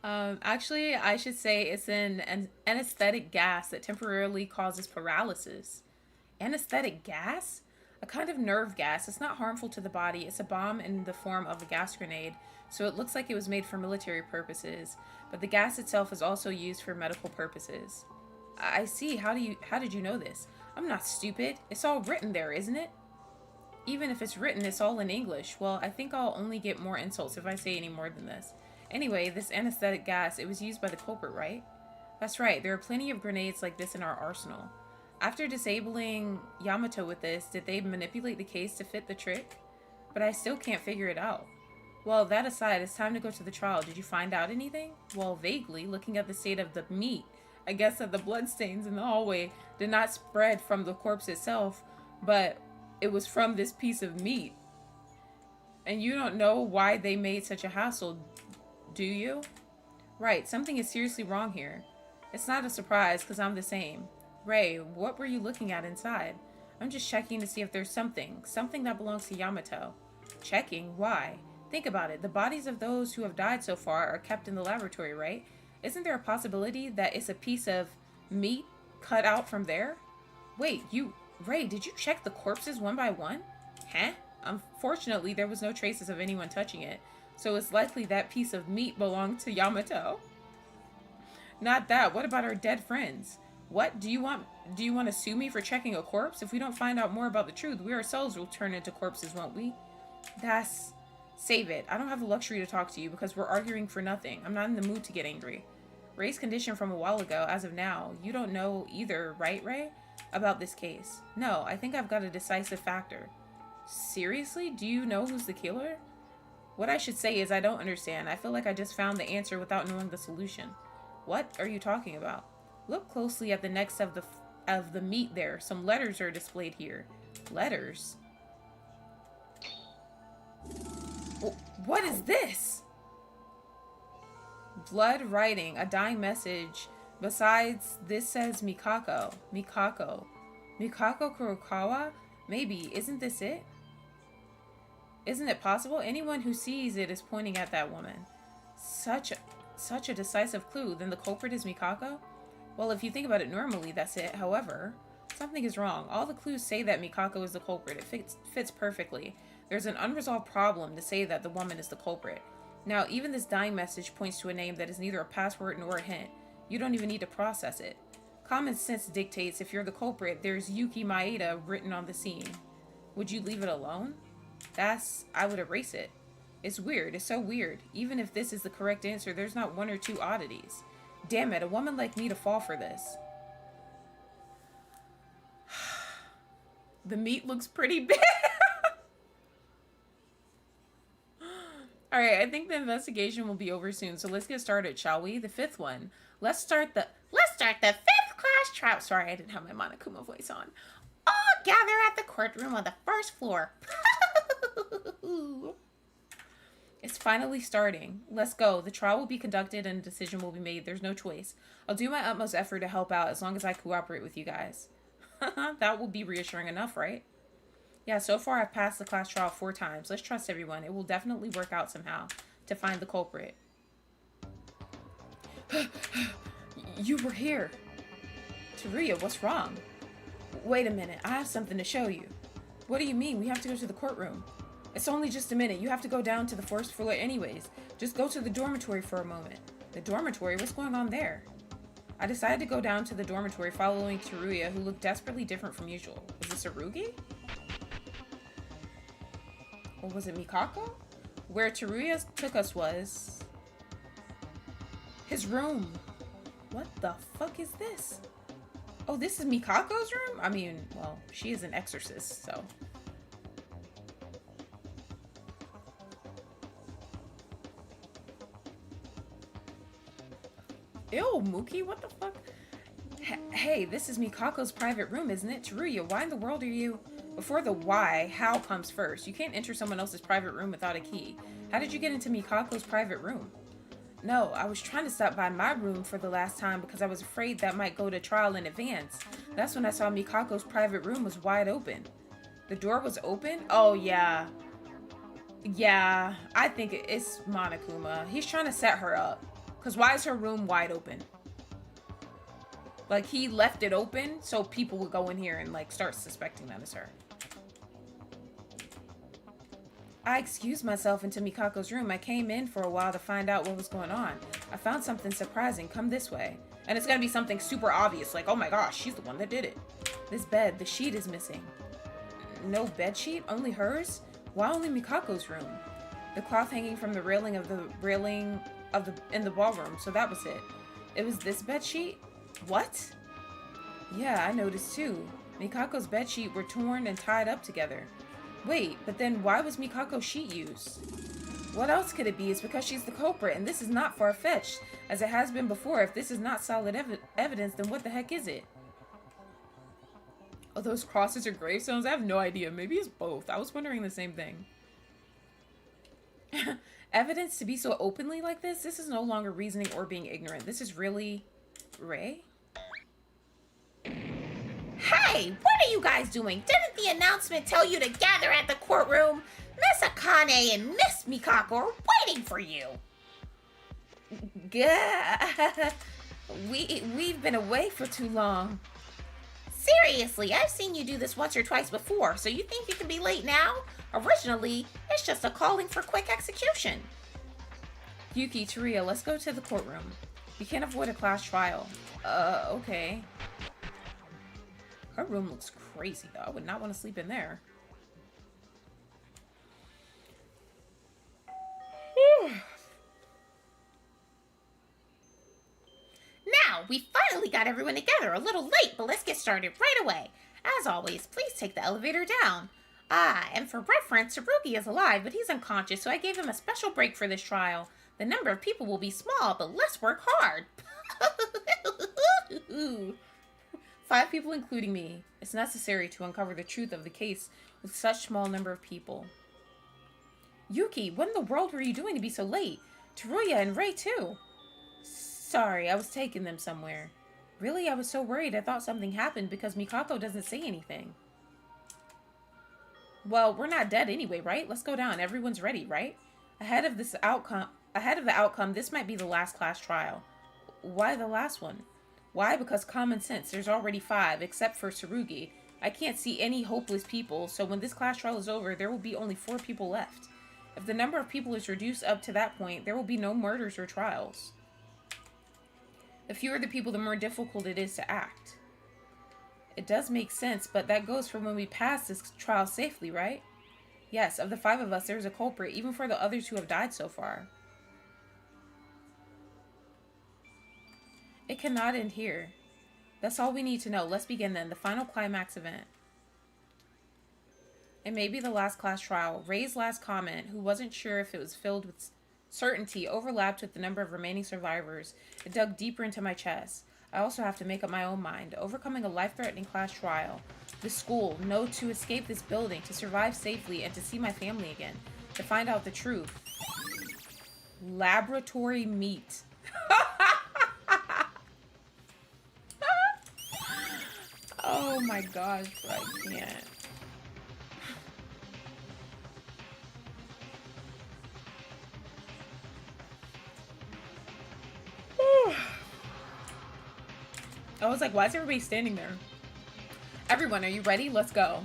Actually, I should say it's an anesthetic gas that temporarily causes paralysis. Anesthetic gas? A kind of nerve gas. It's not harmful to the body. It's a bomb in the form of a gas grenade, so it looks like it was made for military purposes, but the gas itself is also used for medical purposes. I see. How did you know this? I'm not stupid. It's all written there, isn't it? Even if it's written, it's all in English. Well, I think I'll only get more insults if I say any more than this. Anyway, this anesthetic gas, it was used by the culprit, right? That's right. There are plenty of grenades like this in our arsenal. After disabling Yamato with this, did they manipulate the case to fit the trick? But I still can't figure it out. Well, that aside, it's time to go to the trial. Did you find out anything? Well, vaguely, looking at the state of the meat, I guess that the bloodstains in the hallway did not spread from the corpse itself, but it was from this piece of meat. And you don't know why they made such a hassle, do you? Right, something is seriously wrong here. It's not a surprise, because I'm the same. Ray, what were you looking at inside? I'm just checking to see if there's something that belongs to Yamato. Checking? Why? Think about it. The bodies of those who have died so far are kept in the laboratory, right? Isn't there a possibility that it's a piece of meat cut out from there? Wait, Ray, did you check the corpses one by one? Huh? Unfortunately, there was no traces of anyone touching it, so it's likely that piece of meat belonged to Yamato. Not that. What about our dead friends? What? Do you want to sue me for checking a corpse? If we don't find out more about the truth, we ourselves will turn into corpses, won't we? Save it. I don't have the luxury to talk to you because we're arguing for nothing. I'm not in the mood to get angry. Ray's condition from a while ago, as of now, you don't know either, right, Ray? About this case. No, I think I've got a decisive factor. Seriously? Do you know who's the killer? What I should say is I don't understand. I feel like I just found the answer without knowing the solution. What are you talking about? Look closely at the necks of the meat there. Some letters are displayed here. Letters? What is this? Blood writing, a dying message. Besides, this says Mikako. Mikako Kurokawa? Maybe. Isn't this it? Isn't it possible? Anyone who sees it is pointing at that woman. Such a decisive clue. Then the culprit is Mikako? Well, if you think about it normally, that's it. However, something is wrong. All the clues say that Mikako is the culprit. It fits perfectly. There's an unresolved problem to say that the woman is the culprit. Now, even this dying message points to a name that is neither a password nor a hint. You don't even need to process it. Common sense dictates if you're the culprit, there's Yuki Maeda written on the scene. Would you leave it alone? I would erase it. It's weird. It's so weird. Even if this is the correct answer, there's not one or two oddities. Damn it, a woman like me to fall for this. The meat looks pretty big. Alright, I think the investigation will be over soon, so let's get started, shall we? The fifth one. Let's start the fifth class trial. Sorry, I didn't have my Monokuma voice on. gather at the courtroom on the first floor. It's finally starting. Let's go. The trial will be conducted and a decision will be made. There's no choice. I'll do my utmost effort to help out as long as I cooperate with you guys. That will be reassuring enough, right? Yeah, so far I've passed the class trial 4 times. Let's trust everyone. It will definitely work out somehow to find the culprit. You were here. Teruya, what's wrong? Wait a minute. I have something to show you. What do you mean? We have to go to the courtroom. It's only just a minute. You have to go down to the first floor anyways. Just go to the dormitory for a moment. The dormitory? What's going on there? I decided to go down to the dormitory following Teruya, who looked desperately different from usual. Was this Harugi? Or was it Mikako? Where Teruya took us was... his room. What the fuck is this? Oh, this is Mikako's room? I mean, well, she is an exorcist, so... Ew, Mookie, what the fuck? Hey, this is Mikako's private room, isn't it? Teruya, why in the world are you... Before the why, how comes first. You can't enter someone else's private room without a key. How did you get into Mikako's private room? No, I was trying to stop by my room for the last time because I was afraid that might go to trial in advance. That's when I saw Mikako's private room was wide open. The door was open? Oh, yeah. Yeah, I think it's Monokuma. He's trying to set her up. Because why is her room wide open? Like, he left it open so people would go in here and, like, start suspecting that it's her. I excused myself into Mikako's room. I came in for a while to find out what was going on. I found something surprising. Come this way. And it's gonna be something super obvious, like, oh my gosh, she's the one that did it. This bed, the sheet is missing. No bed sheet? Only hers? Why only Mikako's room? The cloth hanging from the railing in the ballroom, so that was it. It was this bed sheet? What? Yeah, I noticed too. Mikako's bed sheet were torn and tied up together. Wait, but then why was Mikako's sheet used? What else could it be? It's because she's the culprit, and this is not far-fetched, as it has been before. If this is not solid evidence, then what the heck is it? Oh, those crosses are gravestones? I have no idea. Maybe it's both. I was wondering the same thing. Evidence to be so openly like this? This is no longer reasoning or being ignorant. This is really... Ray? Hey, what are you guys doing? Didn't the announcement tell you to gather at the courtroom? Miss Akane and Miss Mikako are waiting for you. We've been away for too long. Seriously, I've seen you do this once or twice before, so you think you can be late now? Originally, it's just a calling for quick execution. Yuki, Teruya, let's go to the courtroom. We can't avoid a class trial. Okay. Her room looks crazy, though. I would not want to sleep in there. Now, we finally got everyone together. A little late, but let's get started right away. As always, please take the elevator down. Ah, and for reference, Harugi is alive, but he's unconscious, so I gave him a special break for this trial. The number of people will be small, but let's work hard. 5 people, including me. It's necessary to uncover the truth of the case with such small number of people. Yuki, what in the world were you doing to be so late? Teruya and Ray, too. Sorry, I was taking them somewhere. Really, I was so worried I thought something happened because Mikako doesn't say anything. Well, we're not dead anyway, right? Let's go down. Everyone's ready, right? Ahead of the outcome, this might be the last class trial. Why the last one? Why? Because common sense. There's already 5, except for Tsurugi. I can't see any hopeless people, so when this class trial is over, there will be only 4 people left. If the number of people is reduced up to that point, there will be no murders or trials. The fewer the people, the more difficult it is to act. It does make sense, but that goes for when we pass this trial safely, right? Yes, of the 5 of us, there is a culprit, even for the others who have died so far. It cannot end here. That's all we need to know. Let's begin then. The final climax event. It may be the last class trial. Ray's last comment, who wasn't sure if it was filled with certainty, overlapped with the number of remaining survivors. It dug deeper into my chest. I also have to make up my own mind. Overcoming a life-threatening class trial. the school, no, to escape this building, to survive safely, and to see my family again, to find out the truth. Laboratory meat. Oh my gosh, bro, I can't. I was like, why is everybody standing there? Everyone, are you ready? Let's go.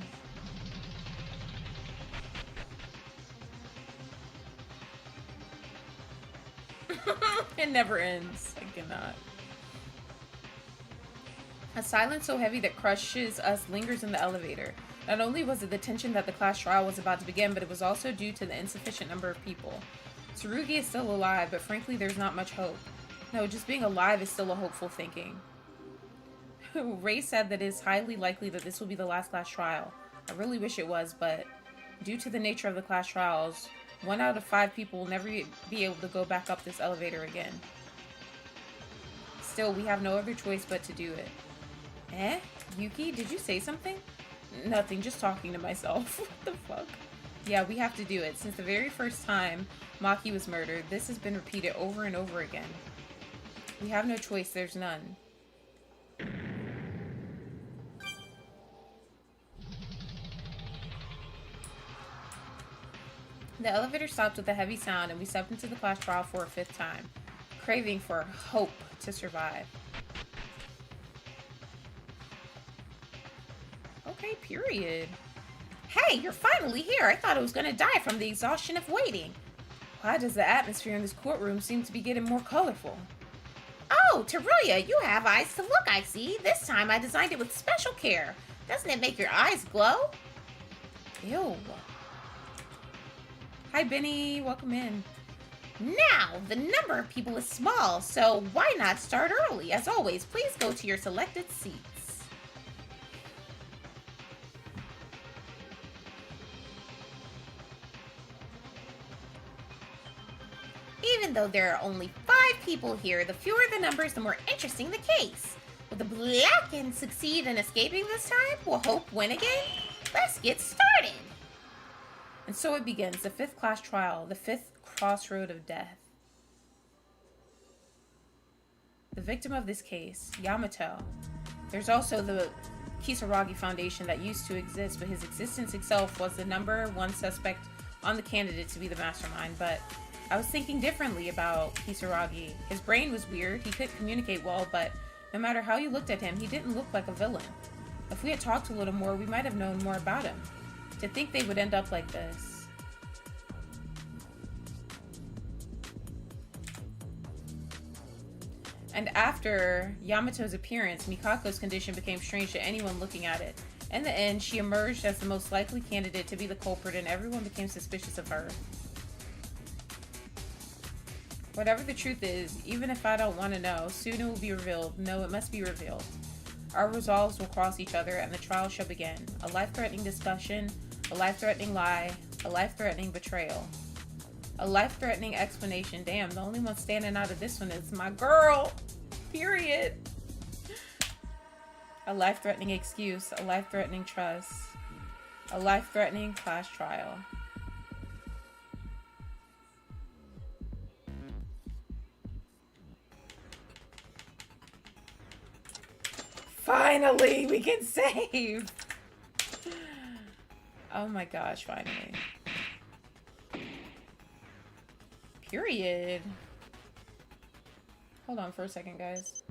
It never ends. I cannot. A silence so heavy that crushes us lingers in the elevator. Not only was it the tension that the class trial was about to begin, but it was also due to the insufficient number of people. Tsurugi is still alive, but frankly, there's not much hope. No, just being alive is still a hopeful thinking. Ray said that it is highly likely that this will be the last class trial. I really wish it was, but due to the nature of the class trials, 1 out of 5 people will never be able to go back up this elevator again. Still, we have no other choice but to do it. Eh? Yuki, did you say something? Nothing, just talking to myself. What the fuck? Yeah, we have to do it. Since the very first time Maki was murdered, this has been repeated over and over again. We have no choice, there's none. The elevator stopped with a heavy sound and we stepped into the class trial for a 5th time, craving for hope to survive. Okay, period. Hey, you're finally here. I thought I was gonna die from the exhaustion of waiting. Why does the atmosphere in this courtroom seem to be getting more colorful? Oh, Teruya, you have eyes to look, I see. This time I designed it with special care. Doesn't it make your eyes glow? Ew. Hi, Benny. Welcome in. Now, the number of people is small, so why not start early? As always, please go to your selected seats. Even though there are only 5 people here, the fewer the numbers, the more interesting the case. Will the Blacken succeed in escaping this time? Will Hope win again? Let's get started! And so it begins, the 5th class trial, the 5th crossroad of death. The victim of this case, Yamato. There's also the Kisaragi Foundation that used to exist, but his existence itself was the #1 suspect on the candidate to be the mastermind. But I was thinking differently about Kisaragi. His brain was weird, he couldn't communicate well, but no matter how you looked at him, he didn't look like a villain. If we had talked a little more, we might have known more about him. To think they would end up like this. And after Yamato's appearance, Mikako's condition became strange to anyone looking at it. In the end, she emerged as the most likely candidate to be the culprit, and everyone became suspicious of her. Whatever the truth is, even if I don't want to know, soon it will be revealed. No, it must be revealed. Our resolves will cross each other, and the trial shall begin. A life-threatening discussion, a life-threatening lie, a life-threatening betrayal. A life-threatening explanation. Damn, the only one standing out of this one is my girl. Period. A life-threatening excuse, a life-threatening trust, a life-threatening class trial. Finally, we can save. Oh my gosh, finally. Period. Hold on for a second, guys.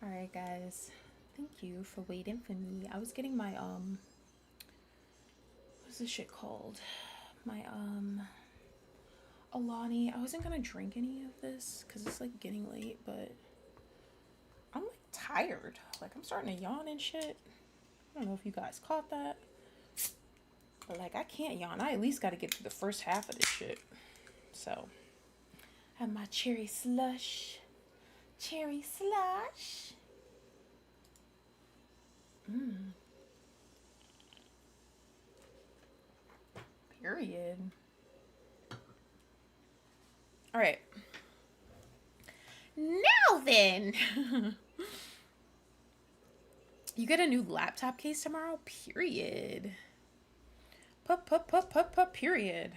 Alright, guys. Thank you for waiting for me. I was getting my, what's this shit called? My, Alani. I wasn't gonna drink any of this because it's, like, getting late, but I'm, like, tired. Like, I'm starting to yawn and shit. I don't know if you guys caught that. But, like, I can't yawn. I at least got to get through the first half of this shit. So, I have my cherry slush. Cherry slush. Period. All right. Now then. You get a new laptop case tomorrow? Period. Period.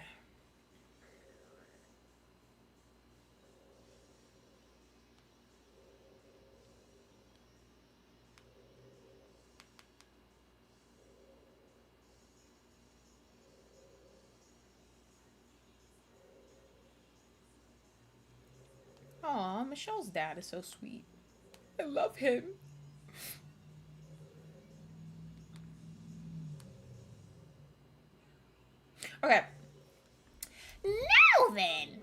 Aw, Michelle's dad is so sweet. I love him. Okay. Now then,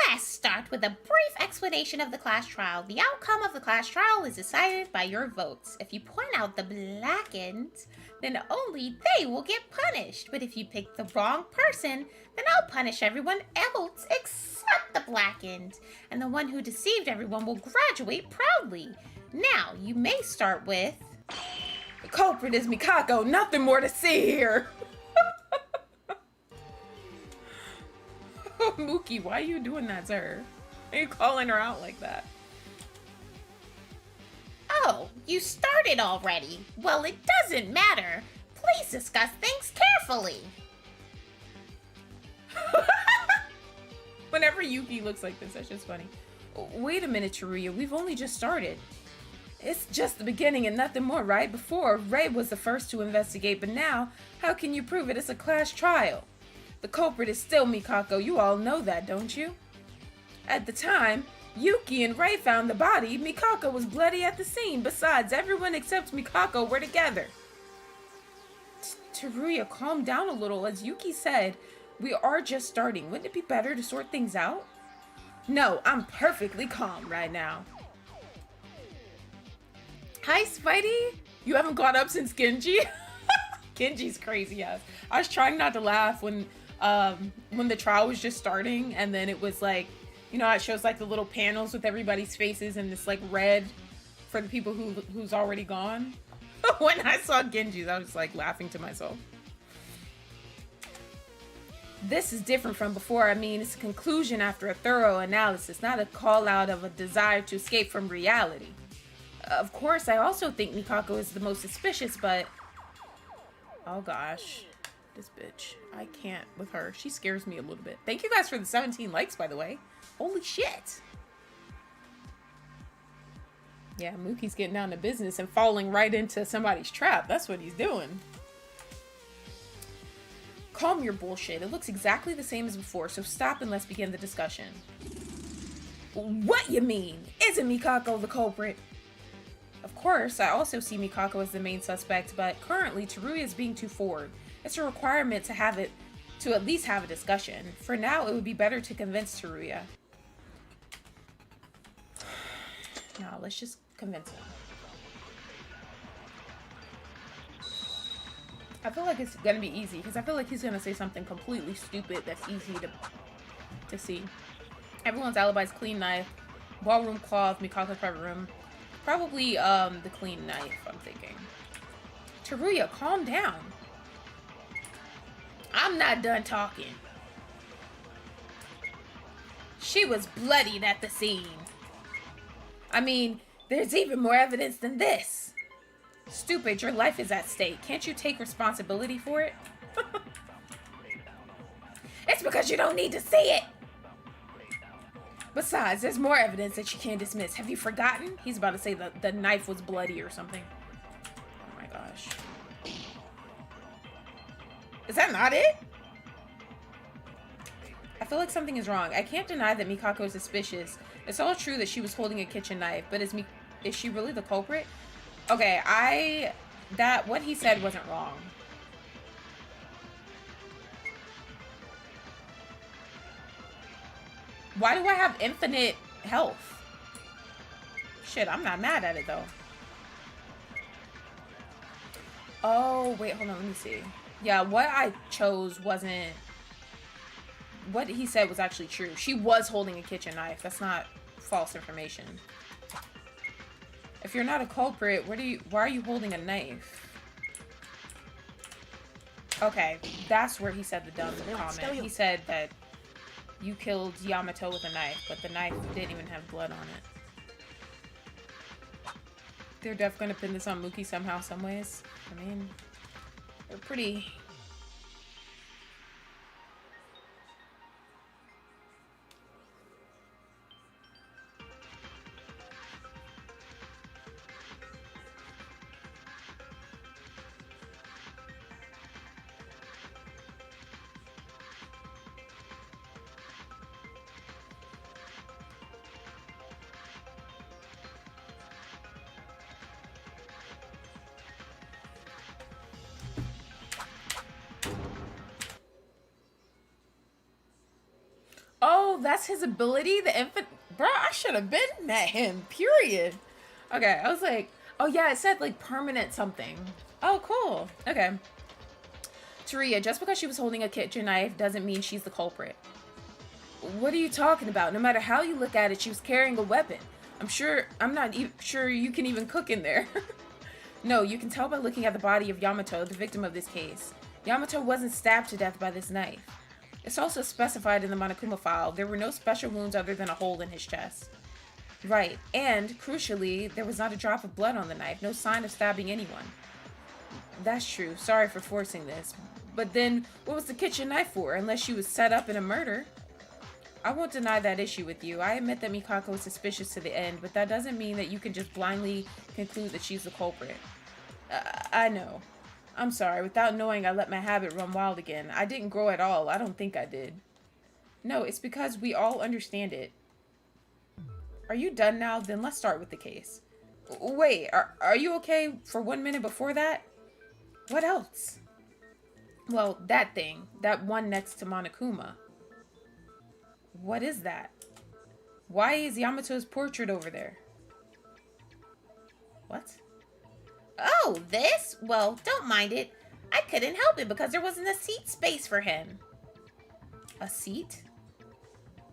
let's start with a brief explanation of the class trial. The outcome of the class trial is decided by your votes. If you point out the blackened, then only they will get punished. But if you pick the wrong person, then I'll punish everyone else except the blackened. And the one who deceived everyone will graduate proudly. Now, you may start with... The culprit is Mikako. Nothing more to see here. Mookie, why are you doing that to her? Why are you calling her out like that? Oh, you started already. Well, it doesn't matter. Please discuss things carefully. Whenever Yuki looks like this, that's just funny. Wait a minute, Teruya. We've only just started. It's just the beginning and nothing more, right? Before, Ray was the first to investigate, but now, how can you prove it? It's a class trial. The culprit is still Mikako. You all know that, don't you? At the time, Yuki and Ray found the body. Mikako was bloody at the scene. Besides, everyone except Mikako were together. Teruya, calm down a little. As Yuki said, we are just starting. Wouldn't it be better to sort things out? No, I'm perfectly calm right now. Hi, Spidey. You haven't got up since Genji? Genji's crazy ass. I was trying not to laugh when the trial was just starting, and then it was like, you know, it shows like the little panels with everybody's faces and this like red for the people who's already gone. When I saw Genji's, I was like laughing to myself. This is different from before. I mean, it's a conclusion after a thorough analysis, not a call out of a desire to escape from reality. Of course, I also think Mikako is the most suspicious, but oh gosh, this bitch. I can't with her. She scares me a little bit. Thank you guys for the 17 likes, by the way. Holy shit. Yeah, Mookie's getting down to business and falling right into somebody's trap. That's what he's doing. Calm your bullshit. It looks exactly the same as before, so stop and let's begin the discussion. What you mean? Isn't Mikako the culprit? Of course, I also see Mikako as the main suspect, but currently Teruya is being too forward. It's a requirement to at least have a discussion. For now, it would be better to convince Teruya. No, let's just convince him. I feel like it's gonna be easy, because I feel like he's gonna say something completely stupid that's easy to see. Everyone's alibi's clean knife, ballroom cloth, Mikako's private room. Probably the clean knife, I'm thinking. Teruya, calm down. I'm not done talking. She was bloodied at the scene. I mean, there's even more evidence than this. Stupid, your life is at stake. Can't you take responsibility for it? It's because you don't need to see it. Besides, there's more evidence that you can't dismiss. Have you forgotten? He's about to say the knife was bloody or something. Oh my gosh. Is that not it? I feel like something is wrong. I can't deny that Mikako is suspicious. It's all true that she was holding a kitchen knife, but is Is she really the culprit? Okay, what he said wasn't wrong. Why do I have infinite health? Shit, I'm not mad at it though. Oh, wait, hold on, let me see. Yeah, what I chose wasn't... What he said was actually true. She was holding a kitchen knife. That's not false information. If you're not a culprit, why are you holding a knife? Okay, that's where he said the dumb comment. He said that you killed Yamato with a knife, but the knife didn't even have blood on it. They're definitely gonna pin this on Mookie somehow, some ways. I mean, they're pretty... Oh, that's his ability? The infant... Bro, I should have been met him, period. Okay, I was like... Oh, yeah, it said, like, permanent something. Oh, cool. Okay. Taria, just because she was holding a kitchen knife doesn't mean she's the culprit. What are you talking about? No matter how you look at it, she was carrying a weapon. I'm not even sure you can even cook in there. No, you can tell by looking at the body of Yamato, the victim of this case. Yamato wasn't stabbed to death by this knife. It's also specified in the Monokuma file. There were no special wounds other than a hole in his chest. Right, and crucially, there was not a drop of blood on the knife, no sign of stabbing anyone. That's true, sorry for forcing this. But then, what was the kitchen knife for, unless she was set up in a murder? I won't deny that issue with you. I admit that Mikako is suspicious to the end, but that doesn't mean that you can just blindly conclude that she's the culprit. I know. I'm sorry, without knowing I let my habit run wild again. I didn't grow at all. I don't think I did. No, it's because we all understand it. Are you done now? Then let's start with the case. Wait, are you okay for 1 minute before that? What else? Well, that thing. That one next to Monokuma. What is that? Why is Yamato's portrait over there? What? Oh, this? Well, don't mind it. I couldn't help it because there wasn't a seat space for him. A seat?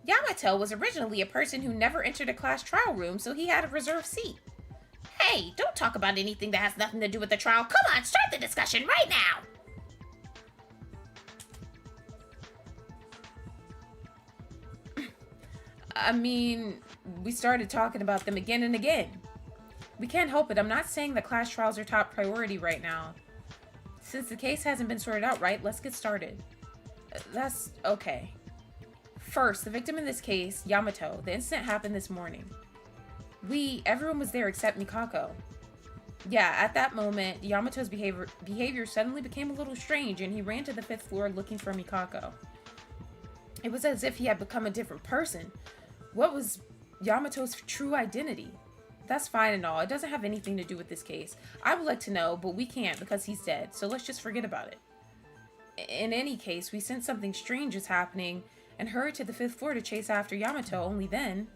Yamato was originally a person who never entered a class trial room, so he had a reserved seat. Hey, don't talk about anything that has nothing to do with the trial. Come on, start the discussion right now. I mean, we started talking about them again and again. We can't help it. I'm not saying that class trials are top priority right now. Since the case hasn't been sorted out right, let's get started. That's okay. First, the victim in this case, Yamato. The incident happened this morning. Everyone was there except Mikako. Yeah, at that moment, Yamato's behavior suddenly became a little strange, and he ran to the 5th floor looking for Mikako. It was as if he had become a different person. What was Yamato's true identity? That's fine and all. It doesn't have anything to do with this case. I would like to know, but we can't because he's dead, so let's just forget about it. In any case, we sensed something strange was happening and hurried to the 5th floor to chase after Yamato, only then,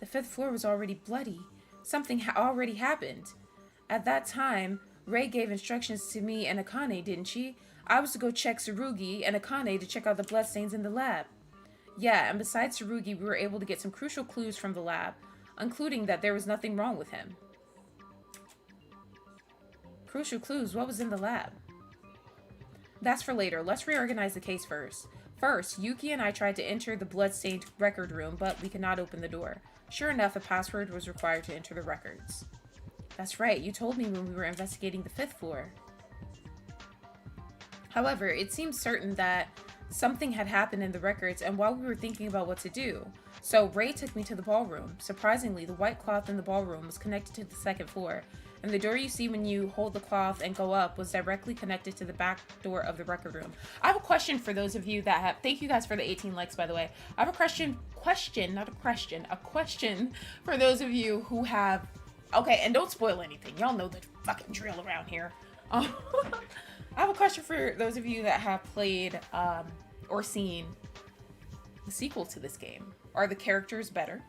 the 5th floor was already bloody. Something already happened. At that time, Rei gave instructions to me and Akane, didn't she? I was to go check Tsurugi and Akane to check out the bloodstains in the lab. Yeah, and besides Tsurugi, we were able to get some crucial clues from the lab, including that there was nothing wrong with him. Crucial clues? What was in the lab? That's for later. Let's reorganize the case first. First, Yuki and I tried to enter the bloodstained record room, but we could not open the door. Sure enough, a password was required to enter the records. That's right, you told me when we were investigating the 5th floor. However, it seems certain that something had happened in the records and while we were thinking about what to do. So Rei took me to the ballroom. Surprisingly, the white cloth in the ballroom was connected to the 2nd floor, and the door you see when you hold the cloth and go up was directly connected to the back door of the record room. I have a question for those of you that have, thank you guys for the 18 likes by the way. I have a question for those of you who have Okay, and don't spoil anything. Y'all know the fucking drill around here. I have a question for those of you that have played or seen the sequel to this game. Are the characters better?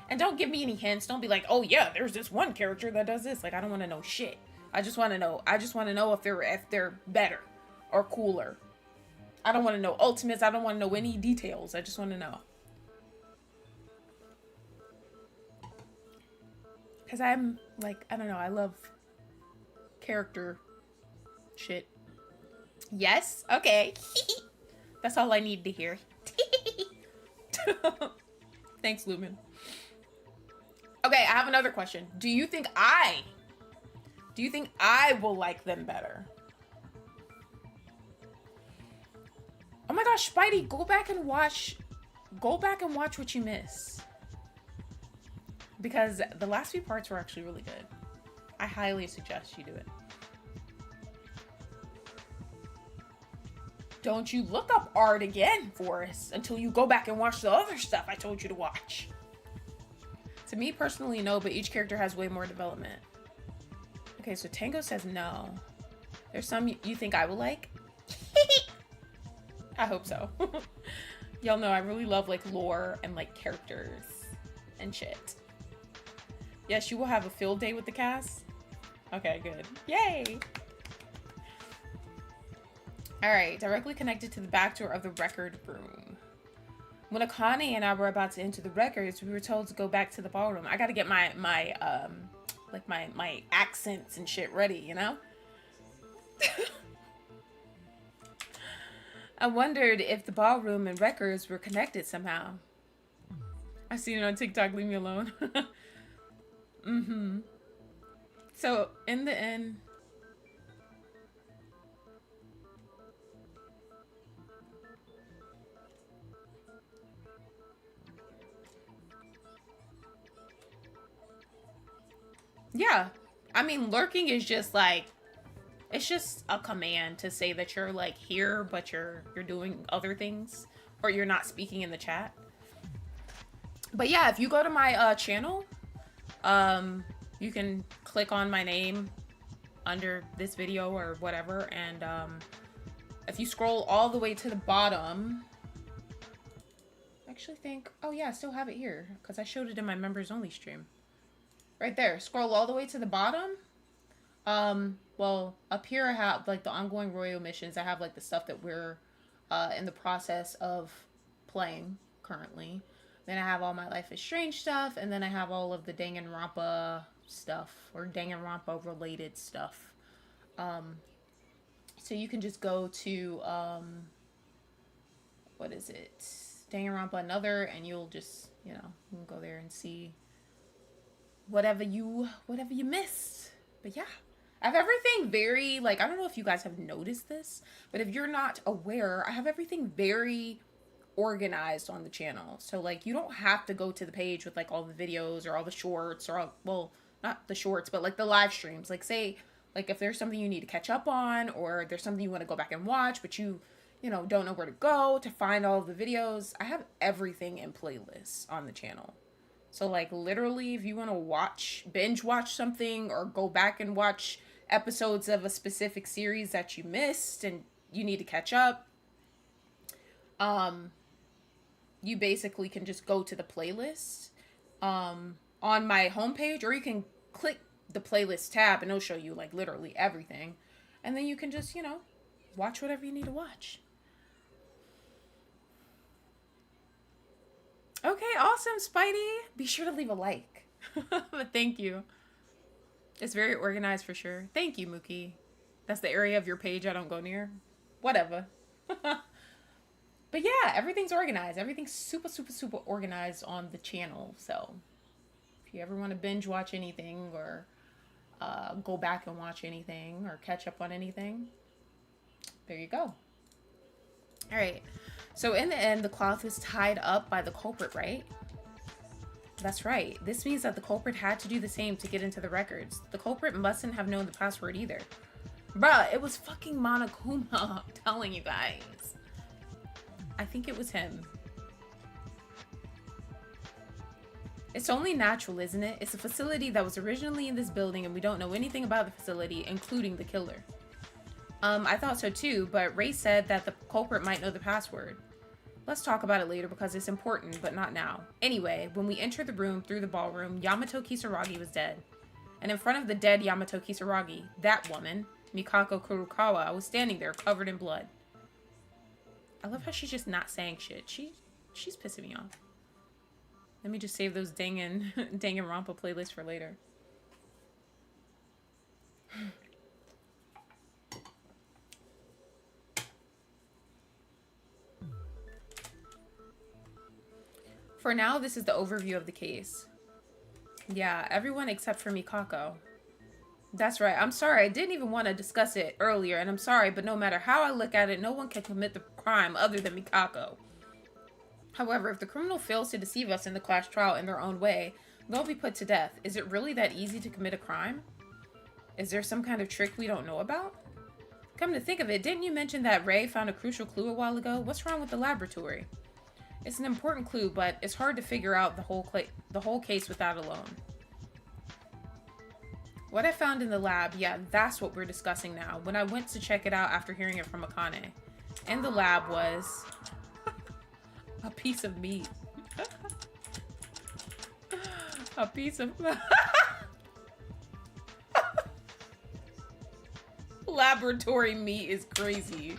And don't give me any hints. Don't be like, oh yeah, there's this one character that does this. Like, I don't want to know shit. I just want to know. I just want to know if they're better or cooler. I don't want to know ultimates. I don't want to know any details. I just want to know. Because I'm like, I don't know. I love character shit. Yes? Okay. That's all I need to hear. Thanks, Lumen. Okay, I have another question. Do you think I will like them better? Oh my gosh, Spidey, go back and watch what you missed. Because the last few parts were actually really good. I highly suggest you do it. Don't you look up art again, Forrest, until you go back and watch the other stuff I told you to watch. To me personally, no, but each character has way more development. Okay, so Tango says no. There's some you think I will like? I hope so. Y'all know I really love like lore and like characters and shit. Yes, you will have a field day with the cast. Okay, good. Yay! Alright, directly connected to the back door of the record room. When Akane and I were about to enter the records, we were told to go back to the ballroom. I gotta get my accents and shit ready, you know? I wondered if the ballroom and records were connected somehow. I seen it on TikTok, leave me alone. So, in the end... Yeah, I mean, lurking is just like, it's just a command to say that you're like here, but you're doing other things, or you're not speaking in the chat. But yeah, if you go to my channel, you can click on my name under this video or whatever, and if you scroll all the way to the bottom, I actually think, oh yeah, I still have it here because I showed it in my members only stream. Right there, scroll all the way to the bottom. Well, up here I have like the ongoing Royal missions. I have like the stuff that we're in the process of playing currently. Then I have all my Life is Strange stuff, and then I have all of the Danganronpa stuff, or Danganronpa related stuff. So you can just go to, what is it? Danganronpa Another, and you'll just, you know, you can go there and see whatever you missed. But yeah, I have everything very, like, I don't know if you guys have noticed this, but if you're not aware, I have everything very organized on the channel. So like, you don't have to go to the page with like all the videos or all the shorts or all, well, not the shorts, but like the live streams. Like, say, like if there's something you need to catch up on, or there's something you want to go back and watch, but you know, don't know where to go to find all of the videos, I have everything in playlists on the channel. So like literally, if you want to binge watch something, or go back and watch episodes of a specific series that you missed and you need to catch up, you basically can just go to the playlist on my homepage, or you can click the playlist tab and it'll show you like literally everything. And then you can just, you know, watch whatever you need to watch. Okay, awesome, Spidey. Be sure to leave a like. But thank you. It's very organized for sure. Thank you, Mookie. That's the area of your page I don't go near. Whatever. But yeah, everything's organized. Everything's super, super, super organized on the channel. So if you ever want to binge watch anything, or go back and watch anything, or catch up on anything, there you go. All right. So in the end, the cloth was tied up by the culprit, right? That's right. This means that the culprit had to do the same to get into the records. The culprit mustn't have known the password either. Bruh, it was fucking Monokuma. I'm telling you guys. I think it was him. It's only natural, isn't it? It's a facility that was originally in this building and we don't know anything about the facility, including the killer. I thought so too, but Ray said that the culprit might know the password. Let's talk about it later because it's important, but not now. Anyway, when we entered the room through the ballroom, Yamato Kisaragi was dead. And in front of the dead Yamato Kisaragi, that woman, Mikako Kurokawa, was standing there covered in blood. I love how she's just not saying shit. She's pissing me off. Let me just save those Danganronpa playlists for later. For now, this is the overview of the case. Yeah, everyone except for Mikako. That's right. I'm sorry. I didn't even want to discuss it earlier, and I'm sorry, but no matter how I look at it, no one can commit the crime other than Mikako. However, if the criminal fails to deceive us in the class trial in their own way, they'll be put to death. Is it really that easy to commit a crime? Is there some kind of trick we don't know about? Come to think of it, didn't you mention that Ray found a crucial clue a while ago? What's wrong with the laboratory? It's an important clue, but it's hard to figure out the whole case with that alone. What I found in the lab, yeah, that's what we're discussing now. When I went to check it out after hearing it from Akane. In the lab was a piece of meat. A piece of... Laboratory meat is crazy.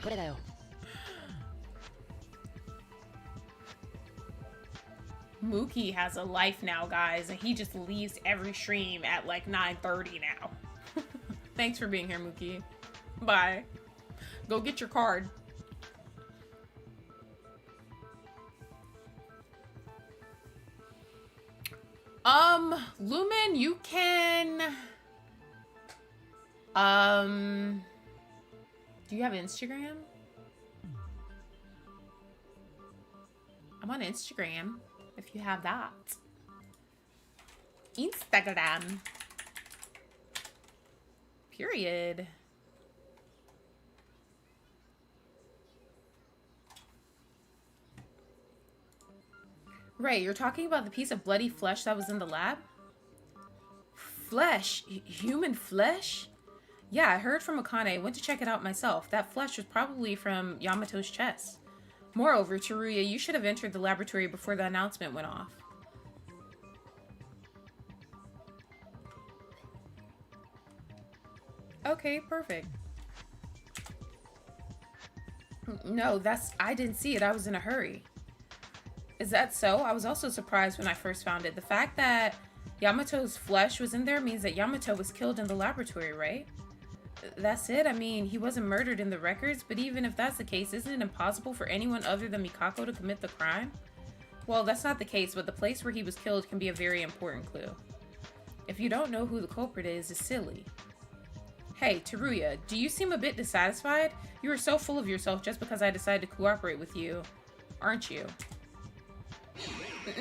Mookie has a life now, guys, and he just leaves every stream at like 9:30 now. Thanks for being here, Mookie. Bye. Go get your card. Lumen, you can... Do you have Instagram? I'm on Instagram. If you have that. Instagram. Period. Ray, you're talking about the piece of bloody flesh that was in the lab? Flesh? Human flesh? Yeah, I heard from Akane. Went to check it out myself. That flesh was probably from Yamato's chest. Moreover, Teruya, you should have entered the laboratory before the announcement went off. Okay, perfect. No, I didn't see it. I was in a hurry. Is that so? I was also surprised when I first found it. The fact that Yamato's flesh was in there means that Yamato was killed in the laboratory, right? That's it? I mean, he wasn't murdered in the records, but even if that's the case, isn't it impossible for anyone other than Mikako to commit the crime? Well, that's not the case, but the place where he was killed can be a very important clue. If you don't know who the culprit is, it's silly. Hey, Teruya, do you seem a bit dissatisfied? You are so full of yourself just because I decided to cooperate with you, aren't you?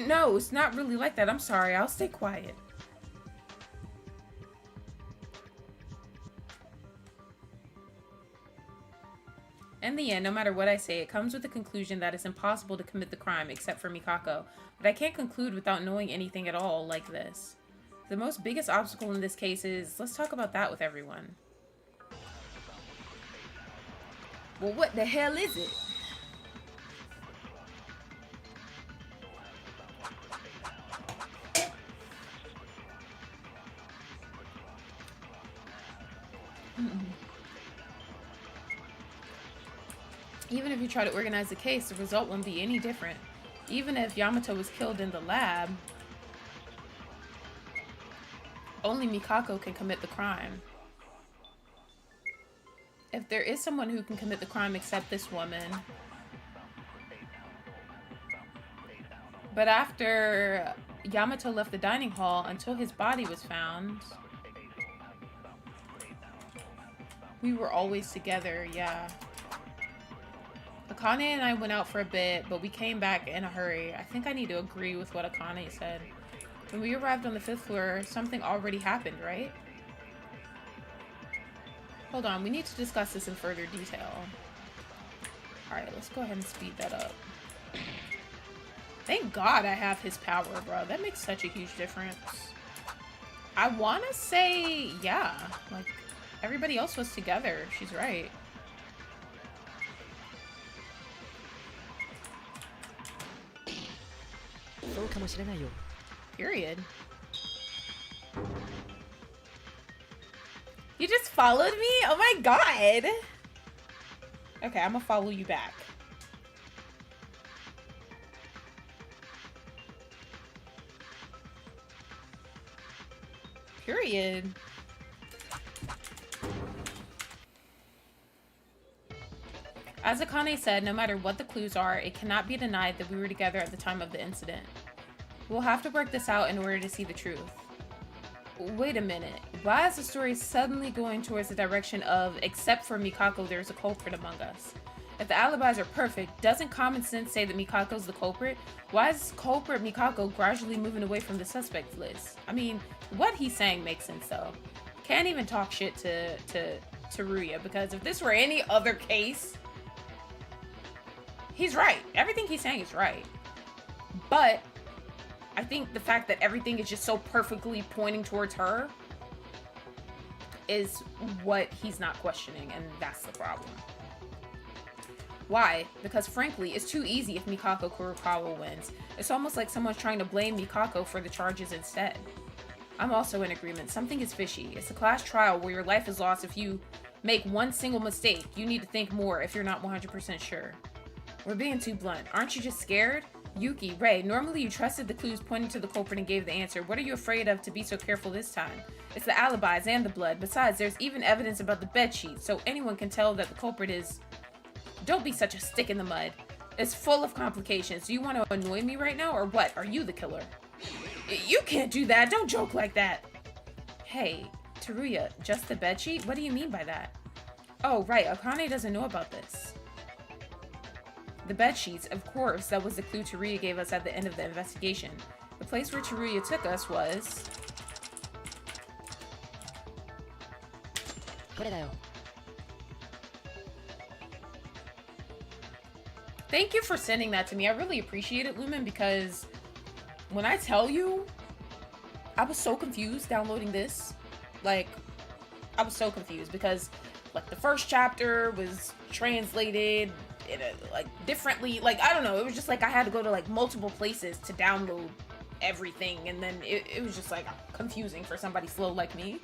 No, it's not really like that. I'm sorry. I'll stay quiet. In the end, no matter what I say, it comes with the conclusion that it's impossible to commit the crime except for Mikako. But I can't conclude without knowing anything at all like this. The most biggest obstacle in this case is, let's talk about that with everyone. Well, what the hell is it? Even if you try to organize the case, the result won't be any different. Even if Yamato was killed in the lab, only Mikako can commit the crime. If there is someone who can commit the crime except this woman. But after Yamato left the dining hall until his body was found, we were always together, yeah. Akane and I went out for a bit, but we came back in a hurry. I think I need to agree with what Akane said. When we arrived on the 5th floor, something already happened, right? Hold on, we need to discuss this in further detail. Alright, let's go ahead and speed that up. Thank God I have his power, bro. That makes such a huge difference. I want to say, yeah. Like, everybody else was together. She's right. Period. You just followed me? Oh my god! Okay, I'm gonna follow you back. Period. As Akane said, no matter what the clues are, it cannot be denied that we were together at the time of the incident. We'll have to work this out in order to see the truth. Wait a minute. Why is the story suddenly going towards the direction of, except for Mikako, there's a culprit among us? If the alibis are perfect, doesn't common sense say that Mikako's the culprit? Why is culprit Mikako gradually moving away from the suspect list? I mean, what he's saying makes sense though. Can't even talk shit to Ruya, because if this were any other case, he's right. Everything he's saying is right. But I think the fact that everything is just so perfectly pointing towards her is what he's not questioning, and that's the problem. Why? Because frankly, it's too easy if Mikako Kurokawa wins. It's almost like someone's trying to blame Mikako for the charges instead. I'm also in agreement. Something is fishy. It's a class trial where your life is lost if you make one single mistake. You need to think more if you're not 100% sure. We're being too blunt. Aren't you just scared? Yuki, Ray, normally you trusted the clues pointing to the culprit and gave the answer. What are you afraid of to be so careful this time? It's the alibis and the blood. Besides, there's even evidence about the bedsheet, so anyone can tell that the culprit is... Don't be such a stick in the mud. It's full of complications. Do you want to annoy me right now, or what? Are you the killer? You can't do that. Don't joke like that. Hey, Teruya, just the bedsheet? What do you mean by that? Oh, right. Akane doesn't know about this. The bedsheets, of course, that was the clue Teruya gave us at the end of the investigation. The place where Teruya took us was... Thank you for sending that to me. I really appreciate it, Lumen, because when I tell you, I was so confused downloading this. Like, I was so confused because, like, the first chapter was translated in a, like, differently. Like, I don't know. It was just like I had to go to, like, multiple places to download everything. And then it was just, like, confusing for somebody slow like me.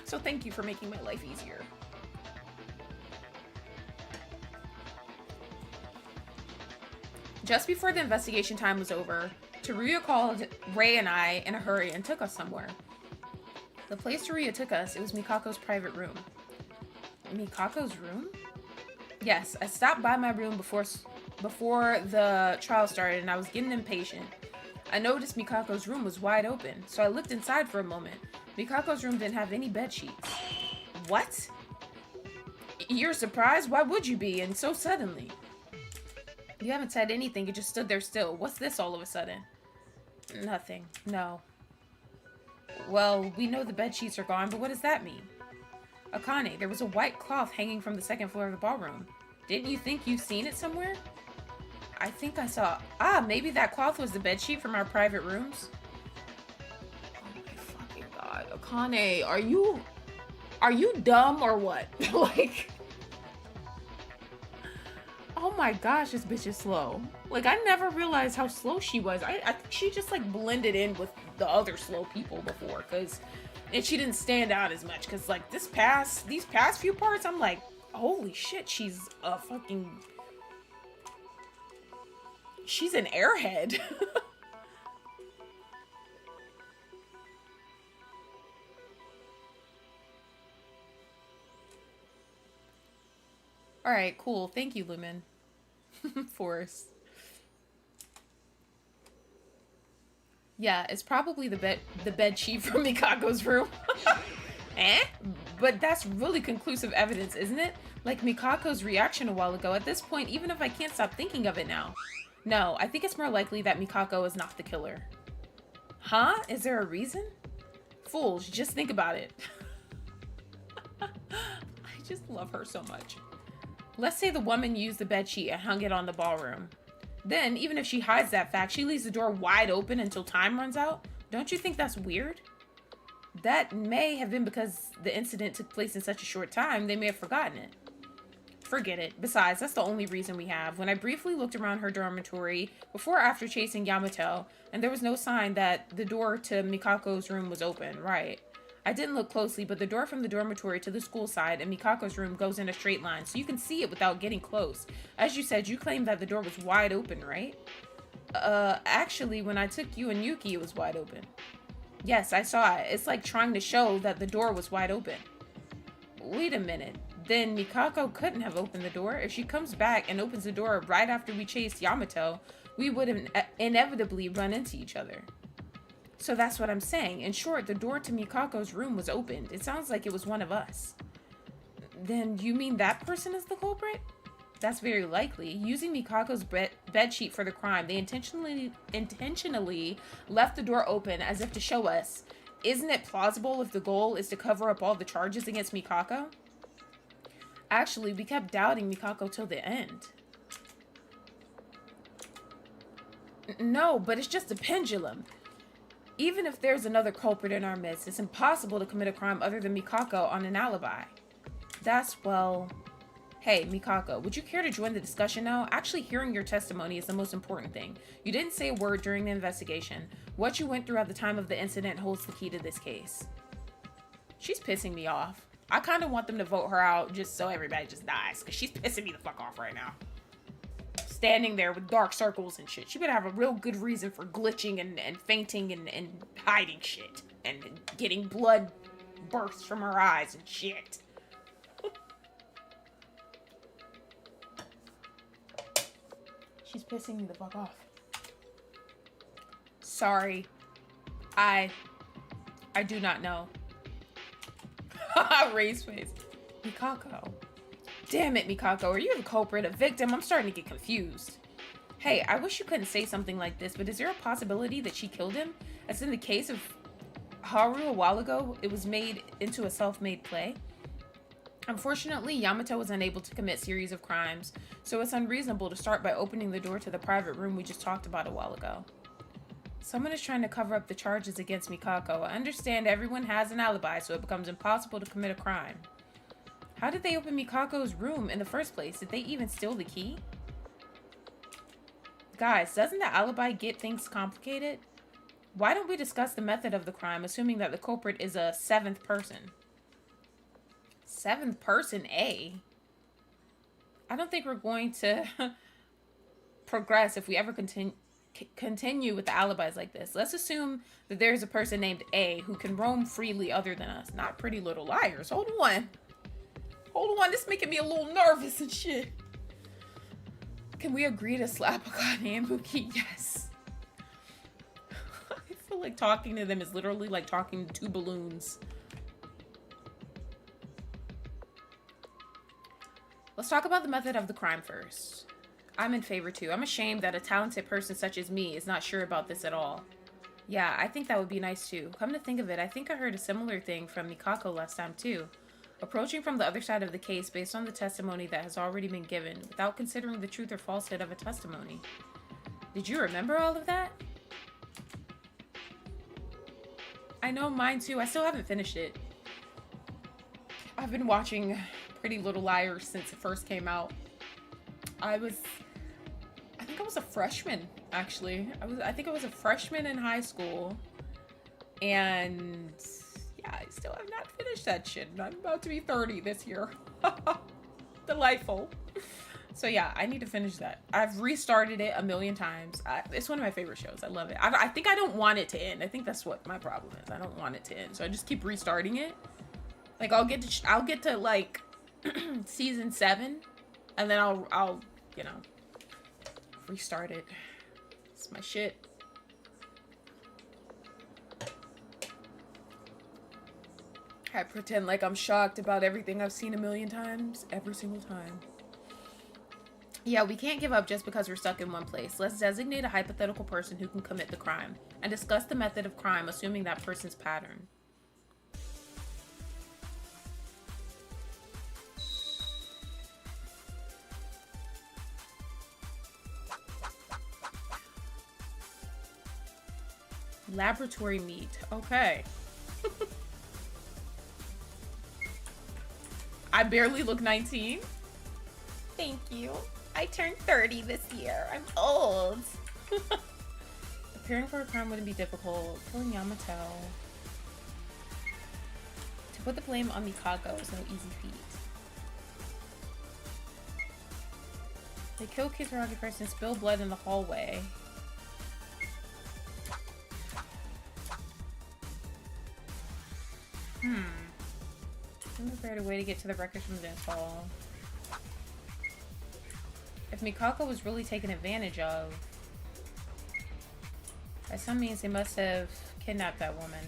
So thank you for making my life easier. Just before the investigation time was over, Teruya called Ray and I in a hurry and took us somewhere. The place Teruya took us, it was Mikako's private room. Mikako's room? Yes, I stopped by my room before the trial started and I was getting impatient. I noticed Mikako's room was wide open, so I looked inside for a moment. Mikako's room didn't have any bed sheets. What? You're surprised? Why would you be? And so suddenly? You haven't said anything, you just stood there still. What's this all of a sudden? Nothing. No. Well, we know the bed sheets are gone, but what does that mean? Akane, there was a white cloth hanging from the second floor of the ballroom. Didn't you think you've seen it somewhere? I think I saw... Ah, maybe that cloth was the bed sheet from our private rooms? Oh my fucking god. Akane, are you dumb or what? Like... Oh my gosh, this bitch is slow. Like, I never realized how slow she was. I think she just, like, blended in with the other slow people before, and she didn't stand out as much, because, like, these past few parts, I'm like, holy shit, she's a fucking... She's an airhead. Alright, cool. Thank you, Lumen. Force. Yeah, it's probably the bed sheet from Mikako's room. Eh? But that's really conclusive evidence, isn't it? Like Mikako's reaction a while ago. At this point, even if I can't stop thinking of it now. No, I think it's more likely that Mikako is not the killer. Huh? Is there a reason? Fools, just think about it. I just love her so much. Let's say the woman used the bedsheet and hung it on the ballroom. Then, even if she hides that fact, she leaves the door wide open until time runs out. Don't you think that's weird? That may have been because the incident took place in such a short time, they may have forgotten it. Forget it. Besides, that's the only reason we have. When I briefly looked around her dormitory, before or after chasing Yamato, and there was no sign that the door to Mikako's room was open, right? I didn't look closely, but the door from the dormitory to the school side and Mikako's room goes in a straight line, so you can see it without getting close. As you said, you claimed that the door was wide open, right? Actually, when I took you and Yuki, it was wide open. Yes, I saw it. It's like trying to show that the door was wide open. Wait a minute. Then Mikako couldn't have opened the door. If she comes back and opens the door right after we chased Yamato, we would inevitably run into each other. So that's what I'm saying. In short, the door to Mikako's room was opened. It sounds like it was one of us. Then you mean that person is the culprit? That's very likely. Using Mikako's bedsheet for the crime, they intentionally left the door open as if to show us. Isn't it plausible if the goal is to cover up all the charges against Mikako? Actually, we kept doubting Mikako till the end. No, but it's just a pendulum. Even if there's another culprit in our midst, it's impossible to commit a crime other than Mikako on an alibi. That's, well... Hey, Mikako, would you care to join the discussion now? Actually, hearing your testimony is the most important thing. You didn't say a word during the investigation. What you went through at the time of the incident holds the key to this case. She's pissing me off. I kind of want them to vote her out just so everybody just dies, because she's pissing me the fuck off right now. Standing there with dark circles and shit. She better have a real good reason for glitching and fainting and hiding shit. And getting blood bursts from her eyes and shit. She's pissing me the fuck off. Sorry. I do not know. Raise face. Mikako. Damn it, Mikako. Are you the culprit, a victim? I'm starting to get confused. Hey, I wish you couldn't say something like this, but is there a possibility that she killed him? As in the case of Haru a while ago, it was made into a self-made play. Unfortunately, Yamato was unable to commit series of crimes, so it's unreasonable to start by opening the door to the private room we just talked about a while ago. Someone is trying to cover up the charges against Mikako. I understand everyone has an alibi, so it becomes impossible to commit a crime. How did they open Mikako's room in the first place? Did they even steal the key? Guys, doesn't the alibi get things complicated? Why don't we discuss the method of the crime, assuming that the culprit is a seventh person? Seventh person, A? I don't think we're going to progress if we ever continue with the alibis like this. Let's assume that there's a person named A who can roam freely other than us. Not Pretty Little Liars. Hold on. Hold on. This is making me a little nervous and shit. Can we agree to slap Akane and Muki? Yes. I feel like talking to them is literally like talking to two balloons. Let's talk about the method of the crime first. I'm in favor too. I'm ashamed that a talented person such as me is not sure about this at all. Yeah, I think that would be nice too. Come to think of it, I think I heard a similar thing from Mikako last time too. Approaching from the other side of the case based on the testimony that has already been given, without considering the truth or falsehood of a testimony. Did you remember all of that? I know mine too. I still haven't finished it. I've been watching Pretty Little Liars since it first came out. I think I was a freshman, actually. I think I was a freshman in high school. And yeah, I still have not finished that shit. I'm about to be 30 this year. Delightful. So yeah, I need to finish that. I've restarted it a million times. It's one of my favorite shows. I love it. I think I don't want it to end. I think that's what my problem is. I don't want it to end. So I just keep restarting it. Like I'll get to like season 7 and then I'll you know, restart it. It's my shit. I pretend like I'm shocked about everything I've seen a million times, every single time. Yeah, we can't give up just because we're stuck in one place. Let's designate a hypothetical person who can commit the crime and discuss the method of crime, assuming that person's pattern. Laboratory meat. Okay. I barely look 19. Thank you. I turned 30 this year. I'm old. Appearing for a crime wouldn't be difficult. Killing Yamato. To put the blame on Mikako is no easy feat. They kill Kisaragi first and spill blood in the hallway. I'm prepared a way to get to the wreckage from the dance hall. If Mikako was really taken advantage of, by some means they must have kidnapped that woman.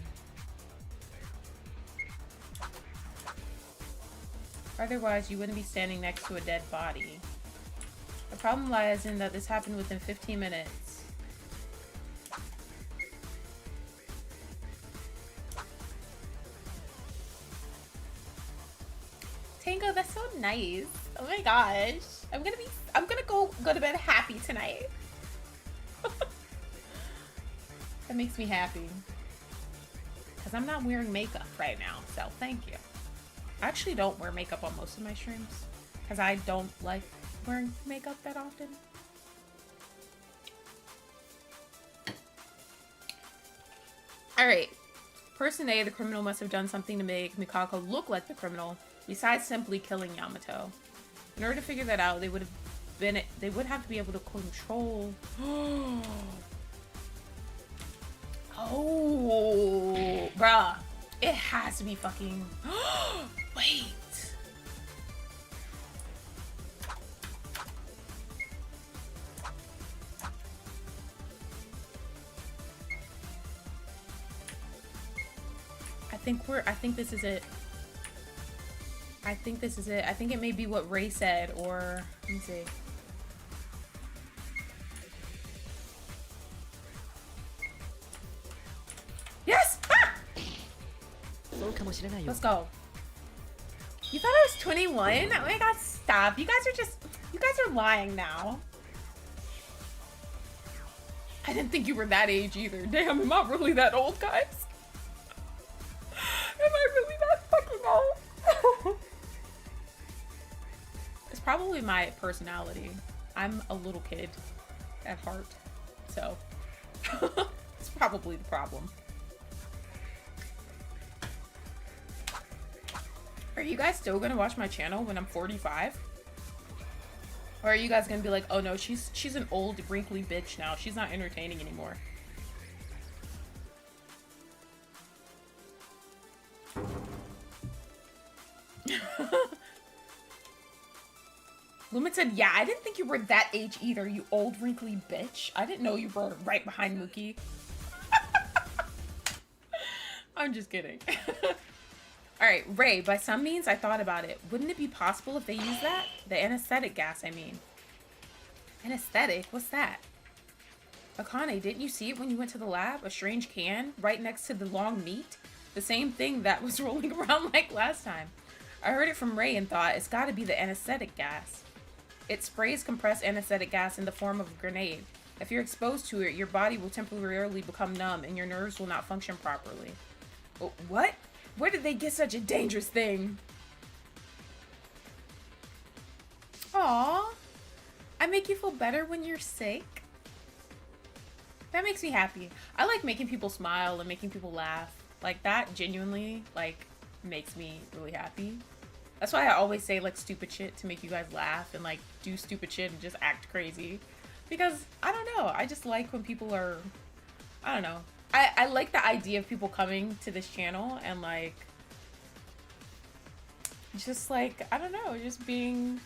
Otherwise, you wouldn't be standing next to a dead body. The problem lies in that this happened within 15 minutes. Tango, that's so nice. Oh my gosh. I'm gonna go to bed happy tonight. That makes me happy. Because I'm not wearing makeup right now, so thank you. I actually don't wear makeup on most of my streams. Because I don't like wearing makeup that often. Alright. Person A, the criminal must have done something to make Mikako look like the criminal, besides simply killing Yamato. In order to figure that out, they would have to be able to control. Oh, bruh. It has to be fucking. Wait. I think this is it. I think this is it. I think it may be what Ray said, or let me see. Yes! Ah! Let's go. You thought I was 21? Oh my god, stop. You guys are lying now. I didn't think you were that age either. Damn, am I really that old, guys? Am I really that fucking old? It's probably my personality. I'm a little kid at heart, so it's probably the problem. Are you guys still gonna watch my channel when I'm 45? Or are you guys gonna be like, oh no, she's an old wrinkly bitch now. She's not entertaining anymore. Lumen said, yeah, I didn't think you were that age either, you old wrinkly bitch. I didn't know you were right behind Mookie. I'm just kidding. Alright, Ray, by some means I thought about it. Wouldn't it be possible if they used that? The anesthetic gas, I mean. Anesthetic? What's that? Akane, didn't you see it when you went to the lab? A strange can right next to the long meat? The same thing that was rolling around like last time. I heard it from Ray and thought it's gotta be the anesthetic gas. It sprays compressed anesthetic gas in the form of a grenade. If you're exposed to it, your body will temporarily become numb and your nerves will not function properly. What? Where did they get such a dangerous thing? Aww. I make you feel better when you're sick? That makes me happy. I like making people smile and making people laugh. Like, that genuinely, like, makes me really happy. That's why I always say, like, stupid shit to make you guys laugh and, like, do stupid shit and just act crazy. Because, I don't know, I just like when people are, I don't know. I like the idea of people coming to this channel and, like, just, like, I don't know, just being,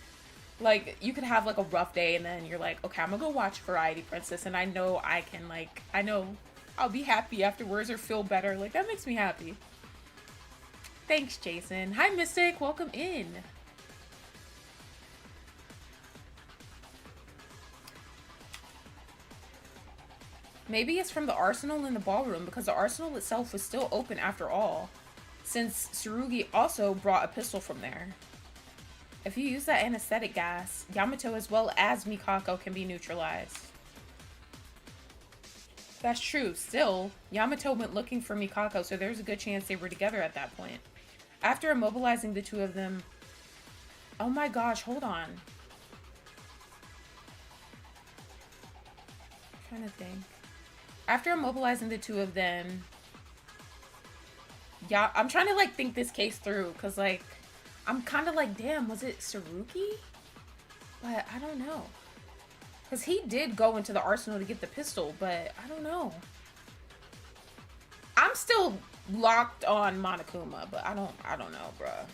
like, you could have, like, a rough day and then you're like, okay, I'm gonna go watch Variety Princess and I know I can, like, I know I'll be happy afterwards or feel better. Like, that makes me happy. Thanks, Jason. Hi, Mystic. Welcome in. Maybe it's from the arsenal in the ballroom because the arsenal itself was still open after all, since Tsurugi also brought a pistol from there. If you use that anesthetic gas, Yamato as well as Mikako can be neutralized. That's true. Still, Yamato went looking for Mikako, so there's a good chance they were together at that point. After immobilizing the two of them... Oh my gosh, hold on. I'm trying to think. After immobilizing the two of them... Yeah, I'm trying to, like, think this case through, because, like, I'm kind of like, damn, was it Saruki? But I don't know. Because he did go into the arsenal to get the pistol, but I don't know. I'm still locked on Monokuma, but I don't know, bruh.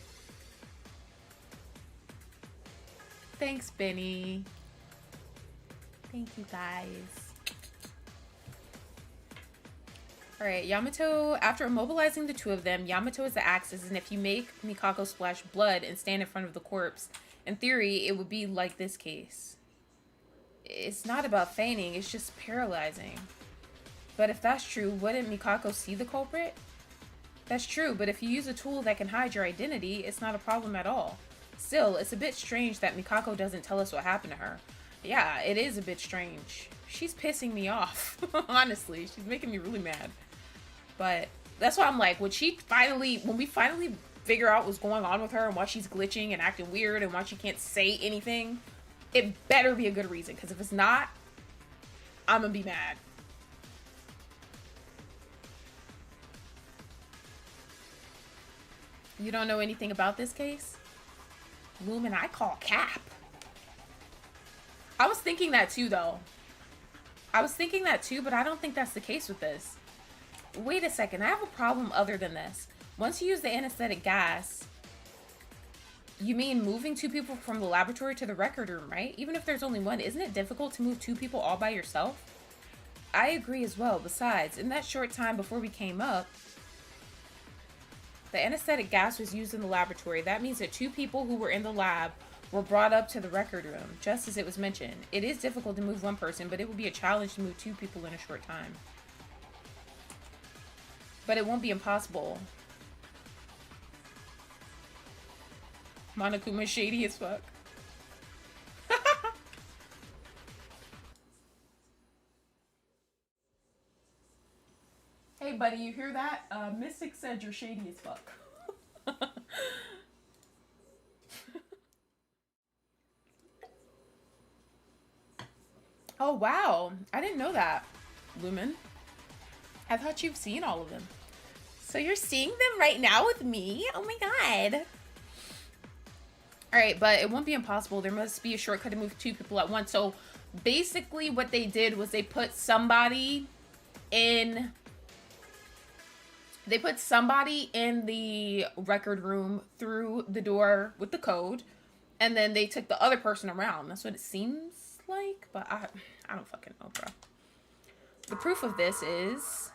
Thanks, Benny. Thank you, guys. Alright, Yamato, after immobilizing the two of them, Yamato is the axis, and if you make Mikako splash blood and stand in front of the corpse, in theory, it would be like this case. It's not about feigning, it's just paralyzing. But if that's true, wouldn't Mikako see the culprit? That's true, but if you use a tool that can hide your identity, it's not a problem at all. Still, it's a bit strange that Mikako doesn't tell us what happened to her. Yeah, it is a bit strange. She's pissing me off, honestly. She's making me really mad. But that's why I'm like, when we finally figure out what's going on with her and why she's glitching and acting weird and why she can't say anything, it better be a good reason, because if it's not, I'm gonna be mad. You don't know anything about this case? Lumen, I call cap. I was thinking that too, though. I was thinking that too, but I don't think that's the case with this. Wait a second, I have a problem other than this. Once you use the anesthetic gas, you mean moving two people from the laboratory to the record room, right? Even if there's only one, isn't it difficult to move two people all by yourself? I agree as well. Besides, in that short time before we came up, the anesthetic gas was used in the laboratory. That means that two people who were in the lab were brought up to the record room, just as it was mentioned. It is difficult to move one person, but it would be a challenge to move two people in a short time. But it won't be impossible. Monokuma shady as fuck. Hey buddy, you hear that? Mystic said you're shady as fuck. Oh wow, I didn't know that, Lumen. I thought you've seen all of them. So you're seeing them right now with me? Oh my god. Alright, but it won't be impossible. There must be a shortcut to move two people at once. So basically what they did was they put somebody in... They put somebody in the record room through the door with the code. And then they took the other person around. That's what it seems like. But I don't fucking know, bro. The proof of this is...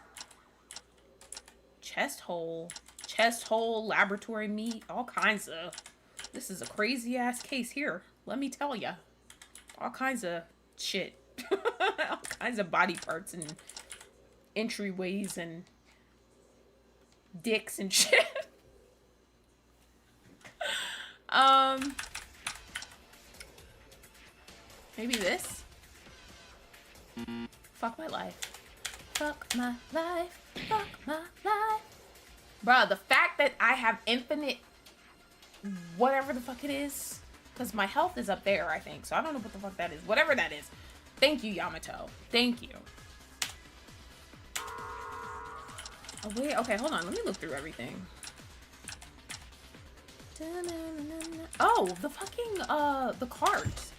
chest hole, laboratory meat, all kinds of... This is a crazy ass case here. Let me tell ya. All kinds of shit. All kinds of body parts and entryways and dicks and shit. Maybe this? Fuck my life. Fuck my life. Fuck my life. Bruh, the fact that I have infinite whatever the fuck it is, because my health is up there, I think, so I don't know what the fuck that is. Whatever that is. Thank you, Yamato. Thank you. Oh wait, okay, hold on, let me look through everything. Oh, the fucking the cards.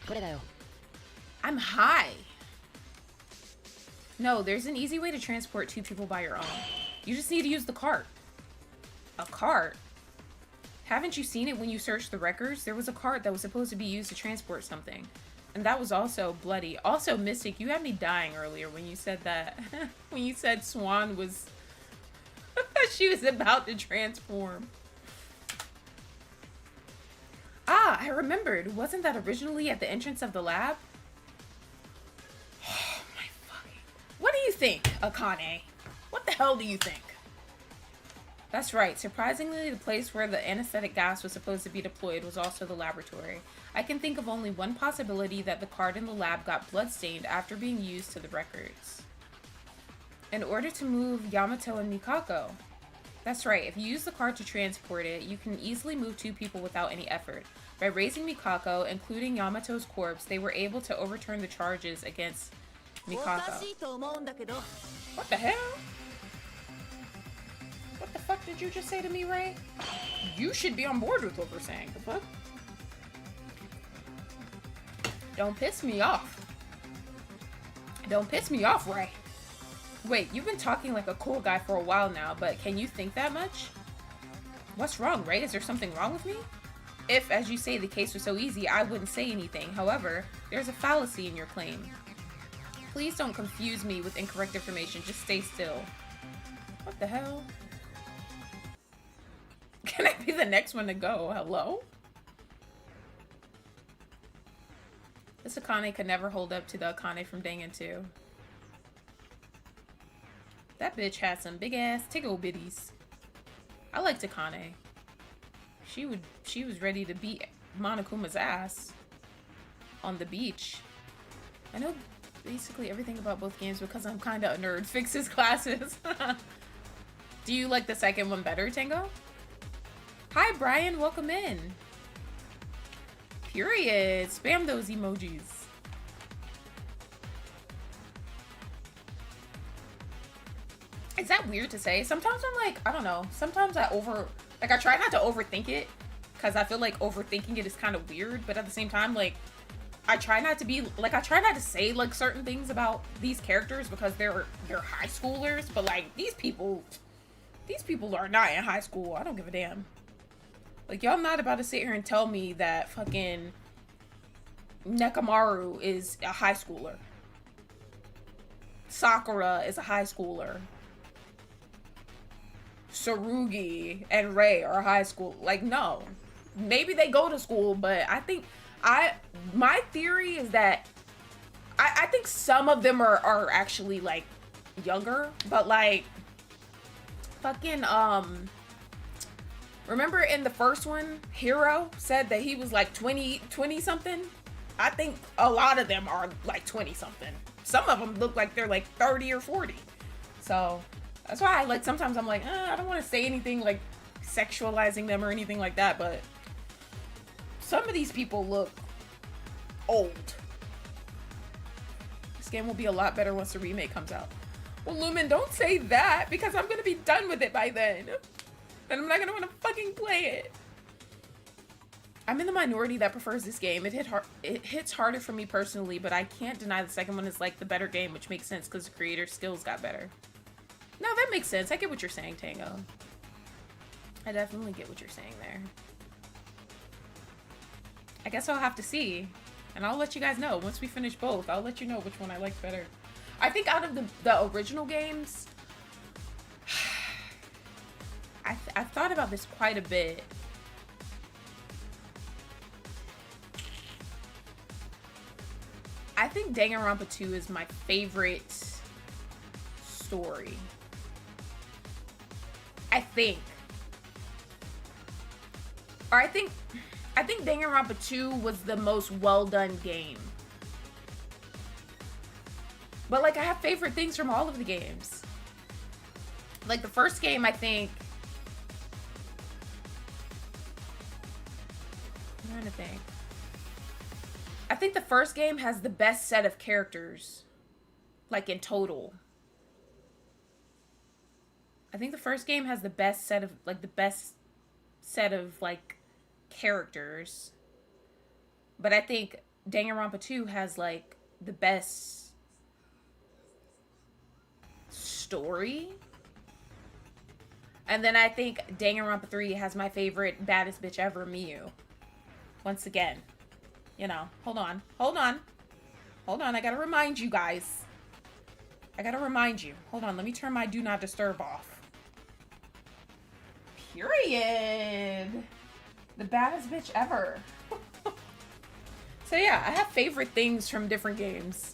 I'm high. No, there's an easy way to transport two people by your own. You just need to use the cart. A cart? Haven't you seen it when you search the records? There was a cart that was supposed to be used to transport something. And that was also bloody. Also, Mystic, you had me dying earlier when you said that. When you said Swan was... she was about to transform. Ah, I remembered. Wasn't that originally at the entrance of the lab? Oh my fucking... What do you think, Akane? What the hell do you think? That's right. Surprisingly, the place where the anesthetic gas was supposed to be deployed was also the laboratory. I can think of only one possibility that the card in the lab got bloodstained after being used to the records. in order to move Yamato and Mikako. That's right, if you use the card to transport it, you can easily move 2 people without any effort. By raising Mikako, including Yamato's corpse, they were able to overturn the charges against Mikako. What the hell? What the fuck did you just say to me, Ray? You should be on board with what we're saying. The fuck? Don't piss me off. Don't piss me off, Ray. Wait, you've been talking like a cool guy for a while now, but can you think that much? What's wrong, Ray? Is there something wrong with me? If, as you say, the case was so easy, I wouldn't say anything. However, there's a fallacy in your claim. Please don't confuse me with incorrect information. Just stay still. What the hell? Can I be the next one to go? Hello? This Akane could never hold up to the Akane from Dangan 2. That bitch had some big ass tickle bitties. I liked Akane. She was ready to beat Monokuma's ass on the beach. I know basically everything about both games because I'm kinda a nerd. Fixes classes. Do you like the second one better, Tango? Hi Brian, welcome in. Period. Spam those emojis. Is that weird to say? Sometimes I'm like, I don't know. Sometimes I try not to overthink it because I feel like overthinking it is kind of weird. But at the same time, like, I try not to say like certain things about these characters because they're high schoolers. But like these people are not in high school. I don't give a damn. Like, y'all not about to sit here and tell me that fucking Nekomaru is a high schooler. Sakura is a high schooler. Tsurugi and Rei are high school. Like, no. Maybe they go to school, but I think my theory is that I think some of them are actually like younger, but like fucking remember in the first one, Hiro said that he was like 20 something? I think a lot of them are like 20 something. Some of them look like they're like 30 or 40. So that's why I like sometimes I'm like, I don't want to say anything like sexualizing them or anything like that, but some of these people look old. This game will be a lot better once the remake comes out. Well, Lumen, don't say that because I'm gonna be done with it by then. And I'm not gonna want to fucking play it. I'm in the minority that prefers this game. It hits harder for me personally, but I can't deny the second one is like the better game, which makes sense because the creator's skills got better. No, that makes sense. I get what you're saying, Tango. I definitely get what you're saying there. I guess I'll have to see. And I'll let you guys know. Once we finish both, I'll let you know which one I like better. I think out of the original games, I've thought about this quite a bit. I think Danganronpa 2 is my favorite story. I think Danganronpa 2 was the most well done game. But like I have favorite things from all of the games. Like the first game, I think I'm trying to think. I think the first game has the best set of characters, like in total. I think the first game has the best set of characters. But I think Danganronpa 2 has like the best story. And then I think Danganronpa 3 has my favorite baddest bitch ever, Miyu. Once again. You know, hold on. I gotta remind you guys. Hold on, let me turn my do not disturb off. Period. The baddest bitch ever. So yeah, I have favorite things from different games.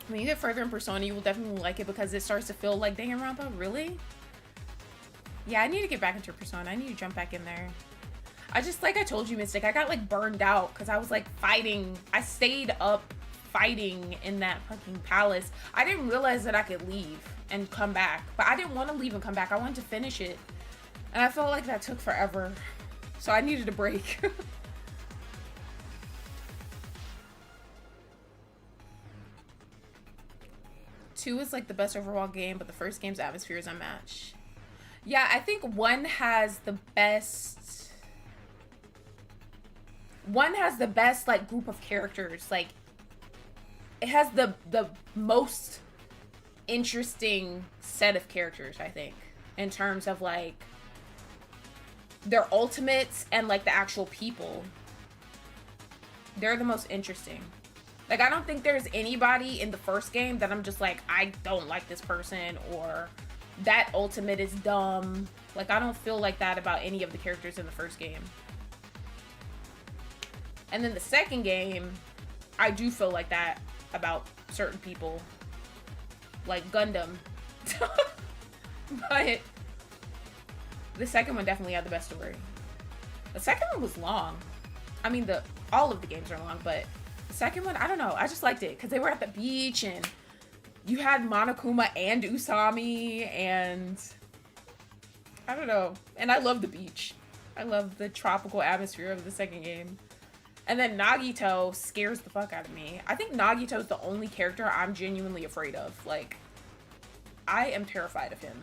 When you get further in Persona, you will definitely like it because it starts to feel like Danganronpa. Really? Yeah, I need to get back into Persona. I need to jump back in there. I just, like I told you, Mystic, I got like burned out because I was like fighting. I stayed up fighting in that fucking palace, I didn't realize that I could leave and come back. But I didn't want to leave and come back. I wanted to finish it. And I felt like that took forever. So I needed a break. 2 is like the best overall game, but the first game's atmosphere is unmatched. Yeah, I think 1 has the best... 1 has the best, like, group of characters. Like, it has the most interesting set of characters, I think. In terms of, like, their ultimates and, like, the actual people. They're the most interesting. Like, I don't think there's anybody in the first game that I'm just like, I don't like this person, or that ultimate is dumb. Like, I don't feel like that about any of the characters in the first game. And then the second game, I do feel like that about certain people. Like Gundam. But the second one definitely had the best story. The second one was long. I mean, all of the games are long, but the second one, I don't know. I just liked it because they were at the beach and you had Monokuma and Usami and I don't know. And I love the beach. I love the tropical atmosphere of the second game. And then Nagito scares the fuck out of me. I think Nagito's the only character I'm genuinely afraid of. Like, I am terrified of him.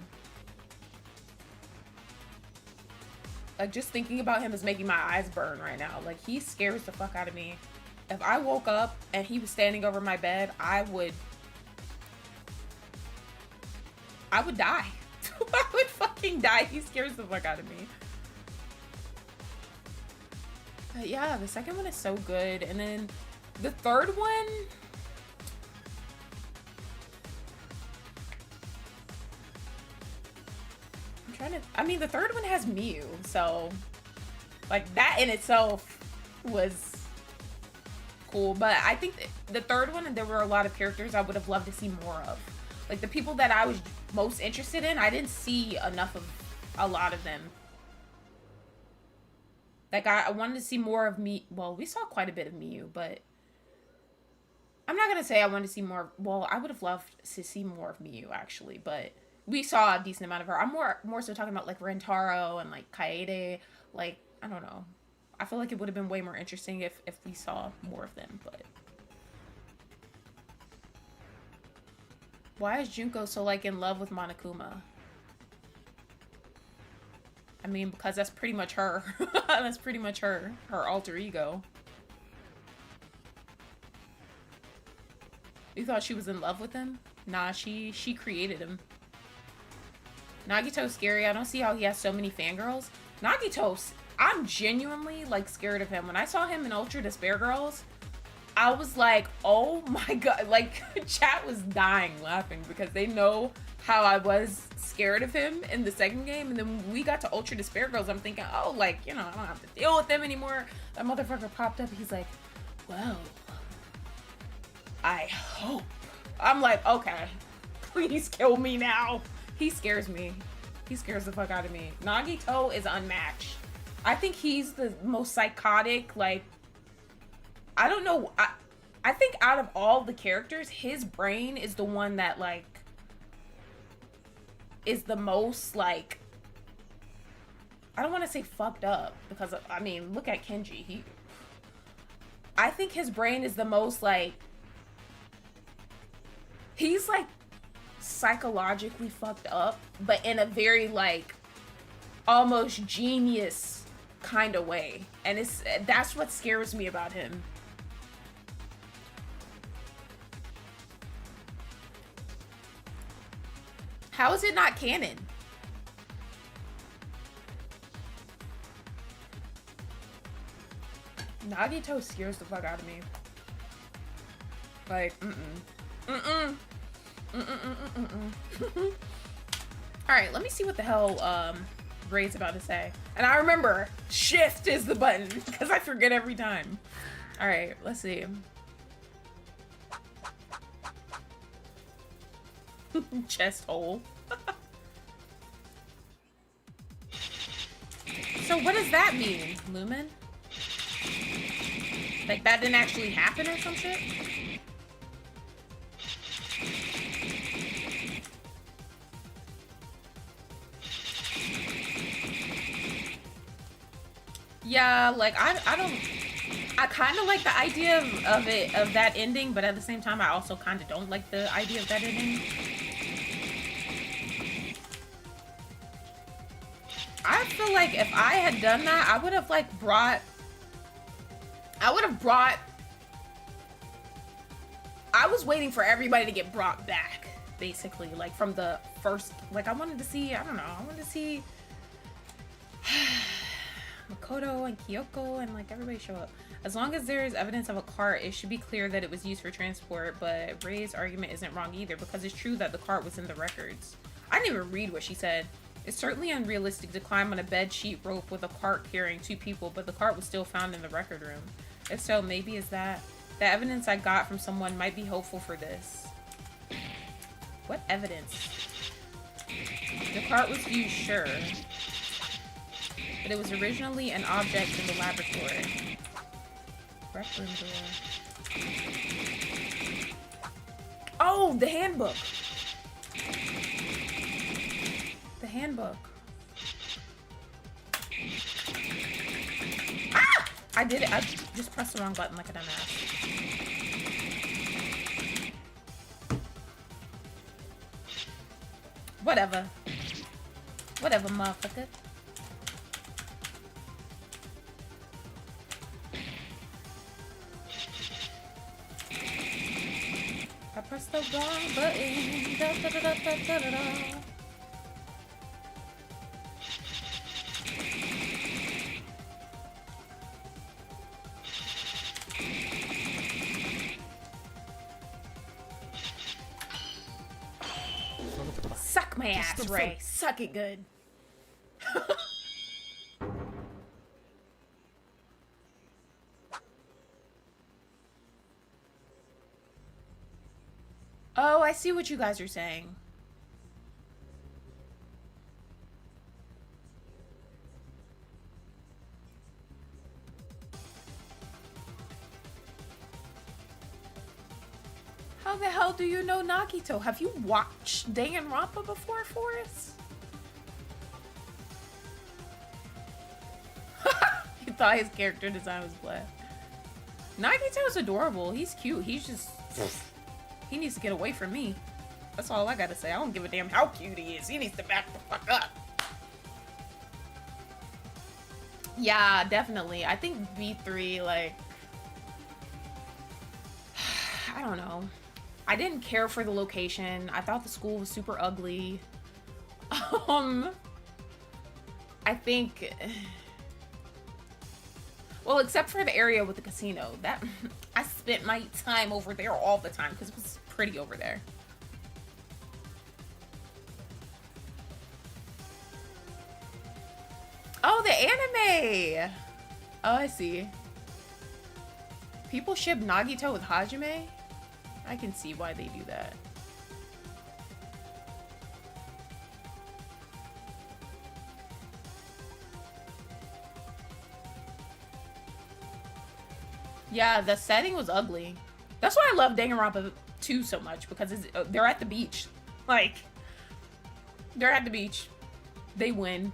Like, just thinking about him is making my eyes burn right now. Like, he scares the fuck out of me. If I woke up and he was standing over my bed, I would die. I would fucking die. He scares the fuck out of me. But yeah, the second one is so good. And then the third one... I mean, the third one has Miyu, so... Like, that in itself was cool. But I think the third one, there were a lot of characters I would have loved to see more of. Like, the people that I was most interested in, I didn't see enough of a lot of them. Like, I wanted to see more of me. Well, we saw quite a bit of Miyu, but I'm not going to say I wanted to see more. Well, I would have loved to see more of Miyu, actually, but we saw a decent amount of her. I'm more so talking about, like, Rentaro and, like, Kaede. Like, I don't know. I feel like it would have been way more interesting if we saw more of them, but... Why is Junko so, like, in love with Monokuma? I mean, because that's pretty much her. That's pretty much her alter ego. You thought she was in love with him? Nah, she created him. Nagito's scary. I don't see how he has so many fangirls. Nagito's... I'm genuinely, like, scared of him. When I saw him in Ultra Despair Girls, I was like, oh my god. Like, chat was dying laughing because they know how I was scared of him in the second game. And then when we got to Ultra Despair Girls, I'm thinking, oh, like, you know, I don't have to deal with them anymore. That motherfucker popped up. He's like, well, I hope. I'm like, okay, please kill me now. He scares me. He scares the fuck out of me. Nagito is unmatched. I think he's the most psychotic, like, I don't know. I think out of all the characters, his brain is the one that, like, is the most, like, I don't want to say fucked up because, I mean, look at Kenji. I think his brain is the most, like, he's, like, psychologically fucked up, but in a very, like, almost genius kind of way. And that's what scares me about him. How is it not canon? Nagito scares the fuck out of me. Like, Alright, let me see what the hell Ray's about to say. And I remember, shift is the button, because I forget every time. Alright, let's see. Chest hole. So what does that mean, Lumen? Like that didn't actually happen or some shit? Yeah, like I don't. I kind of like the idea of that ending, but at the same time, I also kind of don't like the idea of that ending. I feel like if I had done that, I would have like brought. I was waiting for everybody to get brought back, basically, like from the first. Like I wanted to see. I don't know. I wanted to see Makoto and Kyoko and like everybody show up. As long as there is evidence of a cart, it should be clear that it was used for transport, but Ray's argument isn't wrong either, because it's true that the cart was in the records. I didn't even read what she said. It's certainly unrealistic to climb on a bed sheet rope with a cart carrying 2 people, but the cart was still found in the record room. If so, maybe it's that. The evidence I got from someone might be hopeful for this. What evidence? The cart was used, sure. But it was originally an object in the laboratory. Rec room door. Oh, the handbook. The handbook. Ah! I did it. I just pressed the wrong button like a dumbass. Whatever. Whatever, motherfucker. I pressed the wrong button. Da, da, da, da, da, da, da, da. Suck my ass, Ray. Suck it good. Oh, I see what you guys are saying. How the hell do you know Nagito? Have you watched Danganronpa before, Forrest? You thought his character design was black. Nagito's adorable. He's cute. He's just... He needs to get away from me. That's all I gotta say. I don't give a damn how cute he is. He needs to back the fuck up. Yeah, definitely. I think V3, like... I don't know. I didn't care for the location. I thought the school was super ugly. I think... Well, except for the area with the casino. That I spent my time over there all the time because it was pretty over there. Oh, the anime! Oh, I see. People ship Nagito with Hajime? I can see why they do that. Yeah, the setting was ugly. That's why I love Danganronpa 2 so much, because they're at the beach. Like, they're at the beach. They win.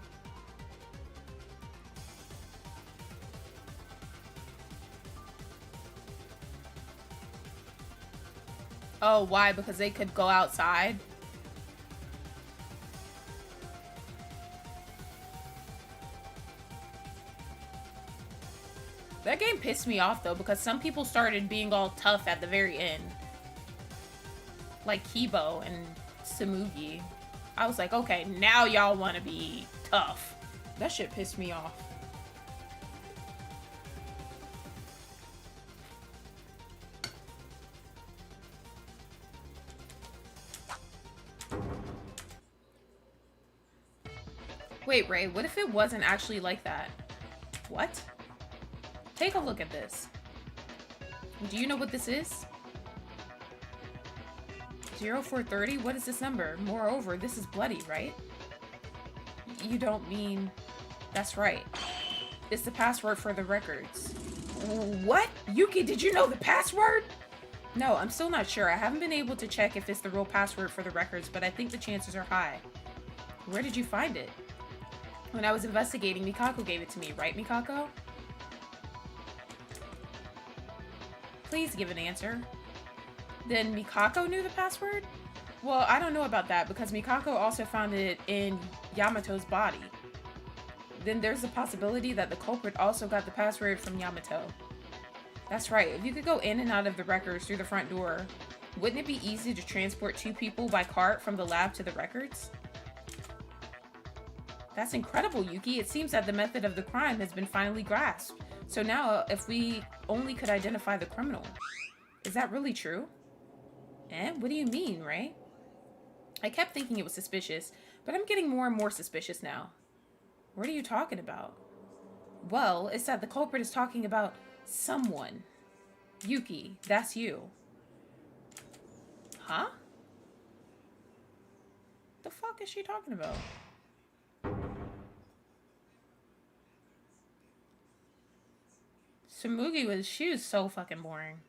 Oh, why? Because they could go outside? That game pissed me off, though, because some people started being all tough at the very end. Like Kibo and Samugi. I was like, okay, now y'all want to be tough. That shit pissed me off. Wait, Ray, what if it wasn't actually like that? What? Take a look at this. Do you know what this is? 0430? What is this number? Moreover, this is bloody, right? You don't mean... That's right. It's the password for the records. What? Yuki, did you know the password? No, I'm still not sure. I haven't been able to check if it's the real password for the records, but I think the chances are high. Where did you find it? When I was investigating, Mikako gave it to me, right, Mikako? Please give an answer. Then Mikako knew the password? Well, I don't know about that because Mikako also found it in Yamato's body. Then there's the possibility that the culprit also got the password from Yamato. That's right, if you could go in and out of the records through the front door, wouldn't it be easy to transport 2 people by cart from the lab to the records? That's incredible, Yuki. It seems that the method of the crime has been finally grasped. So now, if we only could identify the criminal. Is that really true? What do you mean, right? I kept thinking it was suspicious, but I'm getting more and more suspicious now. What are you talking about? Well, it's that the culprit is talking about someone. Yuki, that's you. Huh? The fuck is she talking about? Tsumugi she was so fucking boring.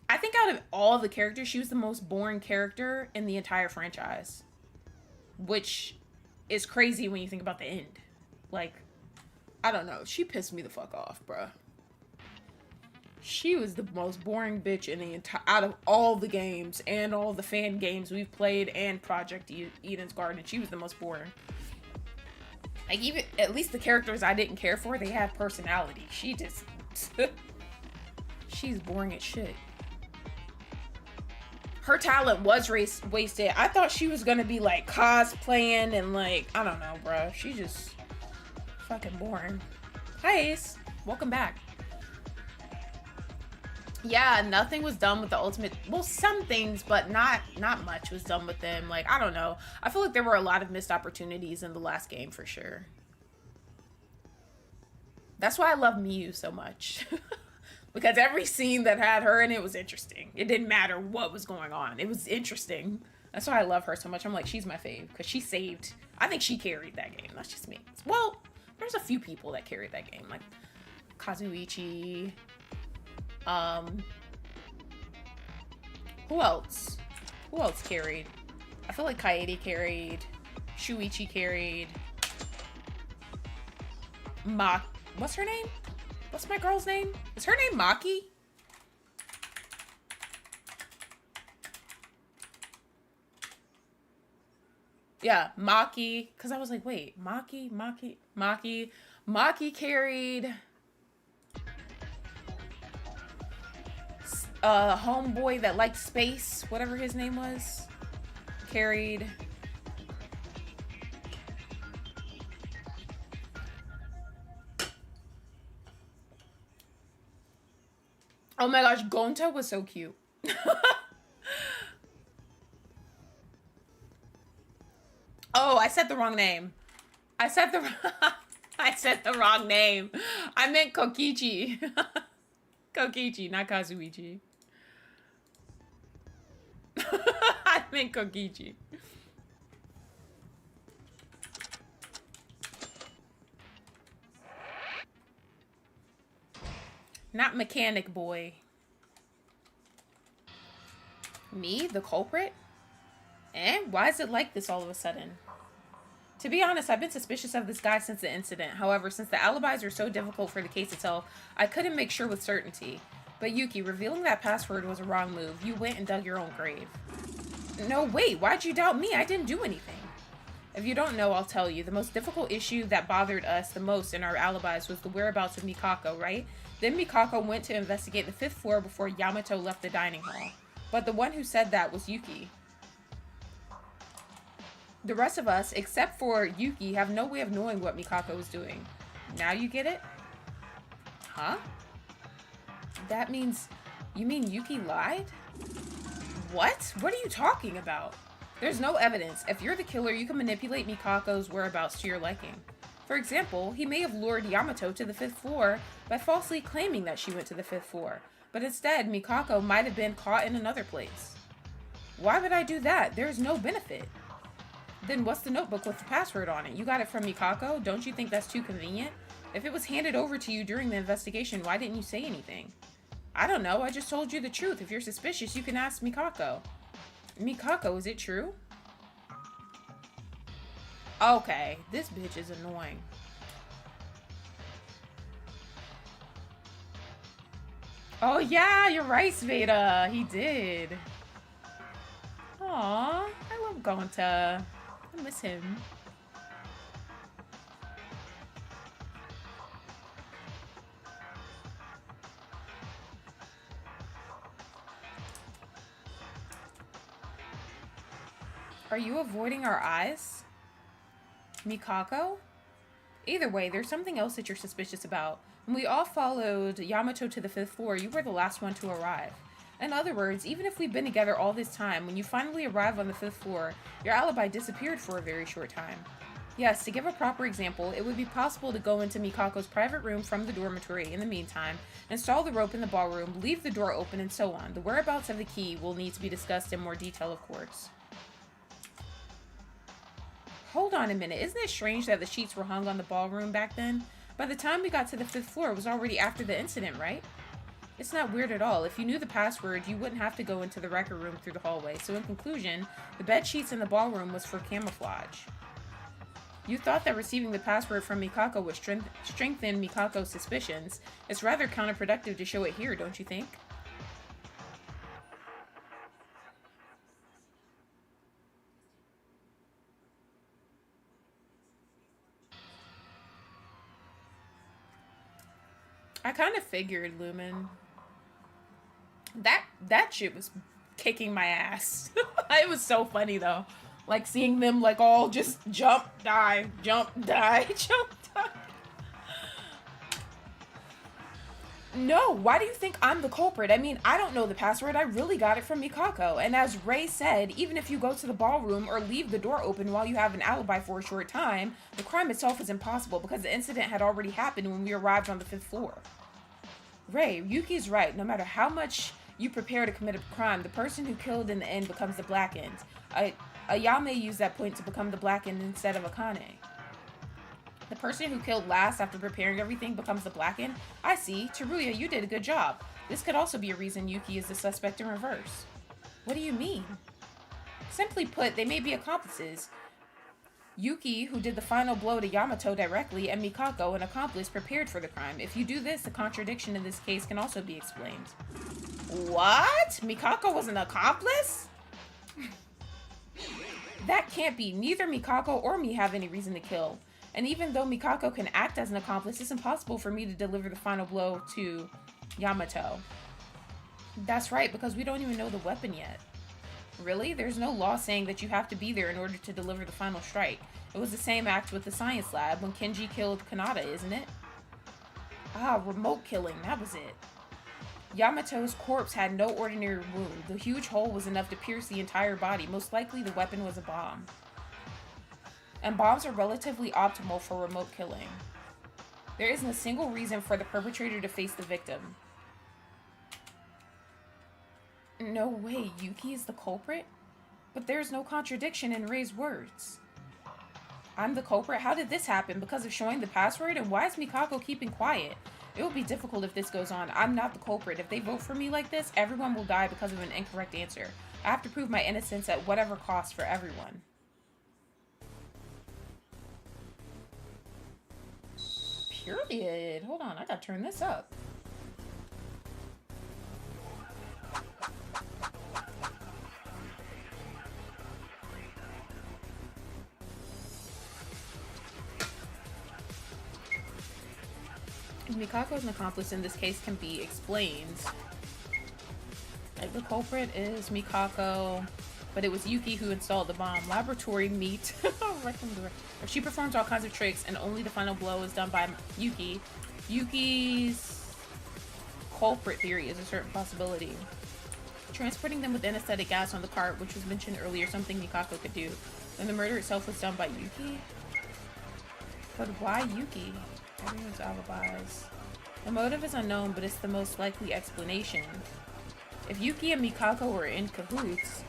I think out of all the characters, she was the most boring character in the entire franchise. Which is crazy when you think about the end. Like, I don't know. She pissed me the fuck off, bruh. She was the most boring bitch in the entire, out of all the games and all the fan games we've played and Project Eden's Garden. She was the most boring. Like, even, at least the characters I didn't care for, they have personality. She just, she's boring as shit. Her talent was wasted. I thought she was gonna be like cosplaying and like, I don't know, bruh. She just fucking boring. Hi Ace, welcome back. Yeah, nothing was done with the ultimate, well, some things, but not much was done with them. Like, I don't know. I feel like there were a lot of missed opportunities in the last game for sure. That's why I love Miyu so much. Because every scene that had her in it was interesting. It didn't matter what was going on. It was interesting. That's why I love her so much. I'm like, she's my fave. Because she saved, I think she carried that game. That's just me. Well, there's a few people that carried that game. Like, Kazuichi. Who else? Who else carried? I feel like Kaede carried. Shuichi carried. What's her name? What's my girl's name? Is her name Maki? Yeah, Maki. Because I was like, wait, Maki carried... homeboy that liked space, whatever his name was, carried. Oh my gosh, Gonta was so cute. Oh, I said the wrong name. I said the wrong name. I meant Kokichi. Kokichi, not Kazuichi. I meant Kokichi. Not Mechanic Boy. Me, the culprit? Why is it like this all of a sudden? To be honest, I've been suspicious of this guy since the incident. However, since the alibis are so difficult for the case itself, I couldn't make sure with certainty. But Yuki, revealing that password was a wrong move. You went and dug your own grave. No, wait, why'd you doubt me? I didn't do anything. If you don't know, I'll tell you. The most difficult issue that bothered us the most in our alibis was the whereabouts of Mikako, right? Then Mikako went to investigate the 5th floor before Yamato left the dining hall. But the one who said that was Yuki. The rest of us, except for Yuki, have no way of knowing what Mikako was doing. Now you get it? Huh? That means... You mean Yuki lied? What? What are you talking about? There's no evidence. If you're the killer, you can manipulate Mikako's whereabouts to your liking. For example, he may have lured Yamato to the 5th floor by falsely claiming that she went to the 5th floor. But instead, Mikako might have been caught in another place. Why would I do that? There's no benefit. Then what's the notebook with the password on it? You got it from Mikako? Don't you think that's too convenient? If it was handed over to you during the investigation, why didn't you say anything? I don't know. I just told you the truth. If you're suspicious, you can ask Mikako. Mikako, is it true? Okay, this bitch is annoying. Oh yeah, you're right, Sveta. He did. Aw, I love Gonta. I miss him. Are you avoiding our eyes? Mikako? Either way, there's something else that you're suspicious about. When we all followed Yamato to the 5th floor, you were the last one to arrive. In other words, even if we've been together all this time, when you finally arrive on the 5th floor, your alibi disappeared for a very short time. Yes, to give a proper example, it would be possible to go into Mikako's private room from the dormitory in the meantime, install the rope in the ballroom, leave the door open, and so on. The whereabouts of the key will need to be discussed in more detail, of course. Hold on a minute, isn't it strange that the sheets were hung on the ballroom back then? By the time we got to the 5th floor, it was already after the incident, right? It's not weird at all. If you knew the password, you wouldn't have to go into the record room through the hallway. So in conclusion, the bed sheets in the ballroom was for camouflage. You thought that receiving the password from Mikako would strengthen Mikako's suspicions. It's rather counterproductive to show it here, don't you think? I kind of figured, Lumen. That shit was kicking my ass. It was so funny though. Like seeing them like all just jump, die, jump, die, jump, die. No, why do you think I'm the culprit? I mean, I don't know the password. I really got it from Mikako. And as Ray said, even if you go to the ballroom or leave the door open while you have an alibi for a short time, the crime itself is impossible because the incident had already happened when we arrived on the 5th floor. Ray, Yuki's right. No matter how much you prepare to commit a crime, the person who killed in the end becomes the Black End. Ayame used that point to become the Black End instead of Akane. The person who killed last after preparing everything becomes the Black End? I see. Teruya, you did a good job. This could also be a reason Yuki is the suspect in reverse. What do you mean? Simply put, they may be accomplices. Yuki, who did the final blow to Yamato directly, and Mikako, an accomplice, prepared for the crime. If you do this, the contradiction in this case can also be explained. What? Mikako was an accomplice? That can't be. Neither Mikako or me have any reason to kill. And even though Mikako can act as an accomplice, it's impossible for me to deliver the final blow to Yamato. That's right, because we don't even know the weapon yet. Really? There's no law saying that you have to be there in order to deliver the final strike. It was the same act with the science lab when Kenji killed Kanata, isn't it? Ah, remote killing, that was it. Yamato's corpse had no ordinary wound. The huge hole was enough to pierce the entire body. Most likely the weapon was a bomb. And bombs are relatively optimal for remote killing. There isn't a single reason for the perpetrator to face the victim. No way, Yuki is the culprit? But there's no contradiction in Rei's words. I'm the culprit? How did this happen? Because of showing the password? And why is Mikako keeping quiet? It will be difficult if this goes on. I'm not the culprit. If they vote for me like this, everyone will die because of an incorrect answer. I have to prove my innocence at whatever cost for everyone. Period. Hold on, I gotta turn this up. Mikako as an accomplice in this case can be explained. Like, the culprit is Mikako, but it was Yuki who installed the bomb. Laboratory meat. She performs all kinds of tricks, and only the final blow is done by Yuki. Yuki's culprit theory is a certain possibility. Transporting them with anesthetic gas on the cart, which was mentioned earlier, something Mikako could do. And the murder itself was done by Yuki? But why Yuki? Everyone's alibis. The motive is unknown, but it's the most likely explanation. If Yuki and Mikako were in cahoots,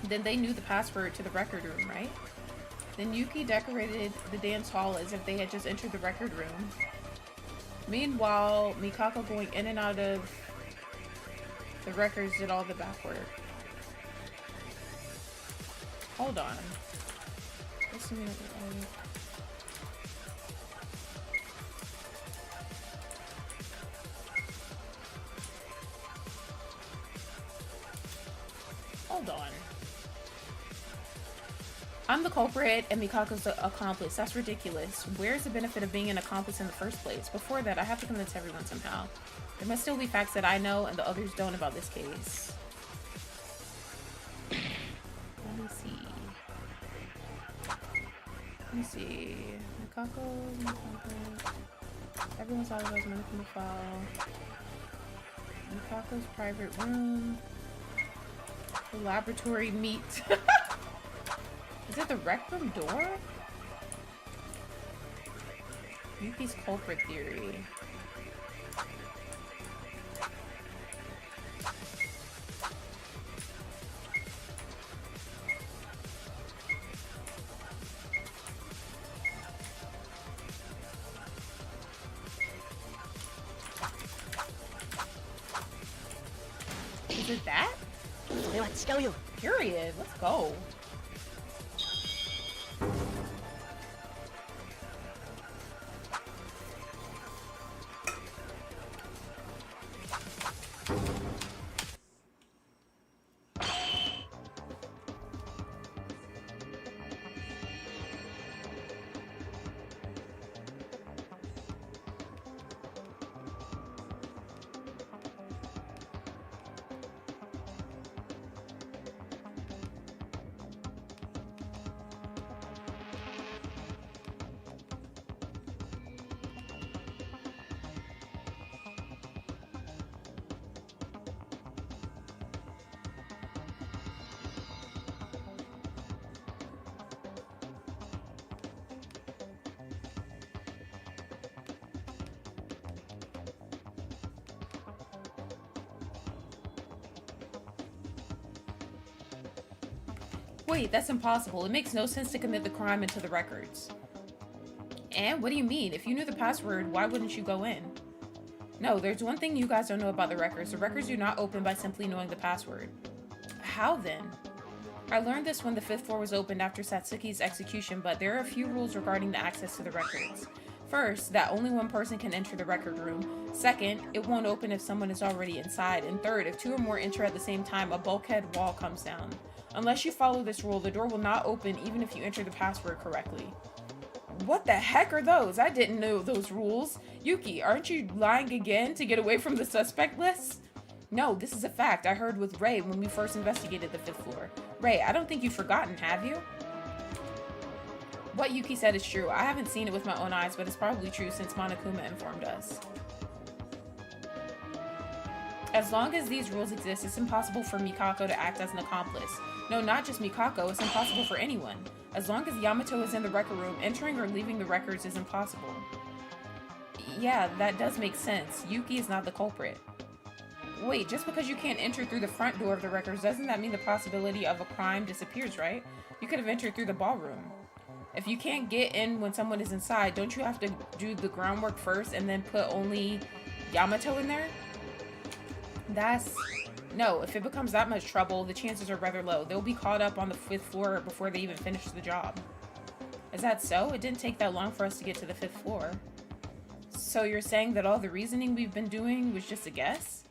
then they knew the password to the record room, right? Then Yuki decorated the dance hall as if they had just entered the record room. Meanwhile, Mikako going in and out of the records did all the back work. Hold on. This Hold on. I'm the culprit and Mikako's the accomplice. That's ridiculous. Where's the benefit of being an accomplice in the first place? Before that, I have to convince everyone somehow. There must still be facts that I know and the others don't about this case. Let me see. Mikako. Everyone's always money from the file. Mikako's private room. The laboratory meat. Is it the rec room door? Yuki's culprit theory. Is it that? Period. Let's go. Wait, that's impossible. It makes no sense to commit the crime into the records. And what do you mean? If you knew the password, why wouldn't you go in? No, there's one thing you guys don't know about the records. The records do not open by simply knowing the password. How then? I learned this when the 5th floor was opened after Satsuki's execution, but there are a few rules regarding the access to the records. First, that only one person can enter the record room. Second, it won't open if someone is already inside. And third, if 2 or more enter at the same time, a bulkhead wall comes down. Unless you follow this rule, the door will not open even if you enter the password correctly. What the heck are those? I didn't know those rules. Yuki, aren't you lying again to get away from the suspect list? No, this is a fact I heard with Ray when we first investigated the 5th floor. Ray, I don't think you've forgotten, have you? What Yuki said is true. I haven't seen it with my own eyes, but it's probably true since Monokuma informed us. As long as these rules exist, it's impossible for Mikako to act as an accomplice. No, not just Mikako, it's impossible for anyone. As long as Yamato is in the record room, entering or leaving the records is impossible. Yeah, that does make sense. Yuki is not the culprit. Wait, just because you can't enter through the front door of the records, doesn't that mean the possibility of a crime disappears, right? You could have entered through the ballroom. If you can't get in when someone is inside, don't you have to do the groundwork first and then put only Yamato in there? No, if it becomes that much trouble, the chances are rather low. They'll be caught up on the 5th floor before they even finish the job. Is that so? It didn't take that long for us to get to the 5th floor. So you're saying that all the reasoning we've been doing was just a guess?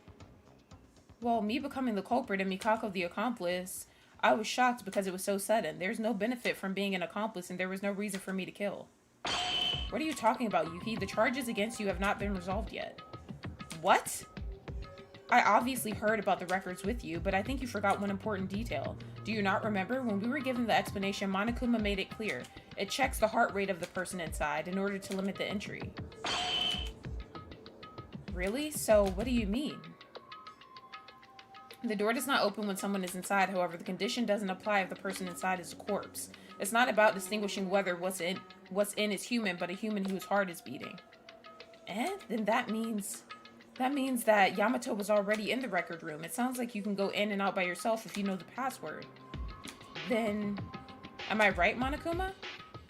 Well, me becoming the culprit and Mikako the accomplice, I was shocked because it was so sudden. There's no benefit from being an accomplice and there was no reason for me to kill. What are you talking about, Yuki? The charges against you have not been resolved yet. What? I obviously heard about the records with you, but I think you forgot one important detail. Do you not remember? When we were given the explanation, Monokuma made it clear. It checks the heart rate of the person inside in order to limit the entry. Really? So, what do you mean? The door does not open when someone is inside, however, the condition doesn't apply if the person inside is a corpse. It's not about distinguishing whether what's in is human, but a human whose heart is beating. And then that means that Yamato was already in the record room. It sounds like you can go in and out by yourself if you know the password. Then, am I right, Monokuma?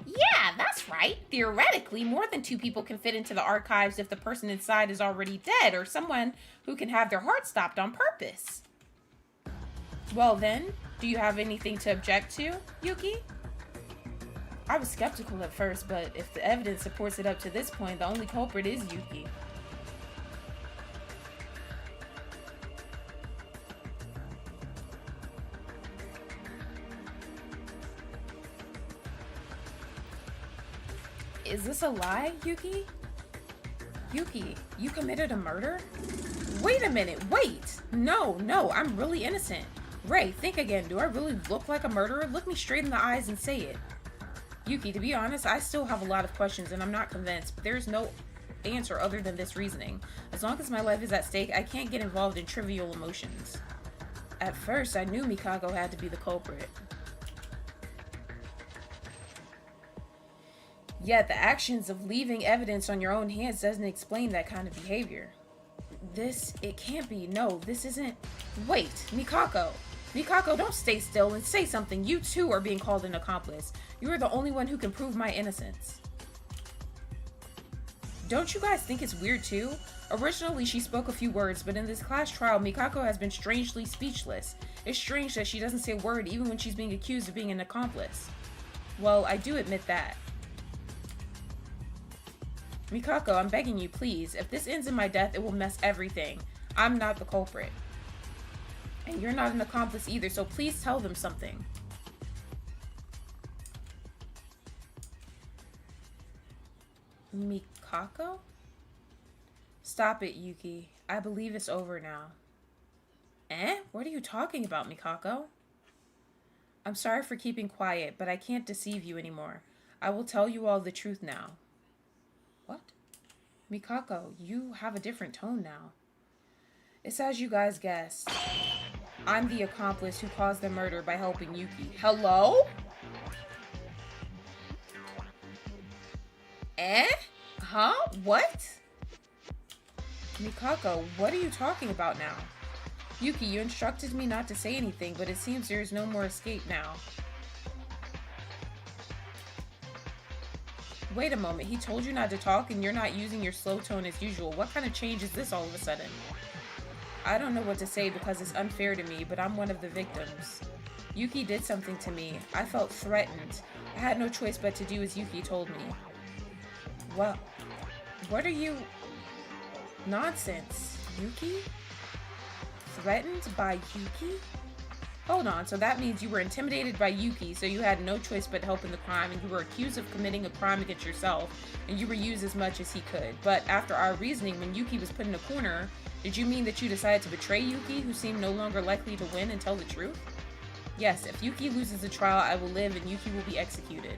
Yeah, that's right. Theoretically, more than 2 people can fit into the archives if the person inside is already dead or someone who can have their heart stopped on purpose. Well then, do you have anything to object to, Yuki? I was skeptical at first, but if the evidence supports it up to this point, the only culprit is Yuki. Is this a lie, Yuki? Yuki, you committed a murder? Wait a minute, wait! No, I'm really innocent. Ray, think again. Do I really look like a murderer? Look me straight in the eyes and say it. Yuki, to be honest, I still have a lot of questions and I'm not convinced, but there's no answer other than this reasoning. As long as my life is at stake, I can't get involved in trivial emotions. At first, I knew Mikako had to be the culprit. Yet, the actions of leaving evidence on your own hands doesn't explain that kind of behavior. It can't be. No, this isn't... Wait, Mikako! Mikako, don't stay still and say something. You too are being called an accomplice. You are the only one who can prove my innocence. Don't you guys think it's weird too? Originally, she spoke a few words, but in this class trial, Mikako has been strangely speechless. It's strange that she doesn't say a word even when she's being accused of being an accomplice. Well, I do admit that. Mikako, I'm begging you, please. If this ends in my death, it will mess everything. I'm not the culprit. And you're not an accomplice either, so please tell them something. Mikako? Stop it, Yuki. I believe it's over now. Eh? What are you talking about, Mikako? I'm sorry for keeping quiet, but I can't deceive you anymore. I will tell you all the truth now. What? Mikako, you have a different tone now. It's as you guys guessed. I'm the accomplice who caused the murder by helping Yuki. Hello? Eh? Huh? What? Mikako, what are you talking about now? Yuki, you instructed me not to say anything, but it seems there is no more escape now. Wait a moment, he told you not to talk and you're not using your slow tone as usual. What kind of change is this all of a sudden? I don't know what to say because it's unfair to me, but I'm one of the victims. Yuki did something to me. I felt threatened. I had no choice but to do as Yuki told me. Well, what are you... Nonsense. Yuki? Threatened by Yuki? Hold on, so that means you were intimidated by Yuki, so you had no choice but help in the crime, and you were accused of committing a crime against yourself, and you were used as much as he could. But after our reasoning, when Yuki was put in a corner, did you mean that you decided to betray Yuki, who seemed no longer likely to win and tell the truth? Yes, if Yuki loses the trial, I will live and Yuki will be executed.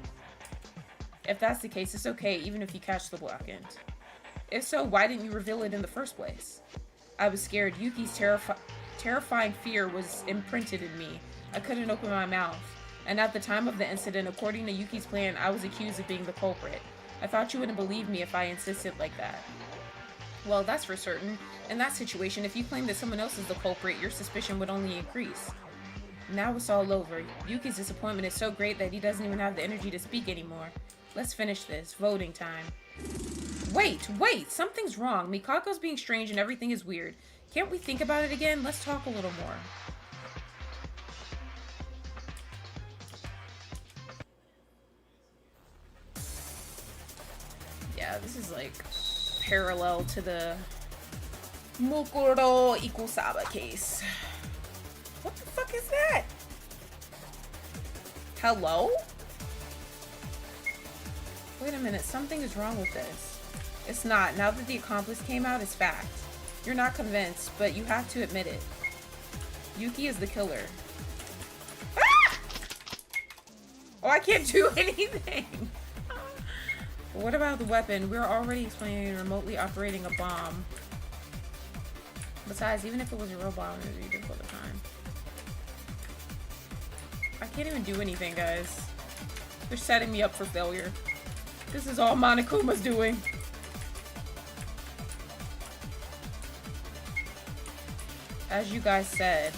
If that's the case, it's okay, even if you catch the black end. If so, why didn't you reveal it in the first place? I was scared. Yuki's terrifying fear was imprinted in me. I couldn't open my mouth. And at the time of the incident, according to Yuki's plan, I was accused of being the culprit. I thought you wouldn't believe me if I insisted like that. Well, that's for certain. In that situation, if you claim that someone else is the culprit, your suspicion would only increase. Now it's all over. Yuki's disappointment is so great that he doesn't even have the energy to speak anymore. Let's finish this. Voting time. Wait! Something's wrong. Mikako's being strange and everything is weird. Can't we think about it again? Let's talk a little more. Yeah, this is like parallel to the Mukuro Ikusaba case. What the fuck is that? Hello? Wait a minute, something is wrong with this. It's not. Now that the accomplice came out, it's fact. You're not convinced, but you have to admit it. Yuki is the killer. Ah! Oh, I can't do anything. What about the weapon? We're already explaining remotely operating a bomb. Besides, even if it was a real bomb, it would be difficult to time. I can't even do anything, guys. They're setting me up for failure. This is all Monokuma's doing. As you guys said,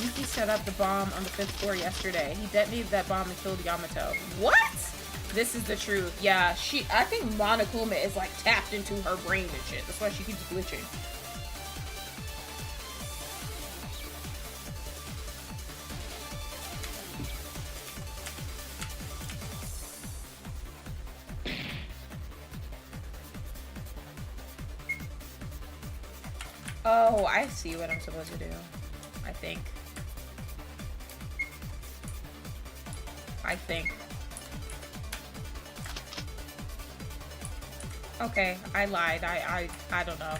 Yuki set up the bomb on the 5th floor yesterday. He detonated that bomb and killed Yamato. What? This is the truth. Yeah, I think Monokuma is like tapped into her brain and shit. That's why she keeps glitching. Oh, I see what I'm supposed to do. I think. Okay, I lied. I don't know.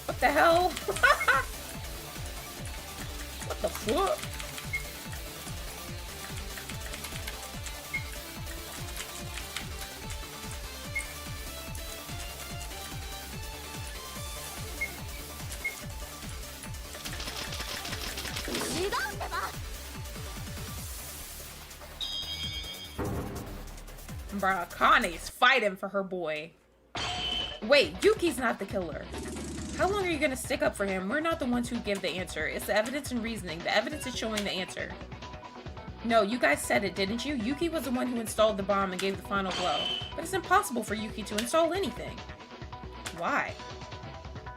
What the hell? What the fuck? Bruh, Kane's fighting for her boy. Wait, Yuki's not the killer. How long are you gonna stick up for him? We're not the ones who give the answer. It's the evidence and reasoning. The evidence is showing the answer. No, you guys said it, didn't you? Yuki was the one who installed the bomb and gave the final blow. But it's impossible for Yuki to install anything. Why?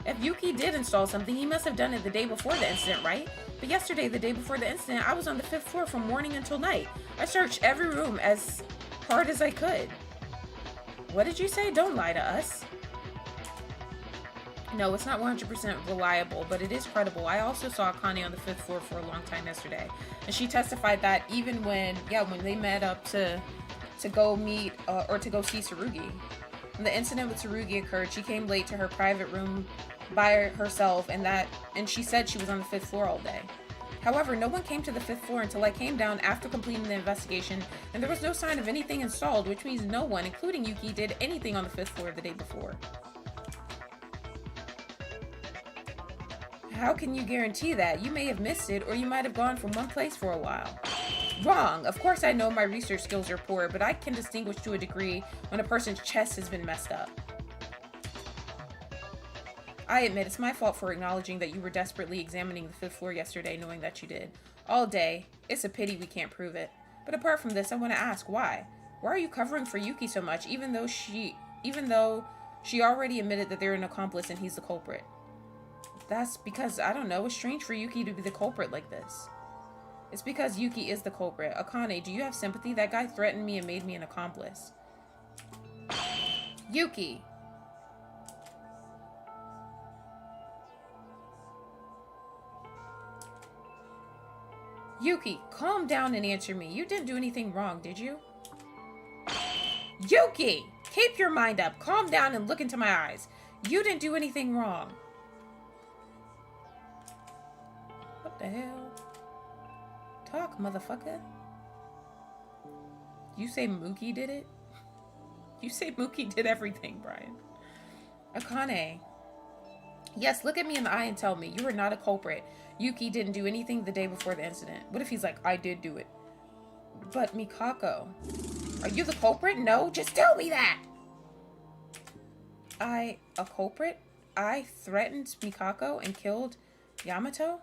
If Yuki did install something, he must have done it the day before the incident, right? But yesterday, the day before the incident, I was on the 5th floor from morning until night. I searched every room as hard as I could. What did you say? Don't lie to us. No, it's not 100% reliable, but it is credible. I also saw Akane on the 5th floor for a long time yesterday. And she testified that even when they met up to go meet, or to go see Tsurugi. When the incident with Tsurugi occurred, she came late to her private room by herself, and she said she was on the 5th floor all day. However, no one came to the 5th floor until I came down after completing the investigation, and there was no sign of anything installed, which means no one, including Yuki, did anything on the 5th floor the day before. How can you guarantee that? You may have missed it, or you might have gone from one place for a while. Wrong! Of course I know my research skills are poor, but I can distinguish to a degree when a person's chest has been messed up. I admit it's my fault for acknowledging that you were desperately examining the 5th floor yesterday, knowing that you did. All day. It's a pity we can't prove it. But apart from this, I want to ask, why? Why are you covering for Yuki so much, even though she already admitted that they're an accomplice and he's the culprit? That's because, I don't know, it's strange for Yuki to be the culprit like this. It's because Yuki is the culprit. Akane, do you have sympathy? That guy threatened me and made me an accomplice. Yuki! Yuki, calm down and answer me. You didn't do anything wrong, did you? Yuki! Keep your mind up. Calm down and look into my eyes. You didn't do anything wrong. What the hell? Talk, motherfucker. You say Mookie did it? You say Mookie did everything, Brian. Akane. Yes, look at me in the eye and tell me. You are not a culprit. Yuki didn't do anything the day before the incident. What if he's like, I did do it? But Mikako. Are you the culprit? No, just tell me that! A culprit? I threatened Mikako and killed Yamato?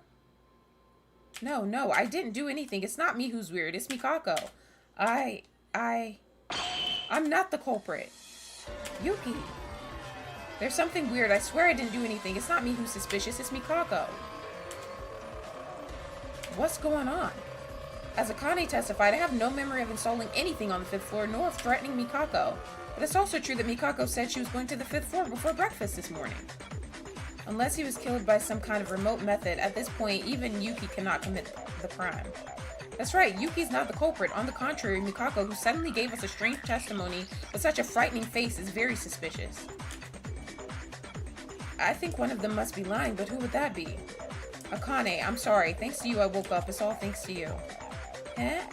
No, I didn't do anything. It's not me who's weird. It's Mikako. I'm not the culprit. Yuki. There's something weird. I swear I didn't do anything. It's not me who's suspicious. It's Mikako. What's going on? As Akane testified, I have no memory of installing anything on the 5th floor, nor of threatening Mikako. But it's also true that Mikako said she was going to the 5th floor before breakfast this morning. Unless he was killed by some kind of remote method, at this point, even Yuki cannot commit the crime. That's right, Yuki's not the culprit. On the contrary, Mikako, who suddenly gave us a strange testimony with such a frightening face, is very suspicious. I think one of them must be lying, but who would that be? Akane, I'm sorry. Thanks to you, I woke up. It's all thanks to you.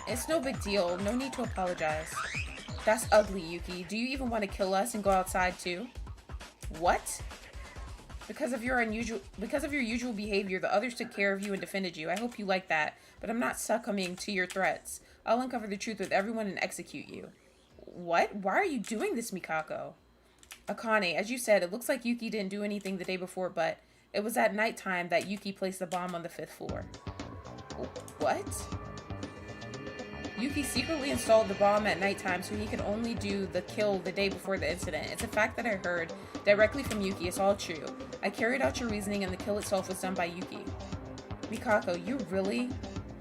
It's no big deal. No need to apologize. That's ugly, Yuki. Do you even want to kill us and go outside too? What? Because of your usual behavior, the others took care of you and defended you. I hope you like that, but I'm not succumbing to your threats. I'll uncover the truth with everyone and execute you. What? Why are you doing this, Mikako? Akane, as you said, it looks like Yuki didn't do anything the day before, but it was at nighttime that Yuki placed the bomb on the 5th floor. What? Yuki secretly installed the bomb at nighttime so he could only do the kill the day before the incident. It's a fact that I heard directly from Yuki. It's all true. I carried out your reasoning and the kill itself was done by Yuki. Mikako, you really?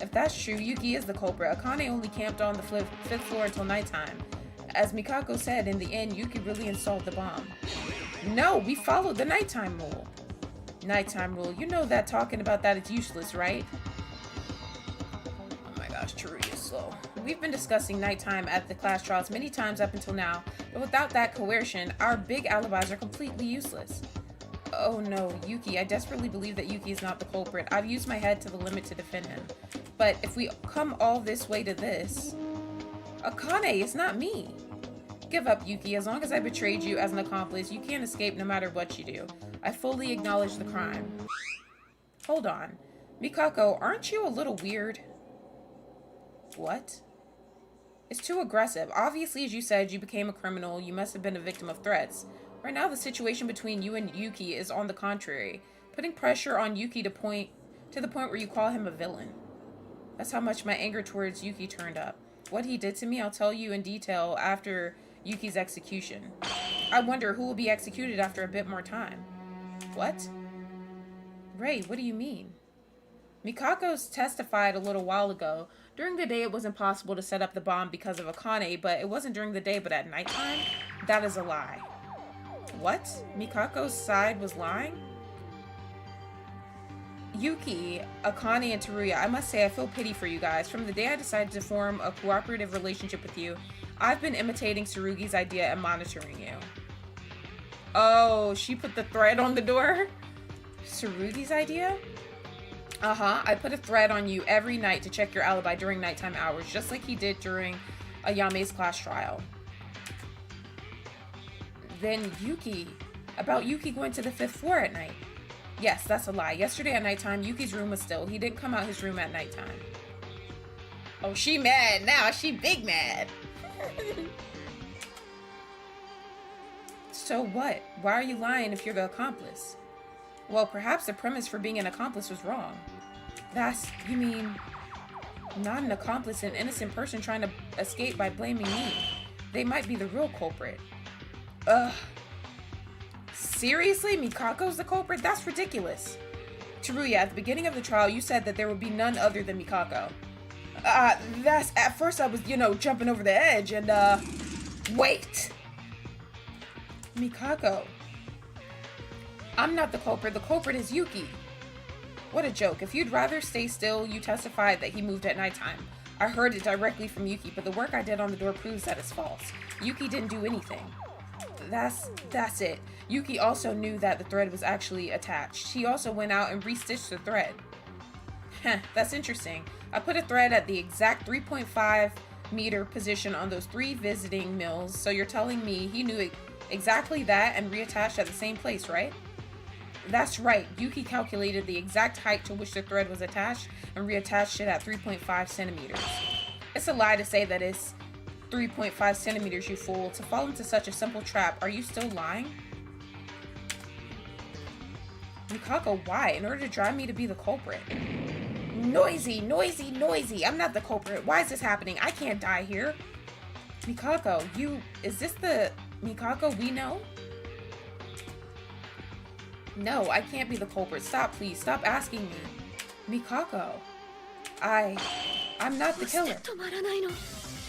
If that's true, Yuki is the culprit. Akane only camped on the 5th floor until nighttime. As Mikako said, in the end, Yuki really installed the bomb. No, we followed the nighttime rule. Nighttime rule. You know that talking about that is useless, right? Oh my gosh, Teruya is slow. We've been discussing nighttime at the class trials many times up until now, but without that coercion, our big alibis are completely useless. Oh no, Yuki, I desperately believe that Yuki is not the culprit. I've used my head to the limit to defend him. But if we come all this way to this... Akane, it's not me. Give up, Yuki. As long as I betrayed you as an accomplice, you can't escape no matter what you do. I fully acknowledge the crime. Hold on. Mikako, aren't you a little weird? What? It's too aggressive. Obviously, as you said, you became a criminal. You must have been a victim of threats. Right now, the situation between you and Yuki is on the contrary. Putting pressure on Yuki to the point where you call him a villain. That's how much my anger towards Yuki turned up. What he did to me, I'll tell you in detail after Yuki's execution. I wonder who will be executed after a bit more time. What? Ray, what do you mean? Mikako's testified a little while ago. During the day, it was impossible to set up the bomb because of Akane, but it wasn't during the day, but at nighttime? That is a lie. What? Mikako's side was lying? Yuki, Akane, and Teruya, I must say I feel pity for you guys. From the day I decided to form a cooperative relationship with you, I've been imitating Tsurugi's idea and monitoring you. Oh, she put the thread on the door? Tsurugi's idea? Uh-huh, I put a thread on you every night to check your alibi during nighttime hours, just like he did during Ayame's class trial. Then Yuki, about Yuki going to the 5th floor at night. Yes, that's a lie. Yesterday at nighttime, Yuki's room was still. He didn't come out his room at nighttime. Oh, she mad now. She big mad. So what? Why are you lying if you're the accomplice? Well, perhaps the premise for being an accomplice was wrong. You mean, not an accomplice, an innocent person trying to escape by blaming me. They might be the real culprit. Ugh. Seriously? Mikako's the culprit? That's ridiculous. Teruya, at the beginning of the trial, you said that there would be none other than Mikako. At first I was, jumping over the edge and, wait. Mikako. I'm not the culprit. The culprit is Yuki. What a joke. If you'd rather stay still, you testified that he moved at nighttime. I heard it directly from Yuki, but the work I did on the door proves that it's false. Yuki didn't do anything. That's it. Yuki also knew that the thread was actually attached. He also went out and restitched the thread. Heh, that's interesting. I put a thread at the exact 3.5 meter position on those 3 visiting mills, so you're telling me he knew exactly that and reattached at the same place, right? That's right. Yuki calculated the exact height to which the thread was attached and reattached it at 3.5 centimeters. It's a lie to say that it's 3.5 centimeters, you fool. To fall into such a simple trap, are you still lying? Mikako, why? In order to drive me to be the culprit. Noisy, noisy, noisy. I'm not the culprit. Why is this happening? I can't die here. Mikako, is this the Mikako we know? No, I can't be the culprit. Stop, please. Stop asking me. Mikako. I'm not the killer.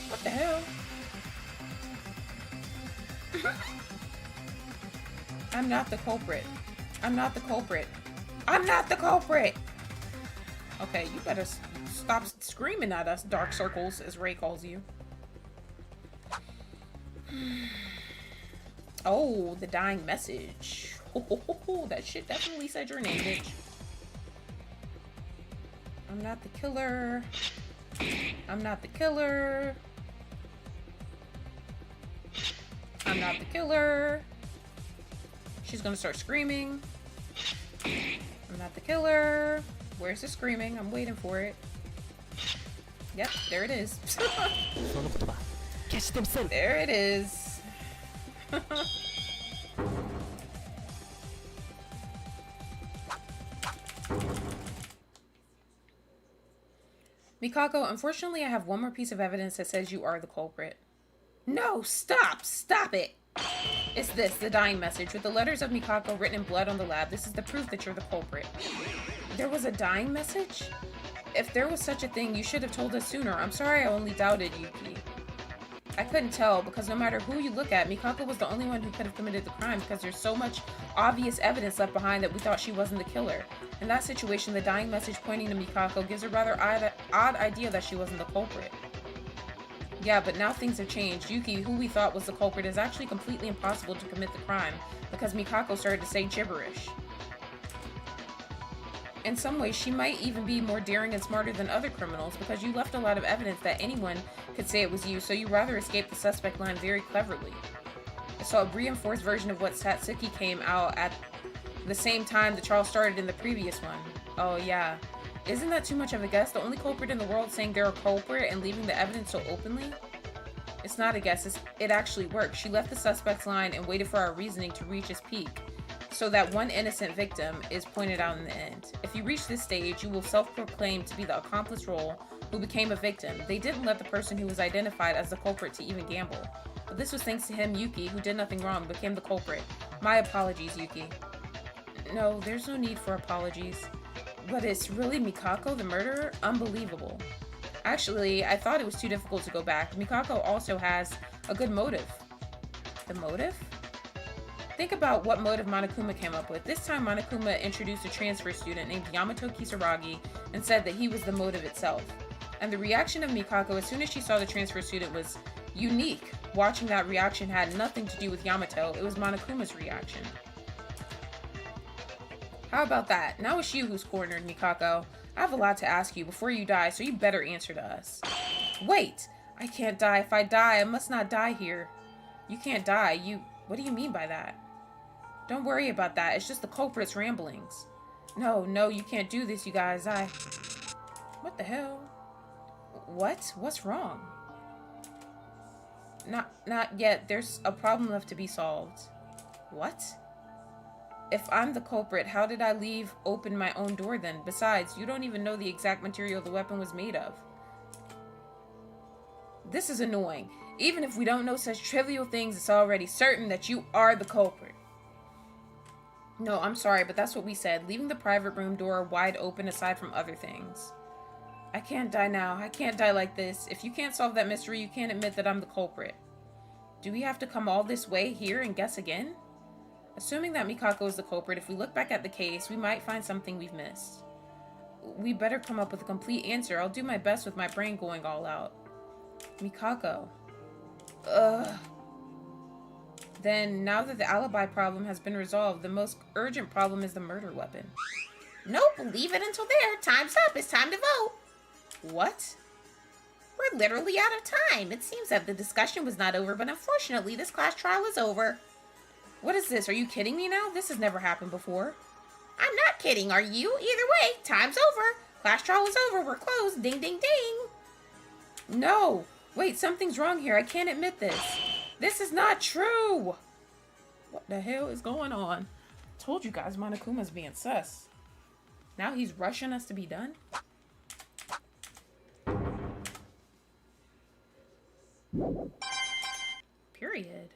What the hell? I'm not the culprit. I'm not the culprit. I'm not the culprit! Okay, you better stop screaming at us, Dark Circles, as Ray calls you. Oh, the dying message. That shit definitely said your name, bitch. I'm not the killer. I'm not the killer. I'm not the killer. She's gonna start screaming. I'm not the killer. Where's the screaming? I'm waiting for it. Yep, there it is. There it is. Mikako, unfortunately I have one more piece of evidence that says you are the culprit. No, stop! Stop it! It's this, the dying message. With the letters of Mikako written in blood on the lab, this is the proof that you're the culprit. There was a dying message? If there was such a thing, you should have told us sooner. I'm sorry I only doubted Yuki. I couldn't tell because no matter who you look at, Mikako was the only one who could have committed the crime because there's so much obvious evidence left behind that we thought she wasn't the killer. In that situation, the dying message pointing to Mikako gives a rather odd idea that she wasn't the culprit. Yeah, but now things have changed. Yuki, who we thought was the culprit, is actually completely impossible to commit the crime because Mikako started to say gibberish. In some ways, she might even be more daring and smarter than other criminals because you left a lot of evidence that anyone could say it was you, so you rather escaped the suspect line very cleverly. So a reinforced version of what Satsuki came out at the same time that Charles started in the previous one. Oh yeah. Isn't that too much of a guess? The only culprit in the world saying they're a culprit and leaving the evidence so openly? It's not a guess, it actually worked. She left the suspect's line and waited for our reasoning to reach its peak, so that one innocent victim is pointed out in the end. If you reach this stage, you will self-proclaim to be the accomplice role who became a victim. They didn't let the person who was identified as the culprit to even gamble. But this was thanks to him, Yuki, who did nothing wrong, became the culprit. My apologies, Yuki. No, there's no need for apologies. But it's really Mikako, the murderer? Unbelievable. Actually, I thought it was too difficult to go back. Mikako also has a good motive. The motive? Think about what motive Monokuma came up with. This time, Monokuma introduced a transfer student named Yamato Kisaragi and said that he was the motive itself. And the reaction of Mikako as soon as she saw the transfer student was unique. Watching that reaction had nothing to do with Yamato, it was Monokuma's reaction. How about that? Now it's you who's cornered, Mikako. I have a lot to ask you before you die, so you better answer to us. Wait! I can't die. If I die, I must not die here. You can't die. What do you mean by that? Don't worry about that. It's just the culprit's ramblings. No, you can't do this, you guys. What the hell? What? What's wrong? Not yet. There's a problem left to be solved. What? If I'm the culprit, how did I leave open my own door then? Besides, you don't even know the exact material the weapon was made of. This is annoying. Even if we don't know such trivial things, it's already certain that you are the culprit. No, I'm sorry, but that's what we said. Leaving the private room door wide open aside from other things. I can't die now. I can't die like this. If you can't solve that mystery, you can't admit that I'm the culprit. Do we have to come all this way here and guess again? Assuming that Mikako is the culprit, if we look back at the case, we might find something we've missed. We better come up with a complete answer. I'll do my best with my brain going all out. Mikako. Ugh. Then, now that the alibi problem has been resolved, the most urgent problem is the murder weapon. Nope, leave it until there. Time's up. It's time to vote. What? We're literally out of time. It seems that the discussion was not over, but unfortunately, this class trial is over. What is this? Are you kidding me now? This has never happened before. I'm not kidding, are you? Either way, time's over. Class trial is over. We're closed. Ding, ding, ding. No! Wait, something's wrong here. I can't admit this. This is not true! What the hell is going on? Told you guys Monokuma's being sus. Now he's rushing us to be done? Period.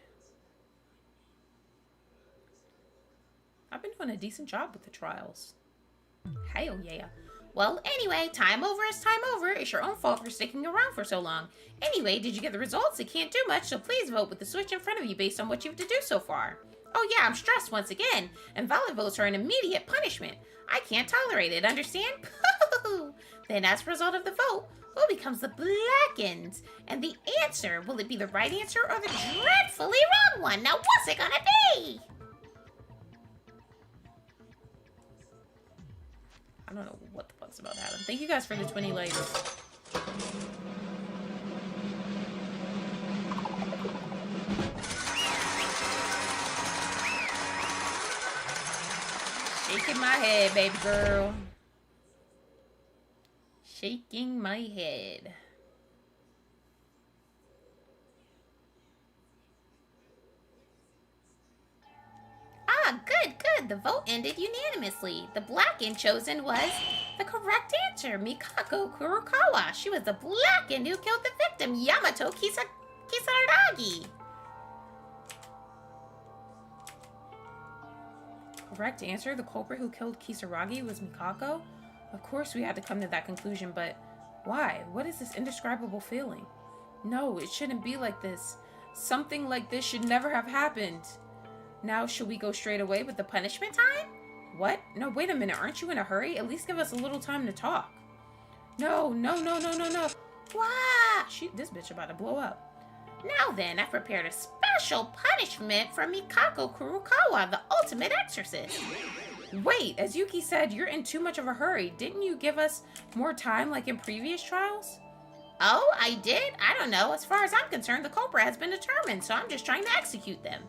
I've been doing a decent job with the trials. Hell yeah. Well, anyway, time over is time over. It's your own fault for sticking around for so long. Anyway, did you get the results? It can't do much, so please vote with the switch in front of you based on what you have to do so far. Oh yeah, I'm stressed once again. Invalid votes are an immediate punishment. I can't tolerate it, understand? Then as a result of the vote, who becomes the blackened? And the answer, will it be the right answer or the dreadfully wrong one? Now what's it gonna be? I don't know what the fuck's about to happen. Thank you guys for the 20 likes. Shaking my head, baby girl. Shaking my head. Ah, good. The vote ended unanimously. The blackened chosen was the correct answer, Mikako Kurokawa. She was the blackened who killed the victim, Yamato Kisaragi. Correct answer? The culprit who killed Kisaragi was Mikako? Of course we had to come to that conclusion, but why? What is this indescribable feeling? No, it shouldn't be like this. Something like this should never have happened. Now, should we go straight away with the punishment time? What? No, wait a minute. Aren't you in a hurry? At least give us a little time to talk. No. Wah! This bitch about to blow up. Now then, I've prepared a special punishment for Mikako Kurokawa, the ultimate exorcist. Wait, as Yuki said, you're in too much of a hurry. Didn't you give us more time like in previous trials? Oh, I did? I don't know. As far as I'm concerned, the culprit has been determined, so I'm just trying to execute them.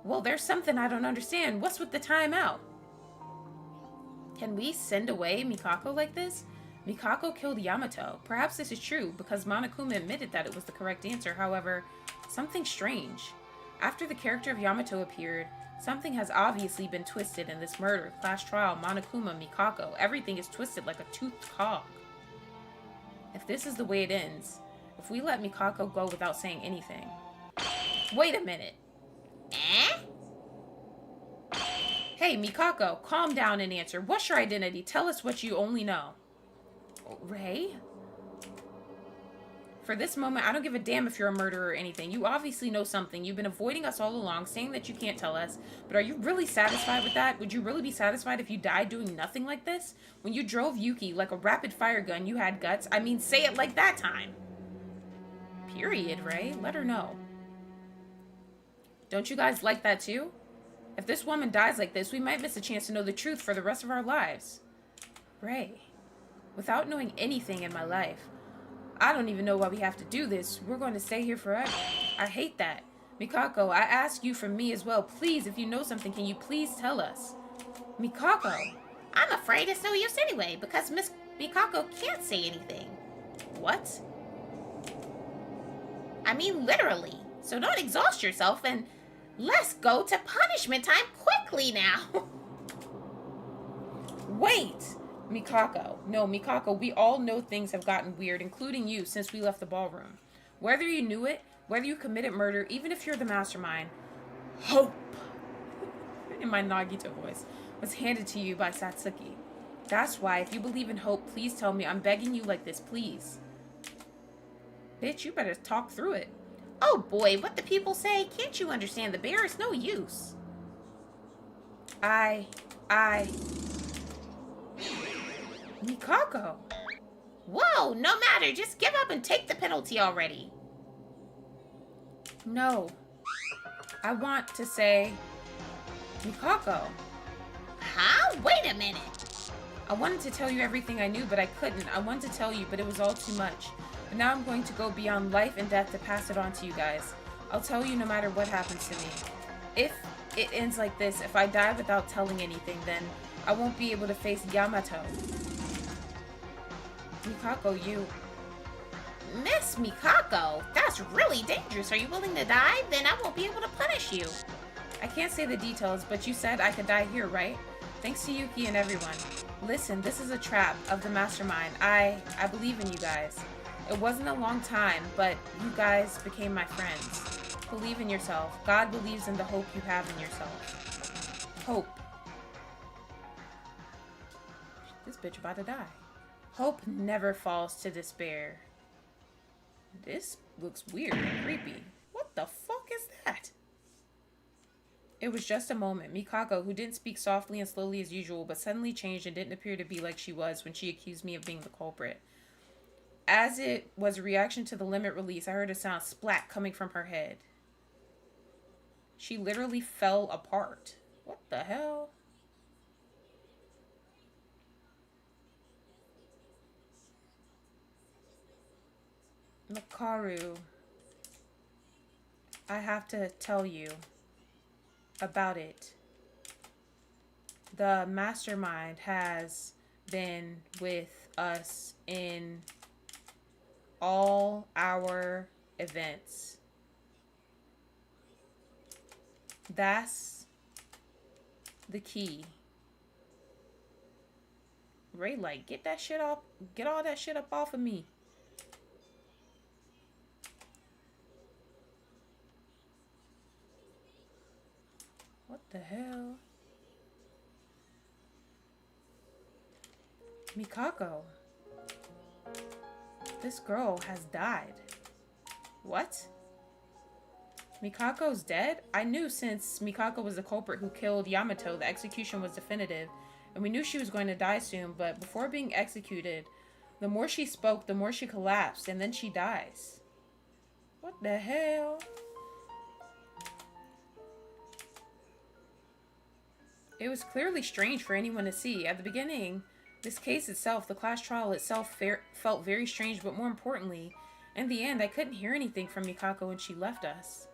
Well, there's something I don't understand. What's with the timeout? Can we send away Mikako like this? Mikako killed Yamato. Perhaps this is true, because Monokuma admitted that it was the correct answer. However, something strange. After the character of Yamato appeared, something has obviously been twisted in this murder, class trial, Monokuma, Mikako. Everything is twisted like a toothed cog. If this is the way it ends, if we let Mikako go without saying anything... Wait a minute. Hey, Mikako, calm down and answer. What's your identity? Tell us what you only know. Ray? For this moment, I don't give a damn if you're a murderer or anything. You obviously know something. You've been avoiding us all along, saying that you can't tell us. But are you really satisfied with that? Would you really be satisfied if you died doing nothing like this? When you drove Yuki like a rapid-fire gun, you had guts. I mean, say it like that time. Period, Ray. Let her know. Don't you guys like that too? If this woman dies like this, we might miss a chance to know the truth for the rest of our lives. Ray, without knowing anything in my life, I don't even know why we have to do this. We're going to stay here forever. I hate that. Mikako, I ask you from me as well. Please, if you know something, can you please tell us? Mikako. I'm afraid it's no use anyway, because Miss Mikako can't say anything. What? I mean, literally. So don't exhaust yourself and let's go to punishment time quickly now. Wait! Mikako. No, Mikako, we all know things have gotten weird, including you, since we left the ballroom. Whether you knew it, whether you committed murder, even if you're the mastermind, hope, in my Nagito voice, was handed to you by Satsuki. That's why, if you believe in hope, please tell me. I'm begging you like this, please. Bitch, you better talk through it. Oh boy, what the people say? Can't you understand? The bear is no use. Mikako. Whoa, no matter. Just give up and take the penalty already. No. I want to say Mikako. Huh? Wait a minute. I wanted to tell you everything I knew, but I couldn't. I wanted to tell you, but it was all too much. But now I'm going to go beyond life and death to pass it on to you guys. I'll tell you no matter what happens to me. If it ends like this, if I die without telling anything, then I won't be able to face Yamato. Mikako, you... Miss Mikako, that's really dangerous. Are you willing to die? Then I won't be able to punish you. I can't say the details, but you said I could die here, right? Thanks to Yuki and everyone. Listen, this is a trap of the mastermind. I believe in you guys. It wasn't a long time, but you guys became my friends. Believe in yourself. God believes in the hope you have in yourself. Hope. This bitch about to die. Hope never falls to despair. This looks weird and creepy. What the fuck is that? It was just a moment. Mikako, who didn't speak softly and slowly as usual, but suddenly changed and didn't appear to be like she was when she accused me of being the culprit. As it was a reaction to the limit release, I heard a sound splat coming from her head. She literally fell apart. What the hell? Makaru, I have to tell you about it. The mastermind has been with us in all our events. That's the key. Ray, like, get that shit off. Get all that shit up off of me. What the hell? Mikako. This girl has died. What? Mikako's dead? I knew since Mikako was the culprit who killed Yamato, the execution was definitive, and we knew she was going to die soon, but before being executed, the more she spoke, the more she collapsed, and then she dies. What the hell? It was clearly strange for anyone to see. At the beginning, this case itself, the class trial itself, felt very strange, but more importantly, in the end, I couldn't hear anything from Mikako when she left us.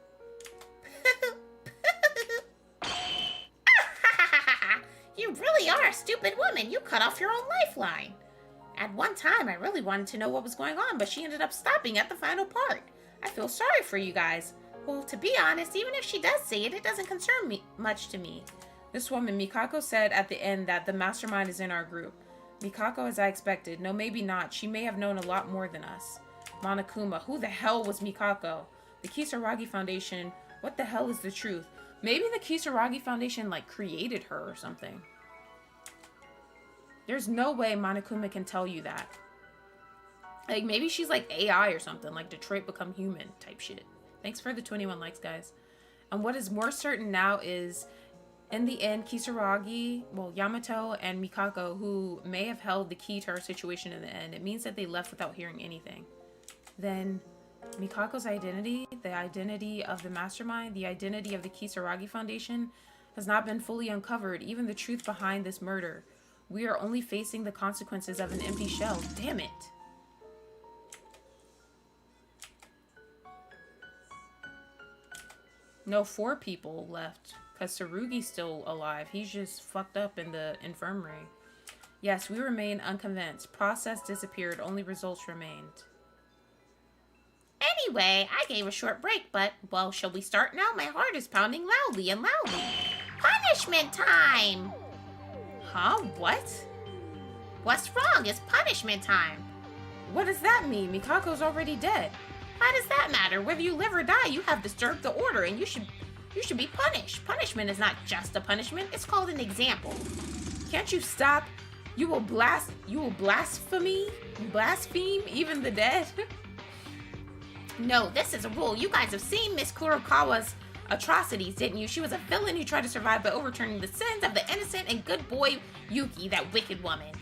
You really are a stupid woman. You cut off your own lifeline. At one time, I really wanted to know what was going on, but she ended up stopping at the final part. I feel sorry for you guys. Well, to be honest, even if she does say it, it doesn't concern me much to me. This woman, Mikako, said at the end that the mastermind is in our group. Mikako, as I expected. No, maybe not. She may have known a lot more than us. Monokuma, who the hell was Mikako? The Kisaragi Foundation, what the hell is the truth? Maybe the Kisaragi Foundation, like, created her or something. There's no way Monokuma can tell you that. Like, maybe she's like AI or something, like Detroit Become Human type shit. Thanks for the 21 likes, guys. And what is more certain now is, in the end, Kisaragi, well, Yamato and Mikako, who may have held the key to our situation in the end, it means that they left without hearing anything. Then, Mikako's identity, the identity of the mastermind, the identity of the Kisaragi Foundation, has not been fully uncovered, even the truth behind this murder. We are only facing the consequences of an empty shell. Damn it. No, 4 people left, because Tsurugi's still alive. He's just fucked up in the infirmary. Yes, we remain unconvinced. Process disappeared, only results remained. Anyway, I gave a short break, but, well, shall we start now? My heart is pounding loudly and loudly. Punishment time! Huh? What? What's wrong? It's punishment time. What does that mean? Mikako's already dead. How does that matter? Whether you live or die, you have disturbed the order, and you should be punished. Punishment is not just a punishment, it's called an example. Can't you stop? You will blaspheme even the dead? No, this is a rule. You guys have seen Miss Kurokawa's atrocities, didn't you? She was a villain who tried to survive by overturning the sins of the innocent and good boy Yuki, that wicked woman.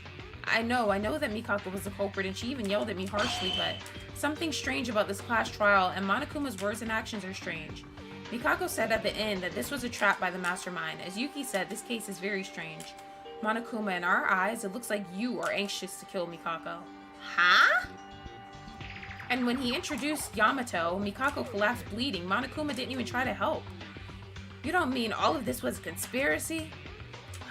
I know that Mikako was the culprit, and she even yelled at me harshly, but something strange about this class trial, and Monokuma's words and actions are strange. Mikako said at the end that this was a trap by the mastermind. As Yuki said, this case is very strange. Monokuma, in our eyes, it looks like you are anxious to kill Mikako. Huh? And when he introduced Yamato, Mikako collapsed bleeding. Monokuma didn't even try to help. You don't mean all of this was a conspiracy?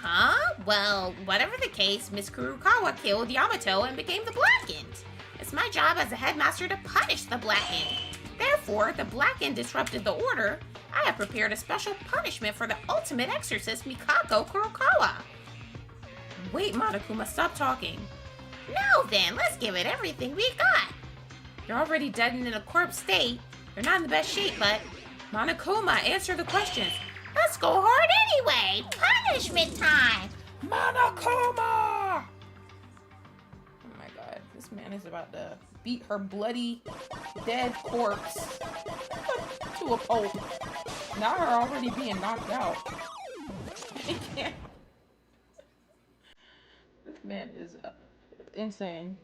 Huh? Well, whatever the case, Miss Kurokawa killed Yamato and became the Blackened. It's my job as a headmaster to punish the Blackened. Therefore, the Blackened disrupted the order. I have prepared a special punishment for the ultimate exorcist, Mikako Kurokawa. Wait, Monokuma, stop talking. Now then, let's give it everything we got. You're already dead and in a corpse state. You're not in the best shape, but... Monokuma, answer the questions. Let's go hard anyway. Punishment time. Monokuma! Oh my god, this man is about to beat her bloody, dead corpse to a pulp. Not her already being knocked out. I can't. This man is insane.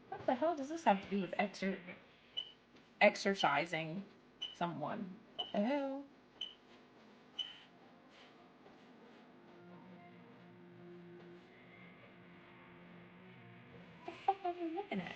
What the hell does this have to do with exercising someone? What the hell? What the fuck are we looking at?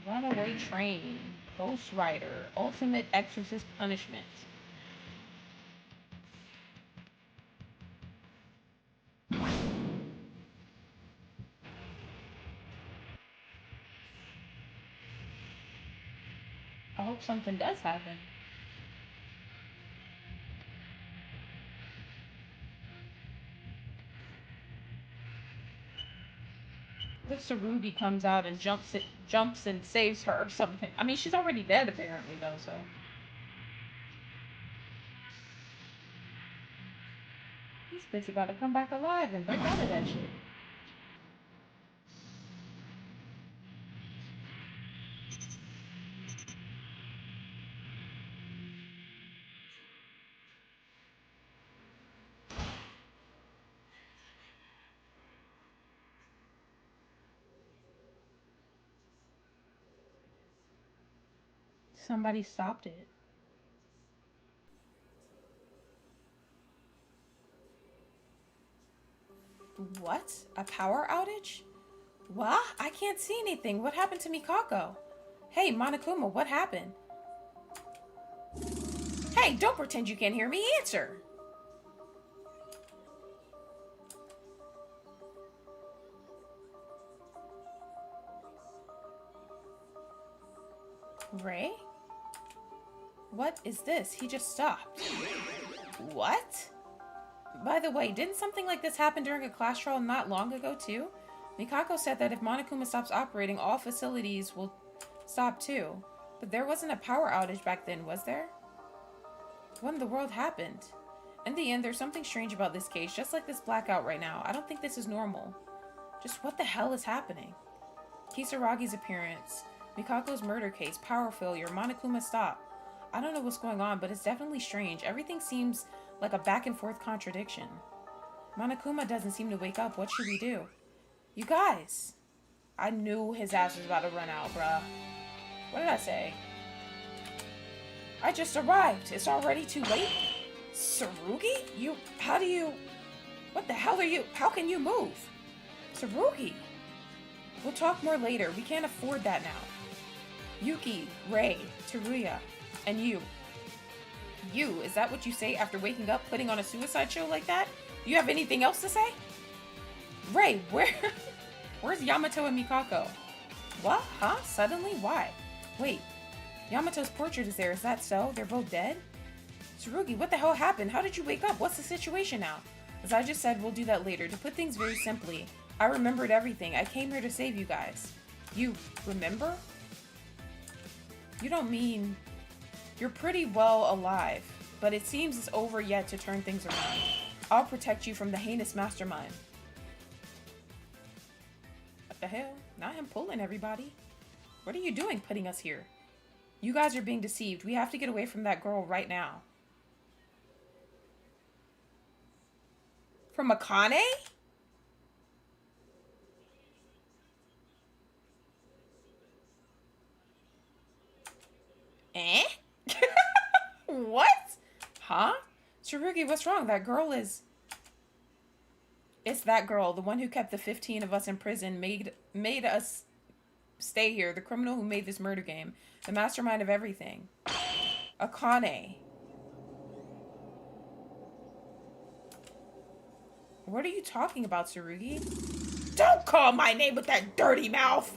Runaway Train, Ghost Rider, Ultimate Exorcist Punishment. I hope something does happen. If Tsurugi comes out and jumps and saves her or something. I mean, she's already dead apparently though, so. This bitch about to come back alive and break out of that shit. Somebody stopped it. What? A power outage? What? I can't see anything. What happened to Mikako? Hey, Monokuma, what happened? Hey, don't pretend you can't hear me answer. Ray? What is this? He just stopped. What? By the way, didn't something like this happen during a class trial not long ago too? Mikako said that if Monokuma stops operating, all facilities will stop too. But there wasn't a power outage back then, was there? What in the world happened? In the end, there's something strange about this case, just like this blackout right now. I don't think this is normal. Just what the hell is happening? Kisaragi's appearance, Mikako's murder case, power failure, Monokuma stop. I don't know what's going on, but it's definitely strange. Everything seems like a back and forth contradiction. Monokuma doesn't seem to wake up. What should we do? You guys! I knew his ass was about to run out, bruh. What did I say? I just arrived. It's already too late? Tsurugi? What the hell are you? How can you move? Tsurugi! We'll talk more later. We can't afford that now. Yuki, Ray, Teruya, and you. You, is that what you say after waking up, putting on a suicide show like that? You have anything else to say? Ray, where's Yamato and Mikako? What? Huh? Suddenly? Why? Wait, Yamato's portrait is there, is that so? They're both dead? Tsurugi, what the hell happened? How did you wake up? What's the situation now? As I just said, we'll do that later. To put things very simply, I remembered everything. I came here to save you guys. You remember? You don't mean... You're pretty well alive, but it seems it's over yet to turn things around. I'll protect you from the heinous mastermind. What the hell? Not him pulling everybody. What are you doing putting us here? You guys are being deceived. We have to get away from that girl right now. From Akane? Eh? What? Huh? Tsurugi, what's wrong? That girl is... It's that girl, the one who kept the 15 of us in prison, made us stay here, the criminal who made this murder game, the mastermind of everything. Akane. What are you talking about, Tsurugi? Don't call my name with that dirty mouth!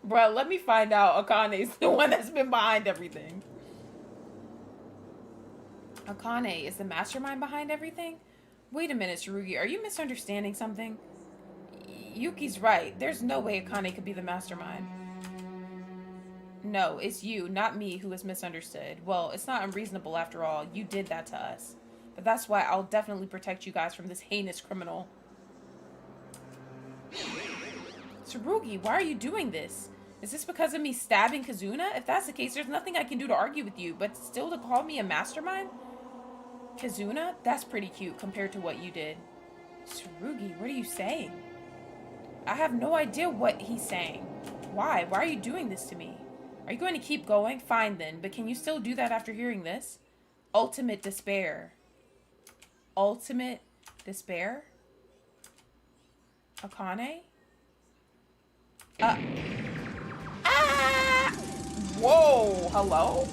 Bruh, let me find out Akane's the one that's been behind everything. Akane is the mastermind behind everything? Wait a minute, Tsurugi, are you misunderstanding something? Yuki's right. There's no way Akane could be the mastermind. No, it's you, not me, who is misunderstood. Well, it's not unreasonable after all. You did that to us. But that's why I'll definitely protect you guys from this heinous criminal. Tsurugi, why are you doing this? Is this because of me stabbing Kazuna? If that's the case, there's nothing I can do to argue with you, but still to call me a mastermind? Kazuna? That's pretty cute compared to what you did. Tsurugi, what are you saying? I have no idea what he's saying. Why? Why are you doing this to me? Are you going to keep going? Fine then, but can you still do that after hearing this? Ultimate despair. Ultimate despair? Akane? Whoa, hello?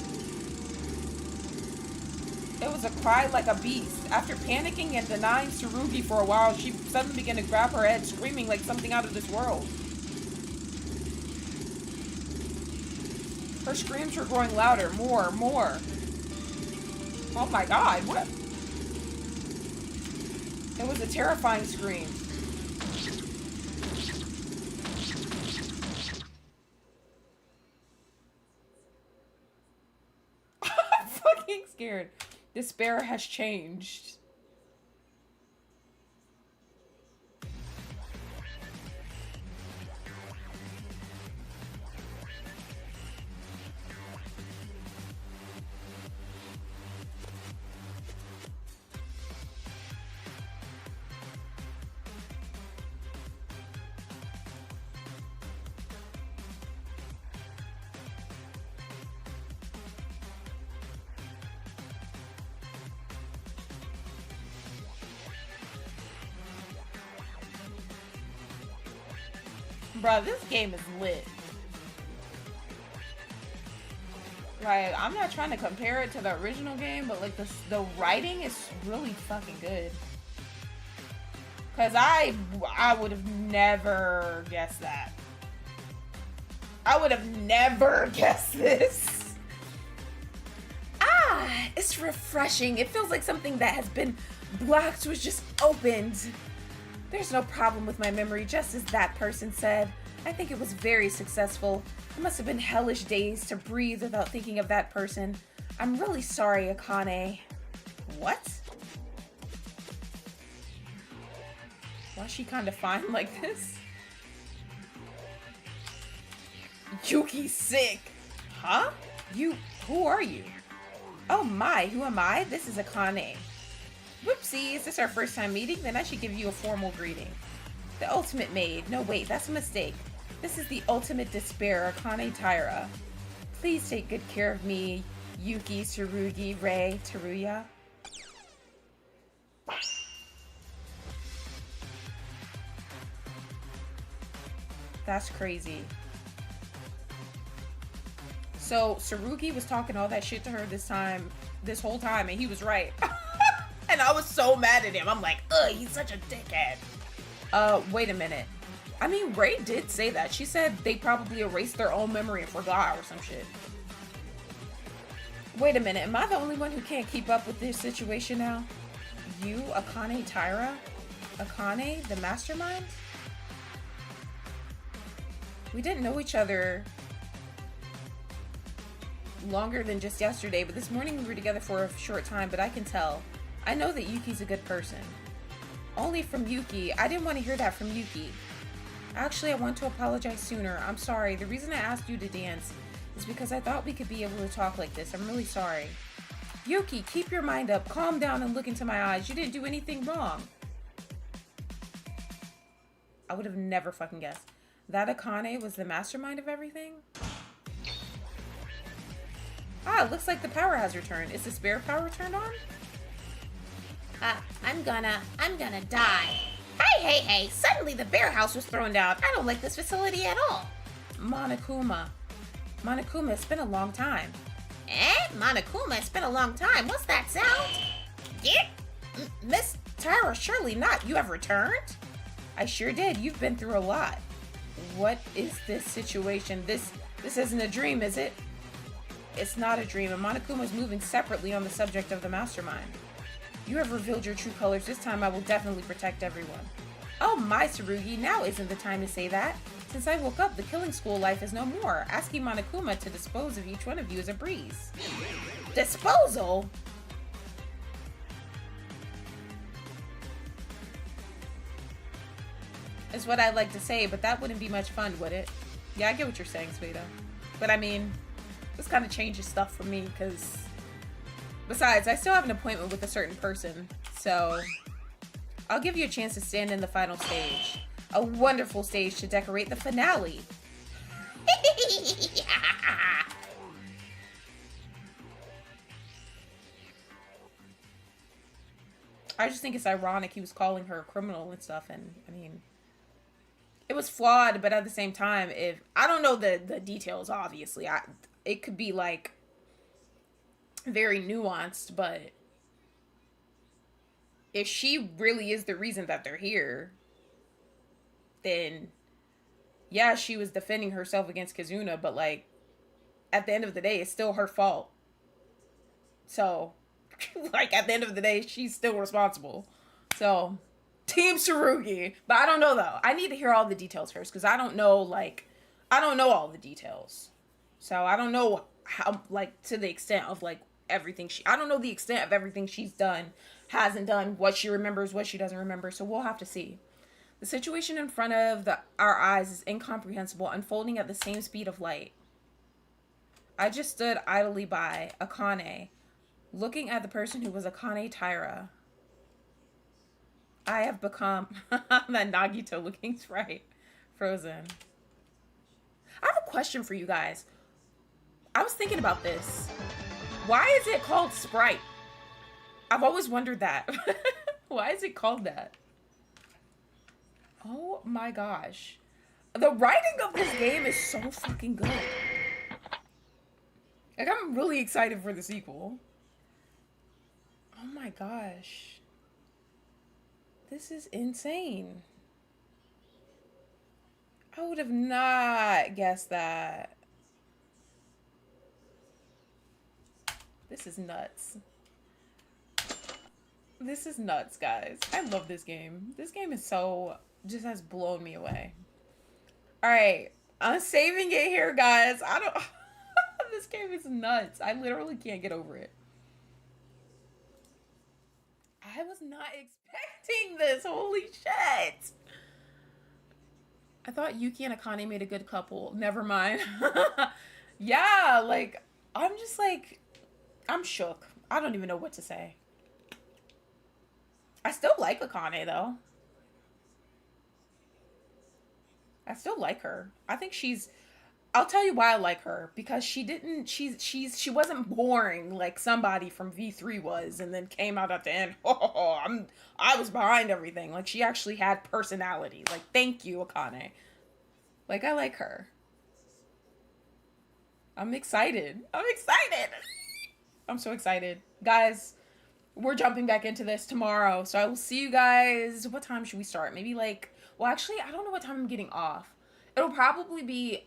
It was a cry like a beast. After panicking and denying Tsurugi for a while, she suddenly began to grab her head, screaming like something out of this world. Her screams were growing louder, more. Oh my god, what? It was a terrifying scream. scared. Despair has changed. Bro, this game is lit. Like, I'm not trying to compare it to the original game, but like the writing is really fucking good. Cause I would have never guessed that. I would have never guessed this. Ah, it's refreshing. It feels like something that has been blocked was just opened. There's no problem with my memory, just as that person said. I think it was very successful. It must have been hellish days to breathe without thinking of that person. I'm really sorry, Akane. What? Why is she kind of fine like this? Yuki's sick. Huh? Who are you? Oh my, who am I? This is Akane. Whoopsie, is this our first time meeting? Then I should give you a formal greeting. The ultimate maid. No, wait, that's a mistake. This is the ultimate despair, Akane Taira. Please take good care of me, Yuki, Tsurugi, Rei, Teruya. That's crazy. So, Tsurugi was talking all that shit to her this whole time, and he was right. And I was so mad at him. I'm like, ugh, he's such a dickhead. Wait a minute. I mean, Rei did say that. She said they probably erased their own memory and forgot or some shit. Wait a minute. Am I the only one who can't keep up with this situation now? You, Akane Taira? Akane, the mastermind? We didn't know each other longer than just yesterday, but this morning we were together for a short time, but I can tell. I know that Yuki's a good person. Only from Yuki. I didn't want to hear that from Yuki. Actually, I want to apologize sooner. I'm sorry. The reason I asked you to dance is because I thought we could be able to talk like this. I'm really sorry. Yuki, keep your mind up. Calm down and look into my eyes. You didn't do anything wrong. I would have never fucking guessed. That Akane was the mastermind of everything? Ah, it looks like the power has returned. Is the spare power turned on? I'm gonna die. Hey, suddenly the bear house was thrown down. I don't like this facility at all. Monokuma, it's been a long time. Monokuma, it's been a long time. What's that sound? Yeah. Miss Taira, surely not. You have returned? I sure did. You've been through a lot. What is this situation? This isn't a dream, is it? It's not a dream, and Monokuma's moving separately on the subject of the mastermind. You have revealed your true colors. This time I will definitely protect everyone. Oh my, Tsurugi, now isn't the time to say that. Since I woke up, the killing school life is no more. Asking Monokuma to dispose of each one of you is a breeze. Disposal? Is what I'd like to say, but that wouldn't be much fun, would it? Yeah, I get what you're saying, Suedo. But I mean, this kind of changes stuff for me, because besides, I still have an appointment with a certain person, so I'll give you a chance to stand in the final stage. A wonderful stage to decorate the finale. I just think it's ironic he was calling her a criminal and stuff, and I mean, it was flawed, but at the same time, if I don't know the details, obviously, it could be like very nuanced, but if she really is the reason that they're here, then yeah, she was defending herself against Kizuna, but like at the end of the day, it's still her fault. So like at the end of the day, she's still responsible. So Team Tsurugi. But I don't know though. I need to hear all the details first, because I don't know all the details. So I don't know how, like, to the extent of like everything I don't know the extent of everything she's done, hasn't done, what she remembers, what she doesn't remember. So we'll have to see. The situation in front of our eyes is incomprehensible, unfolding at the same speed of light. I just stood idly by, Akane, looking at the person who was Akane Taira. I have become that Nagito looking sprite. Frozen. I have a question for you guys. I was thinking about this. Why is it called Sprite? I've always wondered that. Why is it called that? Oh my gosh. The writing of this game is so fucking good. Like, I'm really excited for the sequel. Oh my gosh. This is insane. I would have not guessed that. This is nuts. This is nuts, guys. I love this game. This game is so, just has blown me away. All right, I'm saving it here, guys. I don't, this game is nuts. I literally can't get over it. I was not expecting this. Holy shit. I thought Yuki and Akane made a good couple. Never mind. Yeah, like, I'm just like, I'm shook. I don't even know what to say. I still like Akane, though. I still like her. I think she's... I'll tell you why I like her. Because she didn't... She wasn't boring like somebody from V3 was and then came out at the end. I was behind everything. Like, she actually had personality. Like, thank you, Akane. Like, I like her. I'm excited. I'm excited. I'm so excited. Guys, we're jumping back into this tomorrow. So I will see you guys. What time should we start? Maybe like... Well, actually, I don't know what time I'm getting off. It'll probably be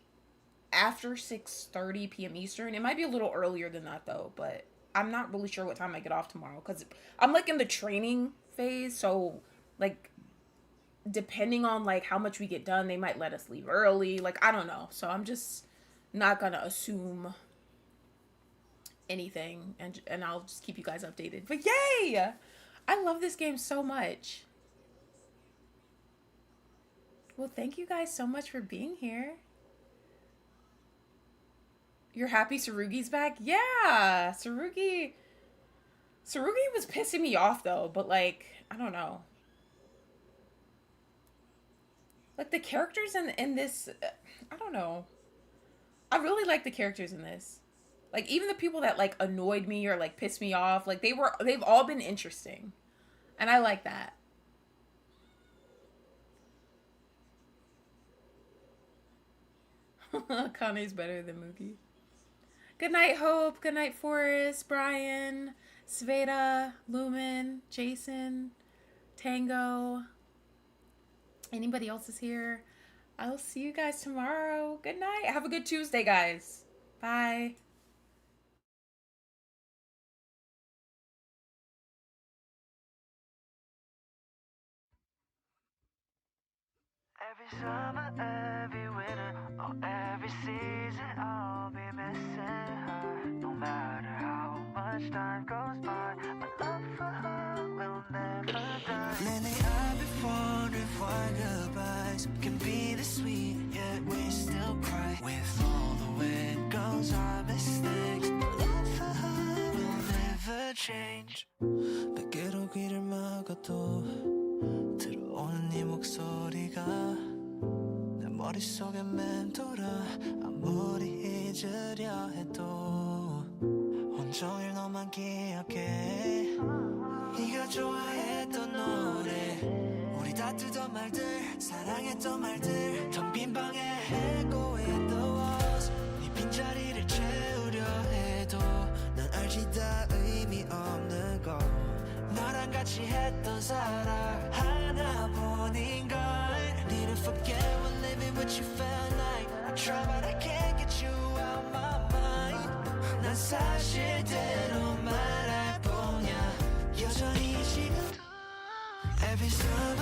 after 6:30 p.m. Eastern. It might be a little earlier than that, though. But I'm not really sure what time I get off tomorrow. Because I'm, like, in the training phase. So, like, depending on, like, how much we get done, they might let us leave early. Like, I don't know. So I'm just not going to assume anything. And I'll just keep you guys updated. But yay! I love this game so much. Well, thank you guys so much for being here. You're happy Tsurugi's back? Yeah! Tsurugi was pissing me off, though. But, like, I don't know. Like, the characters in this... I don't know. I really like the characters in this. Like, even the people that, like, annoyed me or, like, pissed me off. Like, they've all been interesting. And I like that. Kane's better than Mookie. Good night, Hope. Good night, Forrest, Brian, Sveta, Lumen, Jason, Tango. Anybody else is here? I'll see you guys tomorrow. Good night. Have a good Tuesday, guys. Bye. Every summer, every winter, or every season, I'll be missing her. No matter how much time goes by, my love for her will never die. Lately I've been wondering why goodbyes can be this sweet, yet we still cry. With all the way it goes, our mistakes, my love for her will never change. 밖으로 귀를 막아도 들어오는 네 목소리가 머릿속에 맴돌아 아무리 잊으려 해도 온종일 너만 기억해 네가 좋아했던 노래 우리 다투던 말들 사랑했던 말들 텅 빈 방에 해고했던 walls 네 빈자리를 채우려 해도 난 알지 다 의미 없는 거 너랑 같이 했던 사랑 하나뿐인걸 Didn't forget we're living what you felt like I try but I can't get you out my mind 난 사실대로 말할 뿐이야 여전히 지금도 Every summer